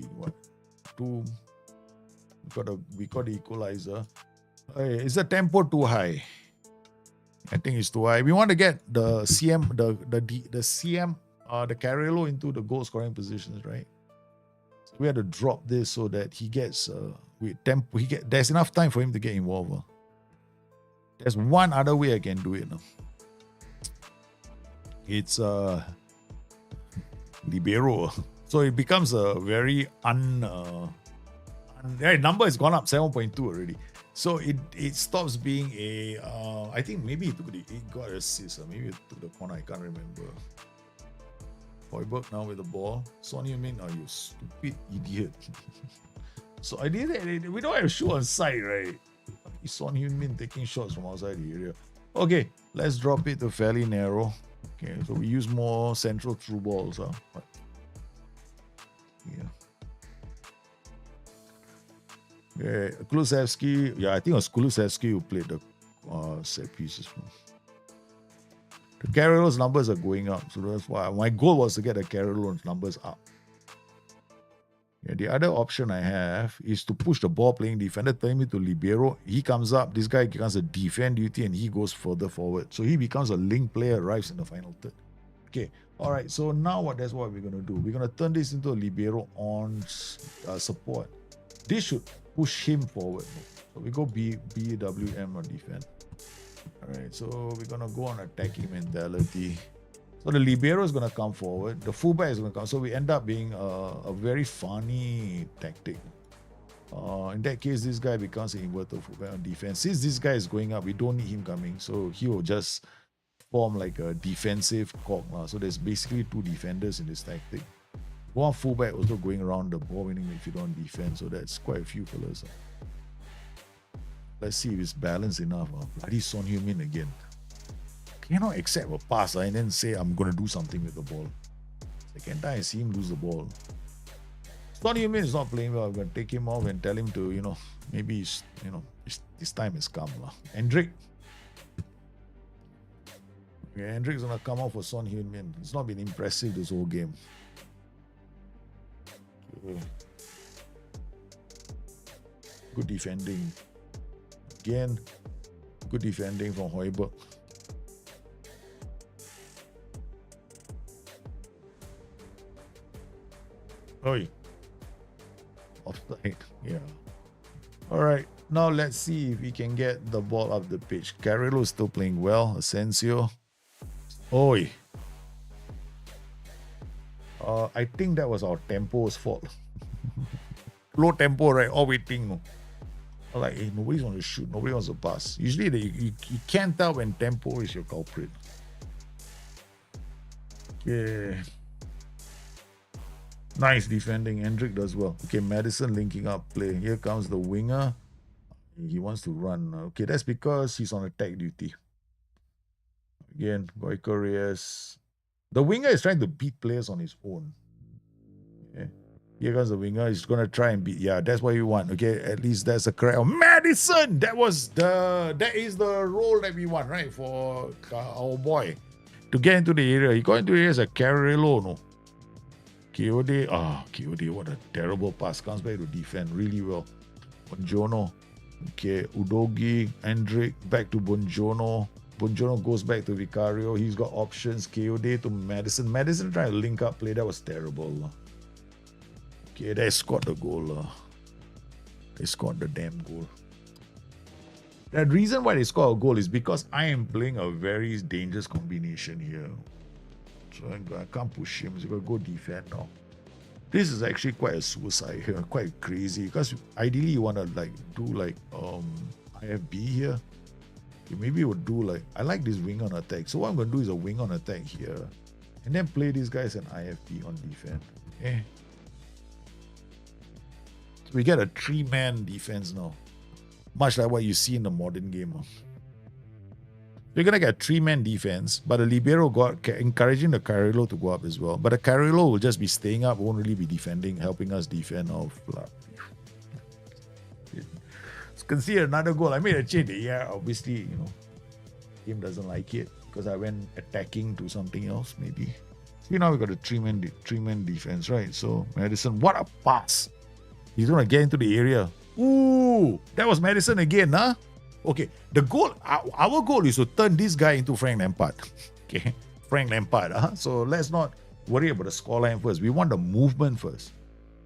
Speaker 1: we got the equalizer. Is the tempo too high? I think it's too high. We want to get the CM, the Carrillo into the goal scoring positions, right? So we have to drop this so that he gets there's enough time for him to get involved. There's one other way I can do it. It's libero. So it becomes a very number has gone up 7.2 already. So it stops being a I think maybe it got assist, or maybe it took the corner, I can't remember. Hoiberg now with the ball. Son Heung-min, you stupid idiot. So I did it. We don't have a shoot on side, right? Son Heung-min taking shots from outside the area. Okay, let's drop it to fairly narrow. Okay, so we use more central through balls. Yeah, Kulusevski. Yeah, I think it was Kulusevski who played the set pieces. The Carrillo's numbers are going up, so that's why my goal was to get the Carrillo's numbers up. Yeah, the other option I have is to push the ball playing defender, turn him to libero. He comes up, this guy becomes a defend duty, and he goes further forward. So he becomes a link player, arrives in the final third. Okay, all right. So now that's what we're going to do. We're going to turn this into a libero on support. This should push him forward. So we go BWM on defense. All right, so we're going to go on attacking mentality. So the libero is going to come forward. The fullback is going to come. So we end up being a very funny tactic. In that case, this guy becomes an inverted fullback on defense. Since this guy is going up, we don't need him coming. So he will just form like a defensive cog. So there's basically two defenders in this tactic. One fullback also going around the ball winning midfield on defense. So that's quite a few fellas. Let's see if it's balanced enough. Bloody Son Heung-min again. Cannot accept a pass and then say I'm going to do something with the ball. Second time I see him lose the ball. Son Heung-min is not playing well. I'm going to take him off and tell him to, maybe his time has come. Hendrik. Okay, Hendrik's going to come off for Son Heung-min. It's not been impressive this whole game. Good defending. Again, good defending from Hoiberg. Oi. Offside. Yeah. Alright. Now let's see if we can get the ball up the pitch. Carrillo is still playing well. Asensio. Oi. I think that was our tempo's fault. low tempo, right? All waiting. No. Like, hey, nobody wants to shoot, nobody wants to pass. Usually, you can't tell when tempo is your culprit. Yeah. Nice defending. Hendrick does well. Okay, Madison linking up play. Here comes the winger. He wants to run. Okay, that's because he's on attack duty. Again, Goico Reyes. The winger is trying to beat players on his own. Okay. Here comes the winger. He's going to try and beat. Yeah, that's what you want. Okay, at least that's the correct. Oh, Madison! That is the role that we want, right? For our boy. To get into the area. He got into the area as a Carrillo, no? Kiyode, what a terrible pass. Comes back to defend really well. Bonjono. Okay, Udogi, Hendrick, back to Bonjono. Bonjono goes back to Vicario. He's got options. Kiyode to Madison. Madison trying to link up play. That was terrible. Okay, they scored the goal. They scored the damn goal. The reason why they scored a goal is because I am playing a very dangerous combination here. So I can't push him. So I got to go defend now. This is actually quite a suicide here. Quite crazy. Because ideally you want to do IFB here. Okay, maybe we'll do I like this wing on attack. So what I'm going to do is a wing on attack here. And then play these guys an IFB on defense. Okay. So we get a 3-man defense now. Much like what you see in the modern game. You're going to get a 3-man defense, but the libero encouraging the Carrillo to go up as well. But the Carrillo will just be staying up, won't really be defending, helping us defend off. Concede another goal. I made a change. Yeah, obviously, game doesn't like it because I went attacking to something else, maybe. See, now we got a 3-man defense, right? So, Madison, what a pass. He's going to get into the area. Ooh, that was Madison again, huh? Okay, the goal, our goal is to turn this guy into Frank Lampard. Okay, Frank Lampard. So let's not worry about the scoreline first. We want the movement first.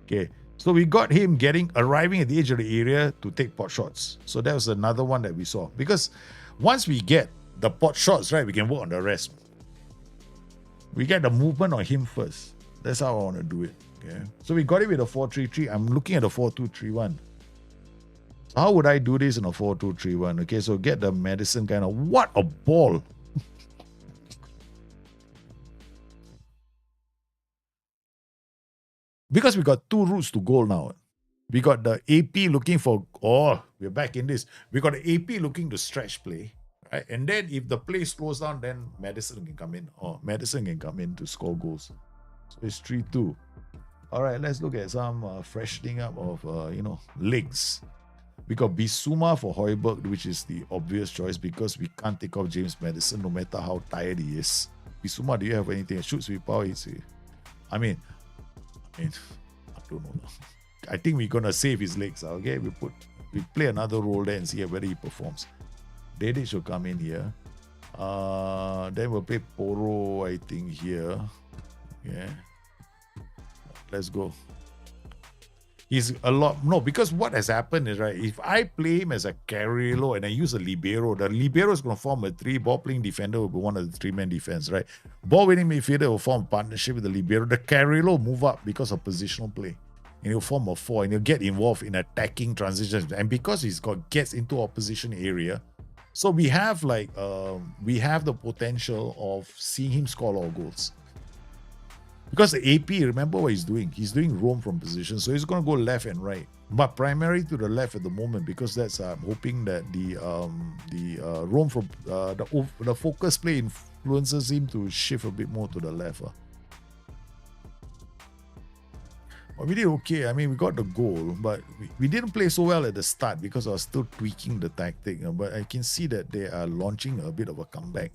Speaker 1: Okay, so we got him arriving at the edge of the area to take pot shots. So that was another one that we saw. Because once we get the pot shots, right, we can work on the rest. We get the movement on him first. That's how I want to do it. Okay, so we got it with a 4-3-3. I'm looking at a 4-2-3-1. How would I do this in a 4-2-3-1? Okay, so get the Madison kind of... What a ball! Because we got 2 routes to goal now. We got the AP looking for... Oh, we're back in this. We got the AP looking to stretch play. Right? And then if the play slows down, then Madison can come in. Oh, Madison can come in to score goals. So it's 3-2. All right, let's look at some freshening up of, legs. We got Bissouma for Højbjerg, which is the obvious choice because we can't take off James Madison no matter how tired he is. Bissouma, do you have anything? Shoots with power. I mean, I don't know. I think we're gonna save his legs. Okay, we play another role there and see whether he performs. Dedic will come in here. Then we'll play Poro, I think, here. Yeah. Let's go. He's a lot... No, because what has happened is, right, if I play him as a Carrillo and I use a libero, the libero is going to form a 3. Ball playing defender will be one of the 3-man defense, right? Ball winning midfielder will form a partnership with the libero. The Carrillo move up because of positional play. And he'll form a 4 and he'll get involved in attacking transitions. And because gets into opposition area, so we have the potential of seeing him score a lot of goals. Because the AP, remember what he's doing? He's doing roam from position. So he's going to go left and right. But primarily to the left at the moment because that's I'm hoping that the roam from the focus play influences him to shift a bit more to the left. But we did okay. I mean, we got the goal, but we didn't play so well at the start because I was still tweaking the tactic. But I can see that they are launching a bit of a comeback.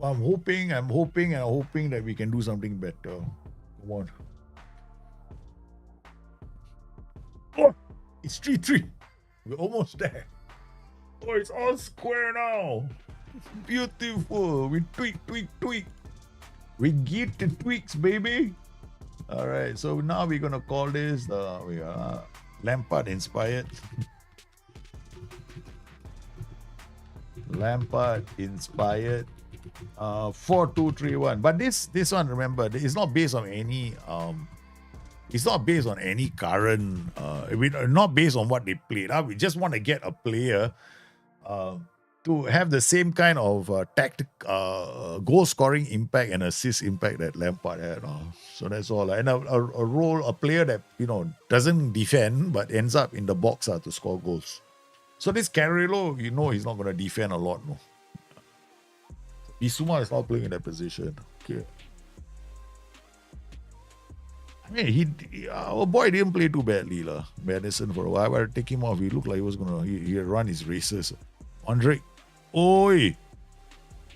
Speaker 1: I'm hoping that we can do something better. Come on. Oh, it's 3-3. We're almost there. Oh, it's all square now. It's beautiful. We tweak. We get the tweaks, baby. All right, so now we're going to call this Lampard inspired. Lampard inspired 4-2-3-1. But this one, remember, it's not based on any it's not based on any current not based on what they played. We just want to get a player to have the same kind of goal scoring impact and assist impact that Lampard had. So that's all. And a player that doesn't defend but ends up in the box to score goals. So this Carrillo, he's not going to defend a lot. No. Bissouma is not playing in that position. Okay. I mean, our boy didn't play too badly, Madison, for a while. I take him off. He looked like he was gonna he run his races. Andre, oi,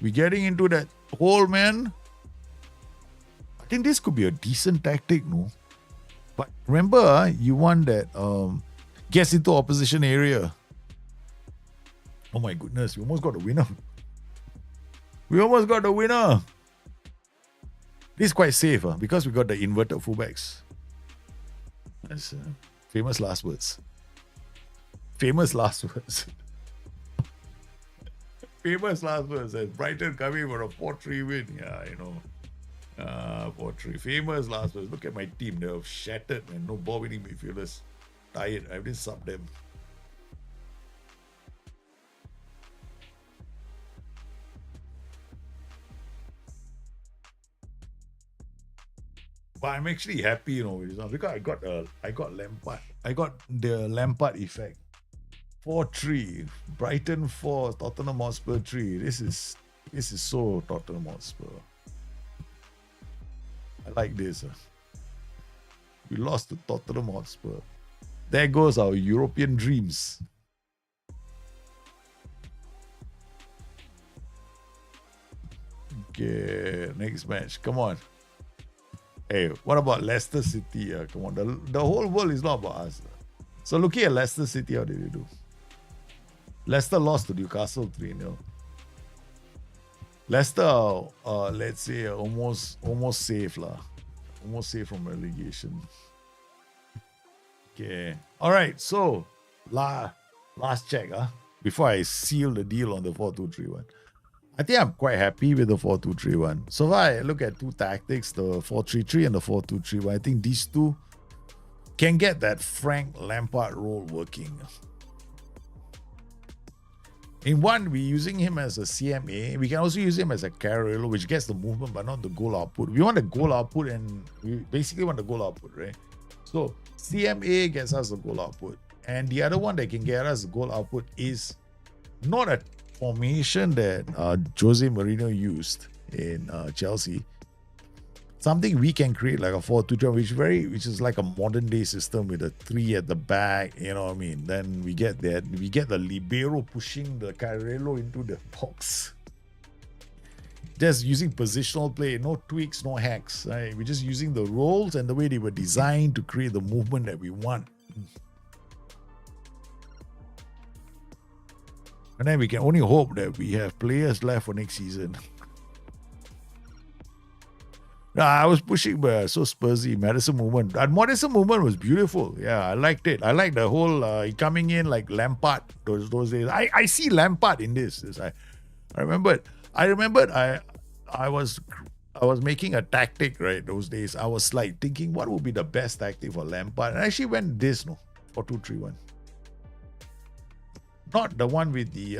Speaker 1: we getting into that hole, man. I think this could be a decent tactic, no? But remember, you want that gets into opposition area. Oh my goodness, we almost got the winner. This is quite safe because we got the inverted fullbacks. That's famous last words. Famous last words. And Brighton coming for a 4-3 win. Yeah, I know. 4-3. Famous last words. Look at my team. They're shattered, man. No ball winning midfielders. Tired. I didn't sub them. But I'm actually happy, with this because I got Lampard. I got the Lampard effect. 4-3, Brighton 4, Tottenham Hotspur 3. This is so Tottenham Hotspur. I like this. We lost to Tottenham Hotspur. There goes our European dreams. Okay, next match. Come on. Hey, what about Leicester City? Come on, the whole world is not about us. So looking at Leicester City, how did they do? Leicester lost to Newcastle 3-0. Leicester, let's say, almost safe lah. Almost safe from relegation. Okay. All right. So last check, before I seal the deal on the 4-2-3-1. I think I'm quite happy with the 4-2-3-1. So if I look at two tactics, the 4-3-3 and the 4-2-3-1, I think these two can get that Frank Lampard role working. In one, we're using him as a CMA. We can also use him as a Carrillo, which gets the movement but not the goal output. We want the goal output and we basically want the goal output, right? So CMA gets us the goal output. And the other one that can get us the goal output is not a formation that Jose Mourinho used in Chelsea. Something we can create like a 4-2-3, which is like a modern day system with a 3 at the back, you know what I mean? Then we get that. We get the libero pushing the Carrillo into the box. Just using positional play, no tweaks, no hacks. Right? We're just using the roles and the way they were designed to create the movement that we want. And then we can only hope that we have players left for next season. I was pushing, but so Spursy, Madison movement. And Madison movement was beautiful. Yeah, I liked it. I like the whole coming in like Lampard those days. I see Lampard in this. I remembered I was making a tactic, right, those days. I was like thinking what would be the best tactic for Lampard. And I actually went this, 4-2-3-1. Not the one with the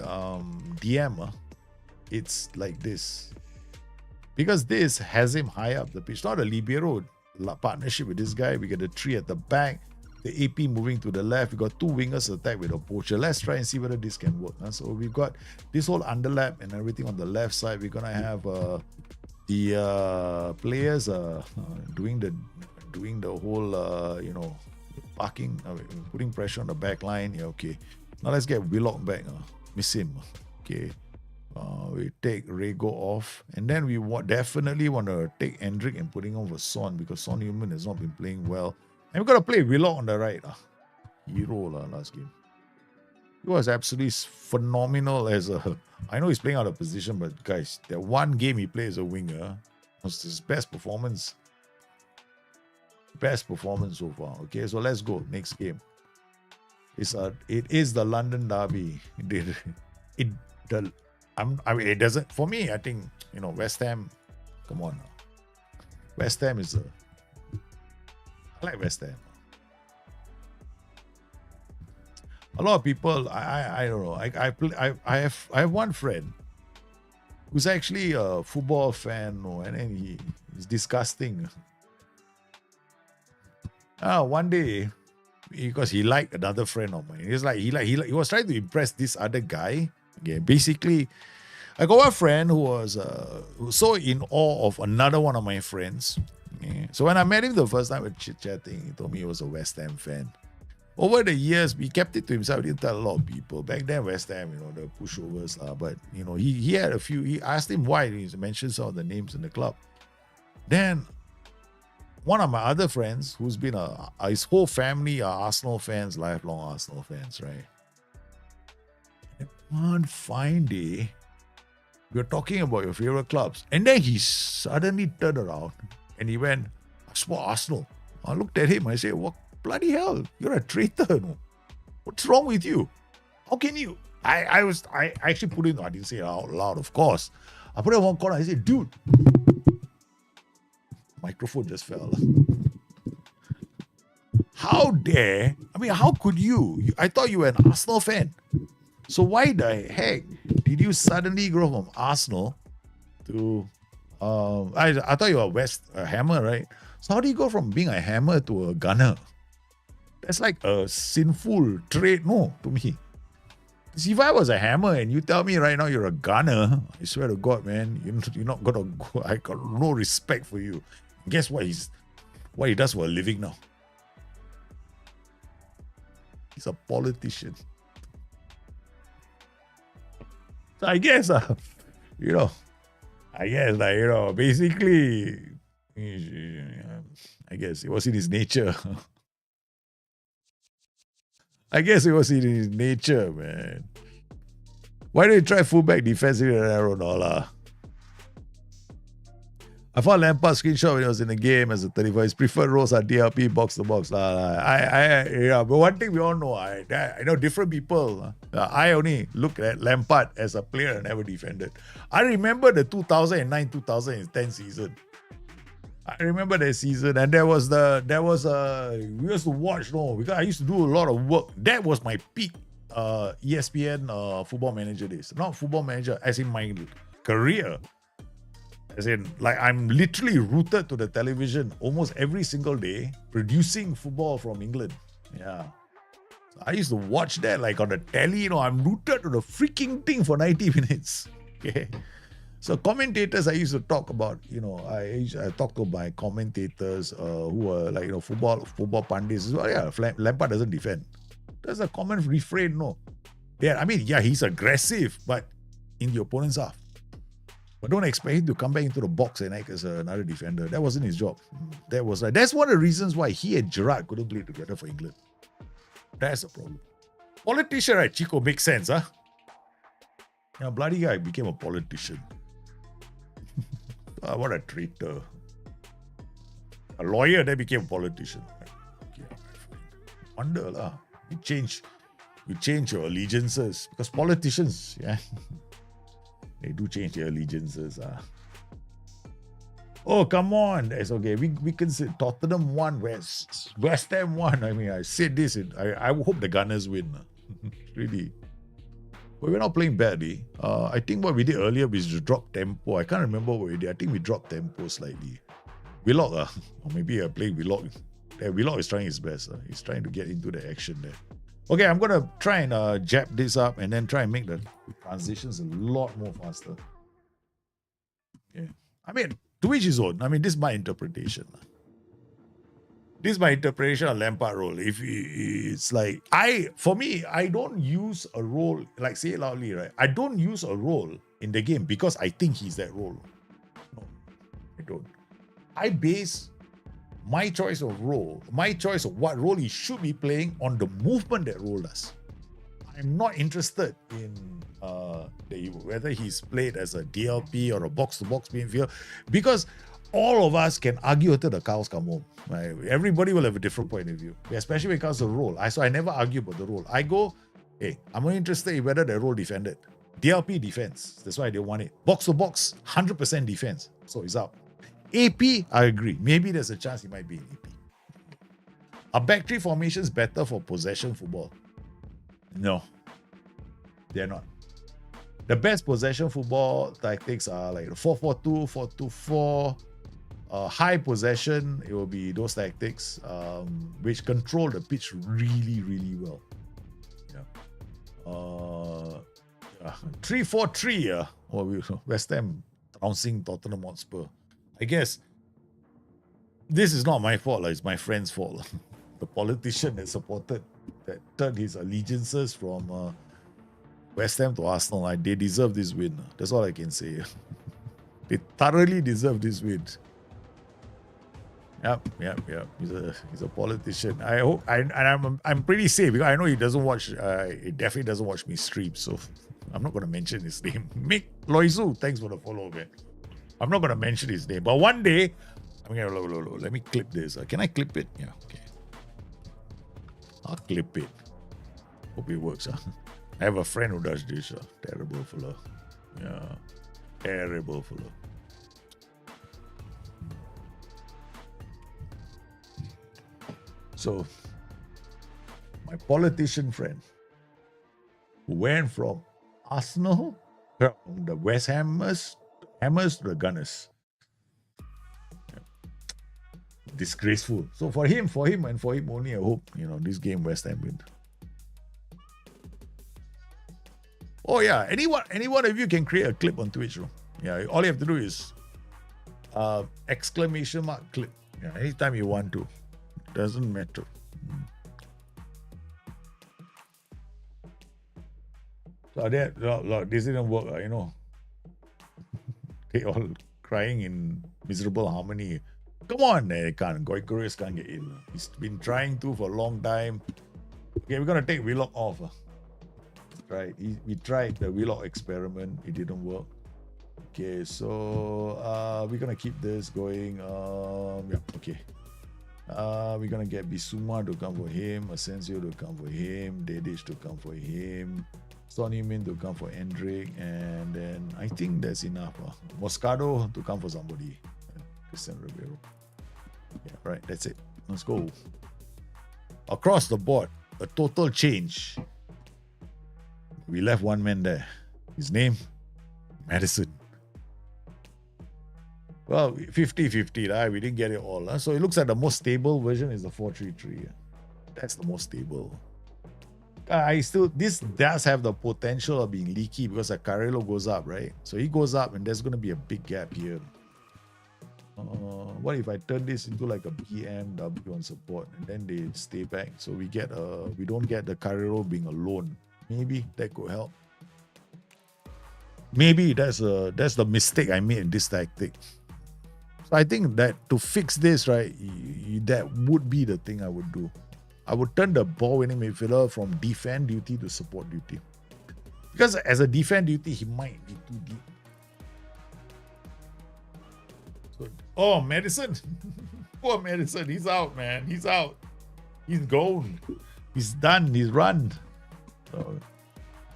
Speaker 1: DM. It's like this. Because this has him high up the pitch. Not a libero partnership with this guy. We get the 3 at the back. The AP moving to the left. We got 2 wingers attack with a poacher. Let's try and see whether this can work. So we've got this whole underlap and everything on the left side. We're gonna have the players doing the whole parking, putting pressure on the back line. Yeah, okay. Now let's get Willock back. Miss him. Okay. We take Rego off. And then we definitely want to take Hendrick and putting on for Son because Son Heung-min has not been playing well. And we've got to play Willock on the right. Hero last game. He was absolutely phenomenal as a... I know he's playing out of position, but guys, that one game he played as a winger was his best performance. Best performance so far. Okay, so let's go. Next game. It is the London Derby. I mean, it doesn't, for me, I think, West Ham, come on. West Ham is I like West Ham. A lot of people, I don't know. I have one friend who's actually a football fan, and then he's disgusting. One day, because he liked another friend of mine, he was trying to impress this other guy. Okay, basically, I got one friend who was so in awe of another one of my friends. Okay. So when I met him the first time, we were chit-chatting. He told me he was a West Ham fan. Over the years, he kept it to himself. He didn't tell a lot of people. Back then, West Ham, the pushovers. But, he had a few. He asked him why. He mentioned some of the names in the club. Then, one of my other friends, who's been his whole family are Arsenal fans, lifelong Arsenal fans, right? And one fine day, we were talking about your favorite clubs. And then he suddenly turned around and he went, I support Arsenal. I looked at him. I said, what? Bloody hell, you're a traitor. No? What's wrong with you? How can you? I actually put it, I didn't say it out loud, of course. I put it in one corner. I said, dude, microphone just fell. How dare? I mean, how could you? I thought you were an Arsenal fan. So why the heck did you suddenly grow from Arsenal to I thought you were a Hammer, right? So how do you go from being a Hammer to a Gunner? That's like a sinful trait, no, to me. See, if I was a Hammer and you tell me right now you're a Gunner, I swear to God, man, you're not gonna go. I got no respect for you. Guess what he does for a living now? He's a politician. So I guess, basically, I guess it was in his nature. I guess it was in his nature, man. Why don't you try fullback defensive and Ronaldo? I found Lampard's screenshot when he was in the game as a 35. His preferred roles are DLP, box to box. But one thing we all know, I know different people. I only look at Lampard as a player and never defended. I remember the 2009-2010 season. I remember that season, and we used to watch, because I used to do a lot of work. That was my peak ESPN football manager days. Not football manager, as in my career. As in, like, I'm literally rooted to the television almost every single day, producing football from England. Yeah. So I used to watch that, like, on the telly, I'm rooted to the freaking thing for 90 minutes. Okay. So commentators, I used to talk about, I talk to my commentators who were like, football pundits. Well, yeah, Lampard doesn't defend. That's a common refrain, no. Yeah, I mean, yeah, he's aggressive, but in the opponent's half. But don't expect him to come back into the box and act as another defender. That wasn't his job. That's one of the reasons why he and Gerrard couldn't play together for England. That's a problem. Politician, right, Chico, makes sense, huh? Yeah, bloody guy became a politician. What a traitor. A lawyer, then became a politician. Okay, wonder lah. You change your allegiances. Because politicians, yeah, they do change their allegiances. Oh, come on. That's okay. We can say Tottenham won, West Ham won. I mean, I said this. I hope the Gunners win. Really. But we're not playing badly. I think what we did earlier was to drop tempo. I can't remember what we did. I think we dropped tempo slightly. Willock, or maybe I played Willock. Willock is trying his best. He's trying to get into the action there. Okay, I'm going to try and jab this up and then try and make the transitions a lot more faster. Yeah. I mean, to each his own. I mean, this is my interpretation. This is my interpretation of Lampard role. If it's like, for me, I don't use a role, like say it loudly, right? I don't use a role in the game because I think he's that role. No, I don't. I base my choice of what role he should be playing on the movement that role does. I'm not interested in whether he's played as a DLP or a box-to-box midfield, because all of us can argue until the cows come home. Right? Everybody will have a different point of view, especially when it comes to role. So I never argue about the role. I go, hey, I'm only interested in whether the role defended. DLP defense. That's why they want it. Box to box, 100% defense. So he's out. AP, I agree. Maybe there's a chance he might be in AP. Are back three formations better for possession football? No, they're not. The best possession football tactics are like the 4-4-2, 4-2-4. High possession, it will be those tactics which control the pitch really, really well. Yeah. 3-4-3. West Ham trouncing Tottenham Hotspur. I guess this is not my fault. It's my friend's fault. The politician that turned his allegiances from West Ham to Arsenal. They deserve this win. That's all I can say. They thoroughly deserve this win. Yep. He's a politician. I hope, I'm pretty safe because I know he doesn't watch. He definitely doesn't watch me stream, so I'm not going to mention his name. Mick Loizu, thanks for the follow, man. I'm not going to mention his name, but one day, let me clip this. Can I clip it? Yeah, okay. I'll clip it. Hope it works. I have a friend who does this. Terrible fellow. Yeah, terrible fellow. So, my politician friend who went from Arsenal, from the West Hammers to the Gunners. Yeah. Disgraceful. So for him only, I hope, this game West Ham win. Oh yeah, any one of you can create a clip on Twitch. Yeah, all you have to do is exclamation mark clip. Yeah, anytime you want to. Doesn't matter. So this didn't work, They all crying in miserable harmony. Come on, they can't. Goicoris can't get in. He's been trying to for a long time. Okay, we're gonna take Willock off. Right. We tried the Willock experiment. It didn't work. Okay, so we're gonna keep this going. Yeah, okay. We're gonna get Bissouma to come for him, Asensio to come for him, Dedic to come for him, Sonny Min to come for Hendrik, and then I think that's enough. Moscato to come for somebody. Christian Ribeiro. Yeah, right, that's it. Let's go. Across the board, a total change. We left one man there. His name? Madison. Well, 50-50, we didn't get it all. So it looks like the most stable version is the 4-3-3. That's the most stable. This does have the potential of being leaky because Carrillo goes up, right? So he goes up and there's going to be a big gap here. What if I turn this into like a BMW on support and then they stay back? So we don't get the Carrillo being alone. Maybe that could help. Maybe that's the mistake I made in this tactic. So I think that to fix this, right, that would be the thing I would do. I would turn the ball-winning midfielder from defend duty to support duty. Because as a defend duty, he might be too deep. So, Madison. Poor Madison. He's out, man. He's out. He's gone. He's done. He's run. So,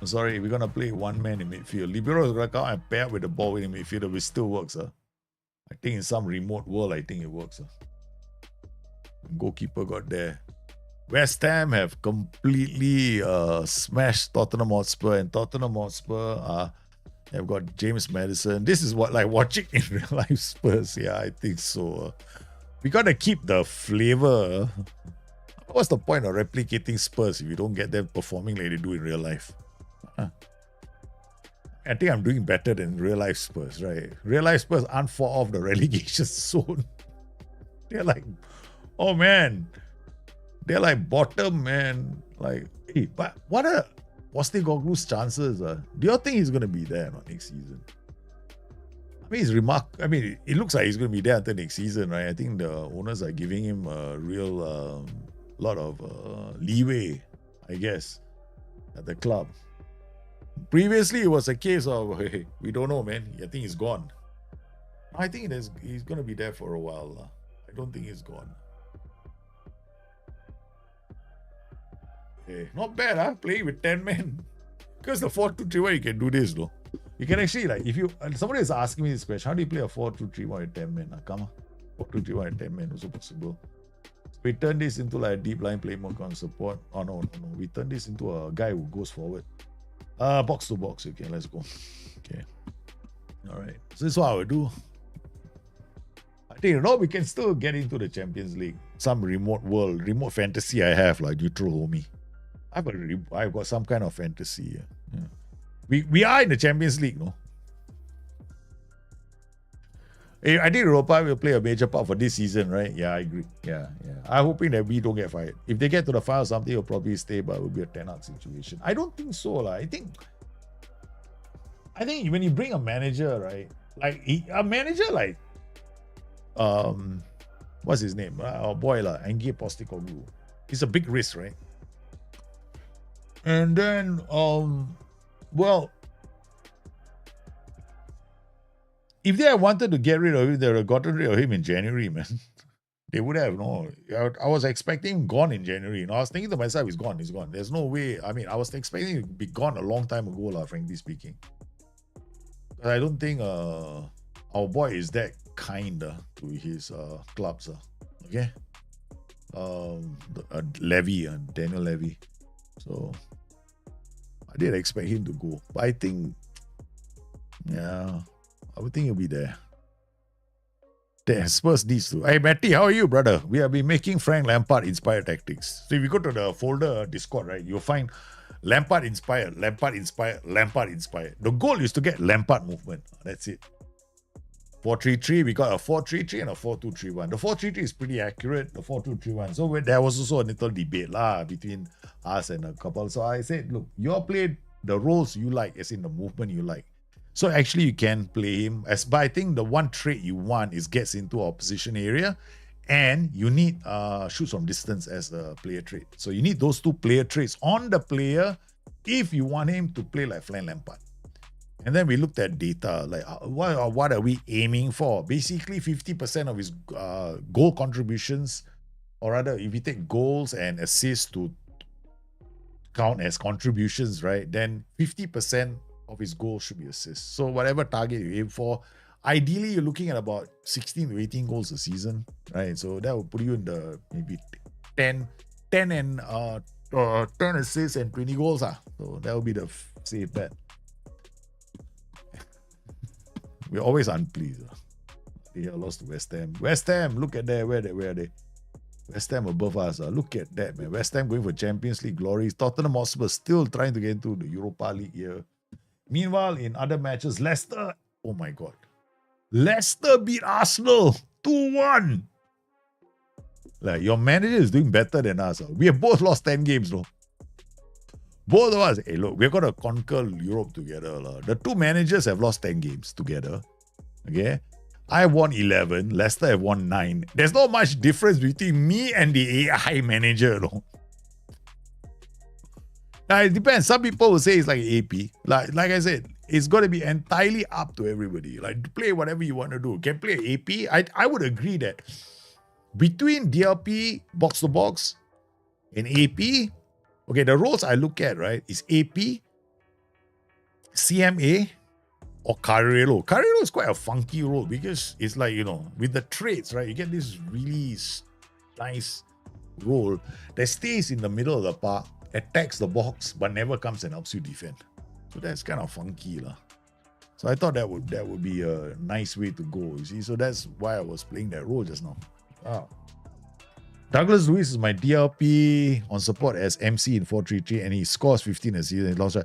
Speaker 1: I'm sorry, we're going to play one man in midfield. Libero is going to come and pair up with the ball-winning midfielder, which still works. I think in some remote world, I think it works. Goalkeeper got there. West Ham have completely smashed Tottenham Hotspur, and Tottenham Hotspur have got James Maddison. This is what like watching in real life Spurs. Yeah, I think so. We got to keep the flavor. What's the point of replicating Spurs if you don't get them performing like they do in real life? I think I'm doing better than real life Spurs, right? Real life Spurs aren't far off the relegation zone. They're like, oh man, they're like bottom, man. Like, hey, but what's Postecoglou's chances? Do you think he's going to be there next season? I mean, it looks like he's going to be there until next season, right? I think the owners are giving him a real lot of leeway, I guess, at the club. Previously, it was a case of, hey, we don't know, man. I think he's gone. I think he's going to be there for a while. I don't think he's gone. Hey, not bad, playing with 10 men. Because the 4-2-3-1, you can do this, though. You can actually, like, if you, somebody is asking me this question, how do you play a 4-2-3-1 with 10 men? Come on. 4-2-3-1 with 10 men, also possible. We turn this into like a deep line playmaker on support. Oh, no. We turn this into a guy who goes forward. Box to box. Okay, let's go. Okay. All right. So this is what I would do. I think, we can still get into the Champions League. Some remote fantasy I have, like neutral homie. I've got some kind of fantasy. Yeah. We are in the Champions League, no? I think Europa will play a major part for this season, right? Yeah, I agree. Yeah. I'm hoping that we don't get fired. If they get to the final, something will probably stay, but it will be a 10-out situation. I don't think so. I think when you bring a manager, right? Like a manager like what's his name? Our boy Ange Postecoglou. It's a big risk, right? And then well, if they had wanted to get rid of him, they would have gotten rid of him in January, man. They would have, no. I was expecting him gone in January. I was thinking to myself, he's gone. There's no way. I mean, I was expecting him to be gone a long time ago, frankly speaking. But I don't think our boy is that kind to his clubs. Okay? Daniel Levy. So, I did expect him to go. But I think, yeah, I would think he'll be there. Spurs needs to. Hey, Matty, how are you, brother? We have been making Frank Lampard inspired tactics. So if you go to the folder Discord, right, you'll find Lampard inspired. The goal is to get Lampard movement. That's it. 4-3-3, we got a 4-3-3 and a 4-2-3-1. The 4-3-3 is pretty accurate, the 4-2-3-1. So there was also a little debate between us and a couple. So I said, look, you all played the roles you like, as in the movement you like. So actually you can play him but I think the one trait you want is gets into opposition area, and you need shoots from distance as a player trait. So you need those two player traits on the player if you want him to play like Frank Lampard. And then we looked at data, like what are we aiming for? Basically 50% of his goal contributions, or rather if you take goals and assists to count as contributions, right, then 50% of his goals should be assists. So whatever target you aim for, ideally you're looking at about 16 to 18 goals a season, right? So that will put you in the maybe 10 assists and 20 goals. So that will be the safe bet. We're always unpleased. They lost to West Ham. West Ham, look at that. Where are they? West Ham above us. Look at that, man. West Ham going for Champions League glories. Tottenham Hotspur still trying to get into the Europa League here. Meanwhile, in other matches, Leicester, oh my God. Leicester beat Arsenal 2-1. Like, your manager is doing better than us. We have both lost 10 games, no? Both of us, hey, look, we're going to conquer Europe together. The two managers have lost 10 games together. Okay? I won 11. Leicester have won 9. There's not much difference between me and the AI manager, no? Now, it depends. Some people will say it's like AP. Like I said, it's got to be entirely up to everybody. Like, play whatever you want to do. Can play AP. I would agree that between DLP, box to box, and AP, okay, the roles I look at, right, is AP, CMA, or Carrero. Carrero is quite a funky role because it's like, with the traits, right, you get this really nice role that stays in the middle of the park, attacks the box, but never comes and helps you defend. So that's kind of funky. So I thought that would be a nice way to go, you see. So that's why I was playing that role just now. Wow. Douglas Luiz is my DLP on support as MC in 4-3-3, and he scores 15 a season. He lost.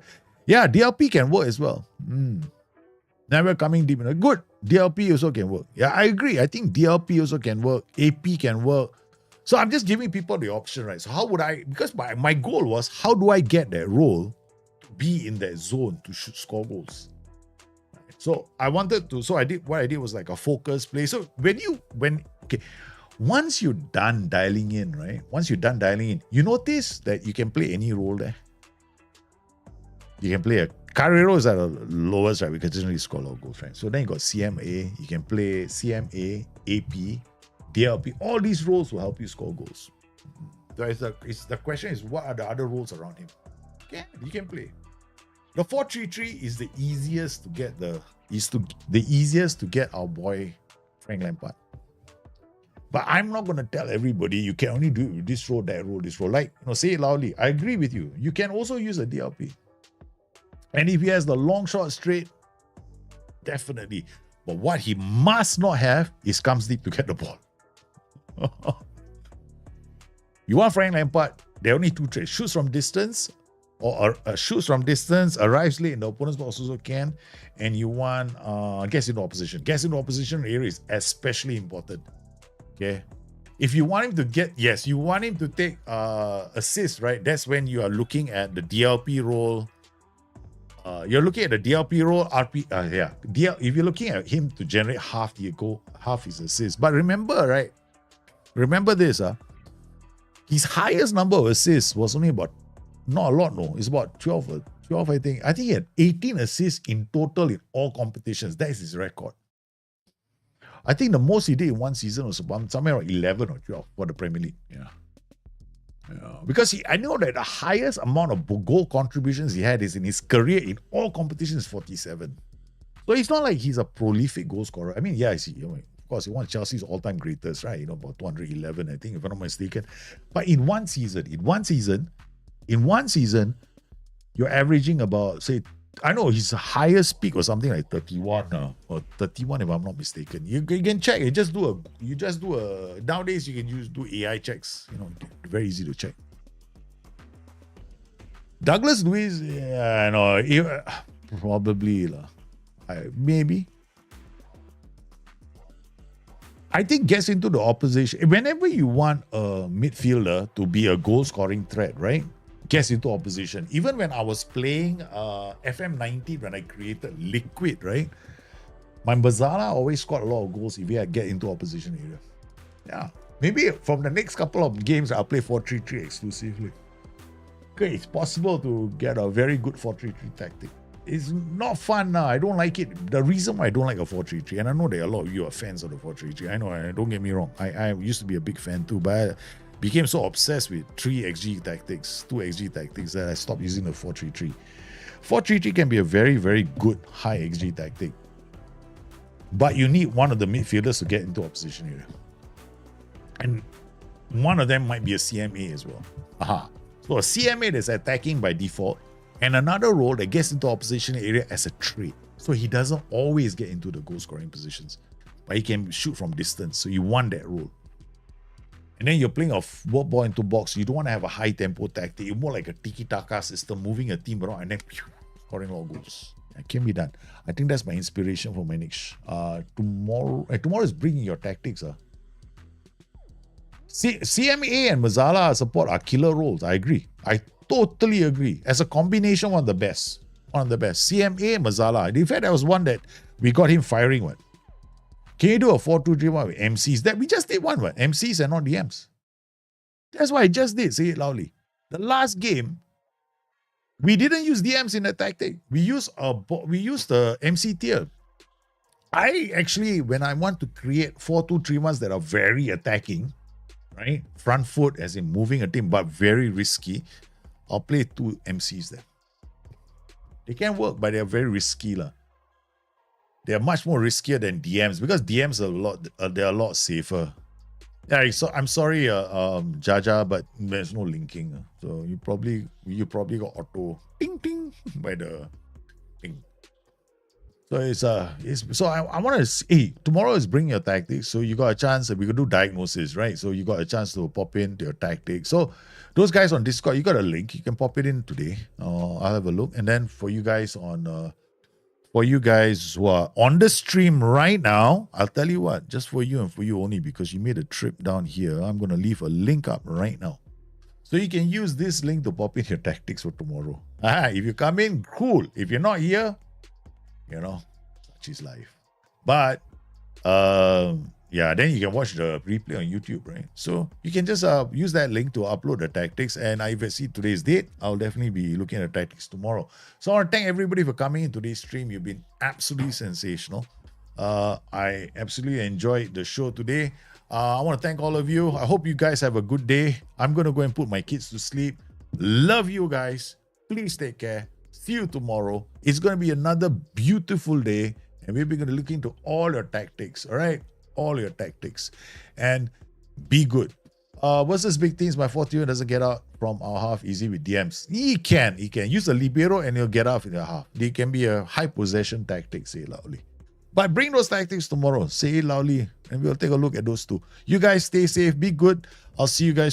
Speaker 1: Yeah, DLP can work as well. Never coming deep. Good. DLP also can work. Yeah, I agree. I think DLP also can work. AP can work. So I'm just giving people the option, right? So how would I, because my goal was, how do I get that role to be in that zone to score goals? So I wanted to, what I did was like a focus play. So once you're done dialing in, right? Once you're done dialing in, you notice that you can play any role there. You can play Carrero is at the lowest, right? Because it doesn't really score a lot of goals, right? So then you got CMA, you can play CMA, AP, DLP. All these roles will help you score goals. So the question is, what are the other roles around him? Okay, you can play. The 4-3-3 is the easiest to get the easiest to get our boy Frank Lampard. But I'm not going to tell everybody you can only do it with this role, that role, this role. Like, say it loudly. I agree with you. You can also use a DLP. And if he has the long shot straight, definitely. But what he must not have is comes deep to get the ball. You want Frank Lampard, there are only two traits. Shoots from distance, or shoots from distance, arrives late in the opponent's box also can. And you want gets into opposition. Gets into opposition area is especially important. Okay, if you want him to get, yes, you want him to take assist, right? That's when you are looking at the DLP role. You're looking at the DLP role, RP, if you're looking at him to generate half his assist. But remember, right? Remember this, his highest number of assists was only about, not a lot, no, it's about 12, I think. I think he had 18 assists in total in all competitions. That is his record. I think the most he did in one season was about somewhere around 11 or 12 for the Premier League. Yeah. Because I know that the highest amount of goal contributions he had is in his career in all competitions, 47. So it's not like he's a prolific goal scorer. I mean, yeah, of course, he won Chelsea's all-time greatest, right? About 211, I think, if I'm not mistaken. But in one season, you're averaging about, say, I know his highest peak was something like 31 or 31 if I'm not mistaken. You can check. You just do a nowadays you can do AI checks. Very easy to check. Douglas Luiz, yeah, no, probably maybe. I think gets into the opposition. Whenever you want a midfielder to be a goal scoring threat, right? Gets into opposition. Even when I was playing FM19, when I created Liquid, right? My Mazzala always scored a lot of goals if he had get into opposition area. Yeah. Maybe from the next couple of games, I'll play 4-3-3 exclusively. Okay, it's possible to get a very good 4-3-3 tactic. It's not fun now. I don't like it. The reason why I don't like a 4-3-3, and I know that a lot of you are fans of the 4-3-3. I know, don't get me wrong. I used to be a big fan too, but became so obsessed with 3xG tactics, 2xG tactics that I stopped using the 4-3-3. 4-3-3 can be a very, very good high xG tactic. But you need one of the midfielders to get into opposition area. And one of them might be a CMA as well. So a CMA that's attacking by default, and another role that gets into opposition area as a trait. So he doesn't always get into the goal scoring positions, but he can shoot from distance. So you want that role. And then you're playing a ball into box. You don't want to have a high tempo tactic. You're more like a tiki-taka system, moving a team around and then scoring all goals. It can be done. I think that's my inspiration for my next. Tomorrow is bringing your tactics. CMA and Mazzala support are killer roles. I agree. I totally agree. As a combination, one of the best. CMA and Mazzala. In fact, that was one that we got him firing. What? Can you do a 4-2-3-1 with MCs? That we just did one, what? MCs and not DMs. That's why I just did. Say it loudly. The last game, we didn't use DMs in the tactic. We used the MC tier. I actually, when I want to create 4-2-3-1s that are very attacking, right? Front foot, as in moving a team, but very risky, I'll play 2 MCs there. They can work, but they're very risky. They are much more riskier than DMs because DMs they're a lot safer. Yeah, so I'm sorry, Jaja, but there's no linking. So you probably got auto ting ting by the thing. So I want to say tomorrow is bring your tactics. So you got a chance we could do diagnosis, right? So you got a chance to pop in your tactics. So those guys on Discord, you got a link. You can pop it in today. I'll have a look. And then for you guys who are on the stream right now, I'll tell you what, just for you and for you only, because you made a trip down here, I'm going to leave a link up right now. So you can use this link to pop in your tactics for tomorrow. If you come in, cool. If you're not here, such is life. But, then you can watch the replay on YouTube, right? So you can just use that link to upload the tactics. And if I see today's date, I'll definitely be looking at the tactics tomorrow. So I want to thank everybody for coming in today's stream. You've been absolutely sensational. I absolutely enjoyed the show today. I want to thank all of you. I hope you guys have a good day. I'm going to go and put my kids to sleep. Love you guys. Please take care. See you tomorrow. It's going to be another beautiful day, and we're going to look into all your tactics. All right, all your tactics, and be good. Versus big teams, my 4th doesn't get out from our half easy with DMs. He can use a libero and he'll get out in the half. They can be a high possession tactic, say it loudly. But bring those tactics tomorrow, say it loudly, and we'll take a look at those two. You guys stay safe, be good. I'll see you guys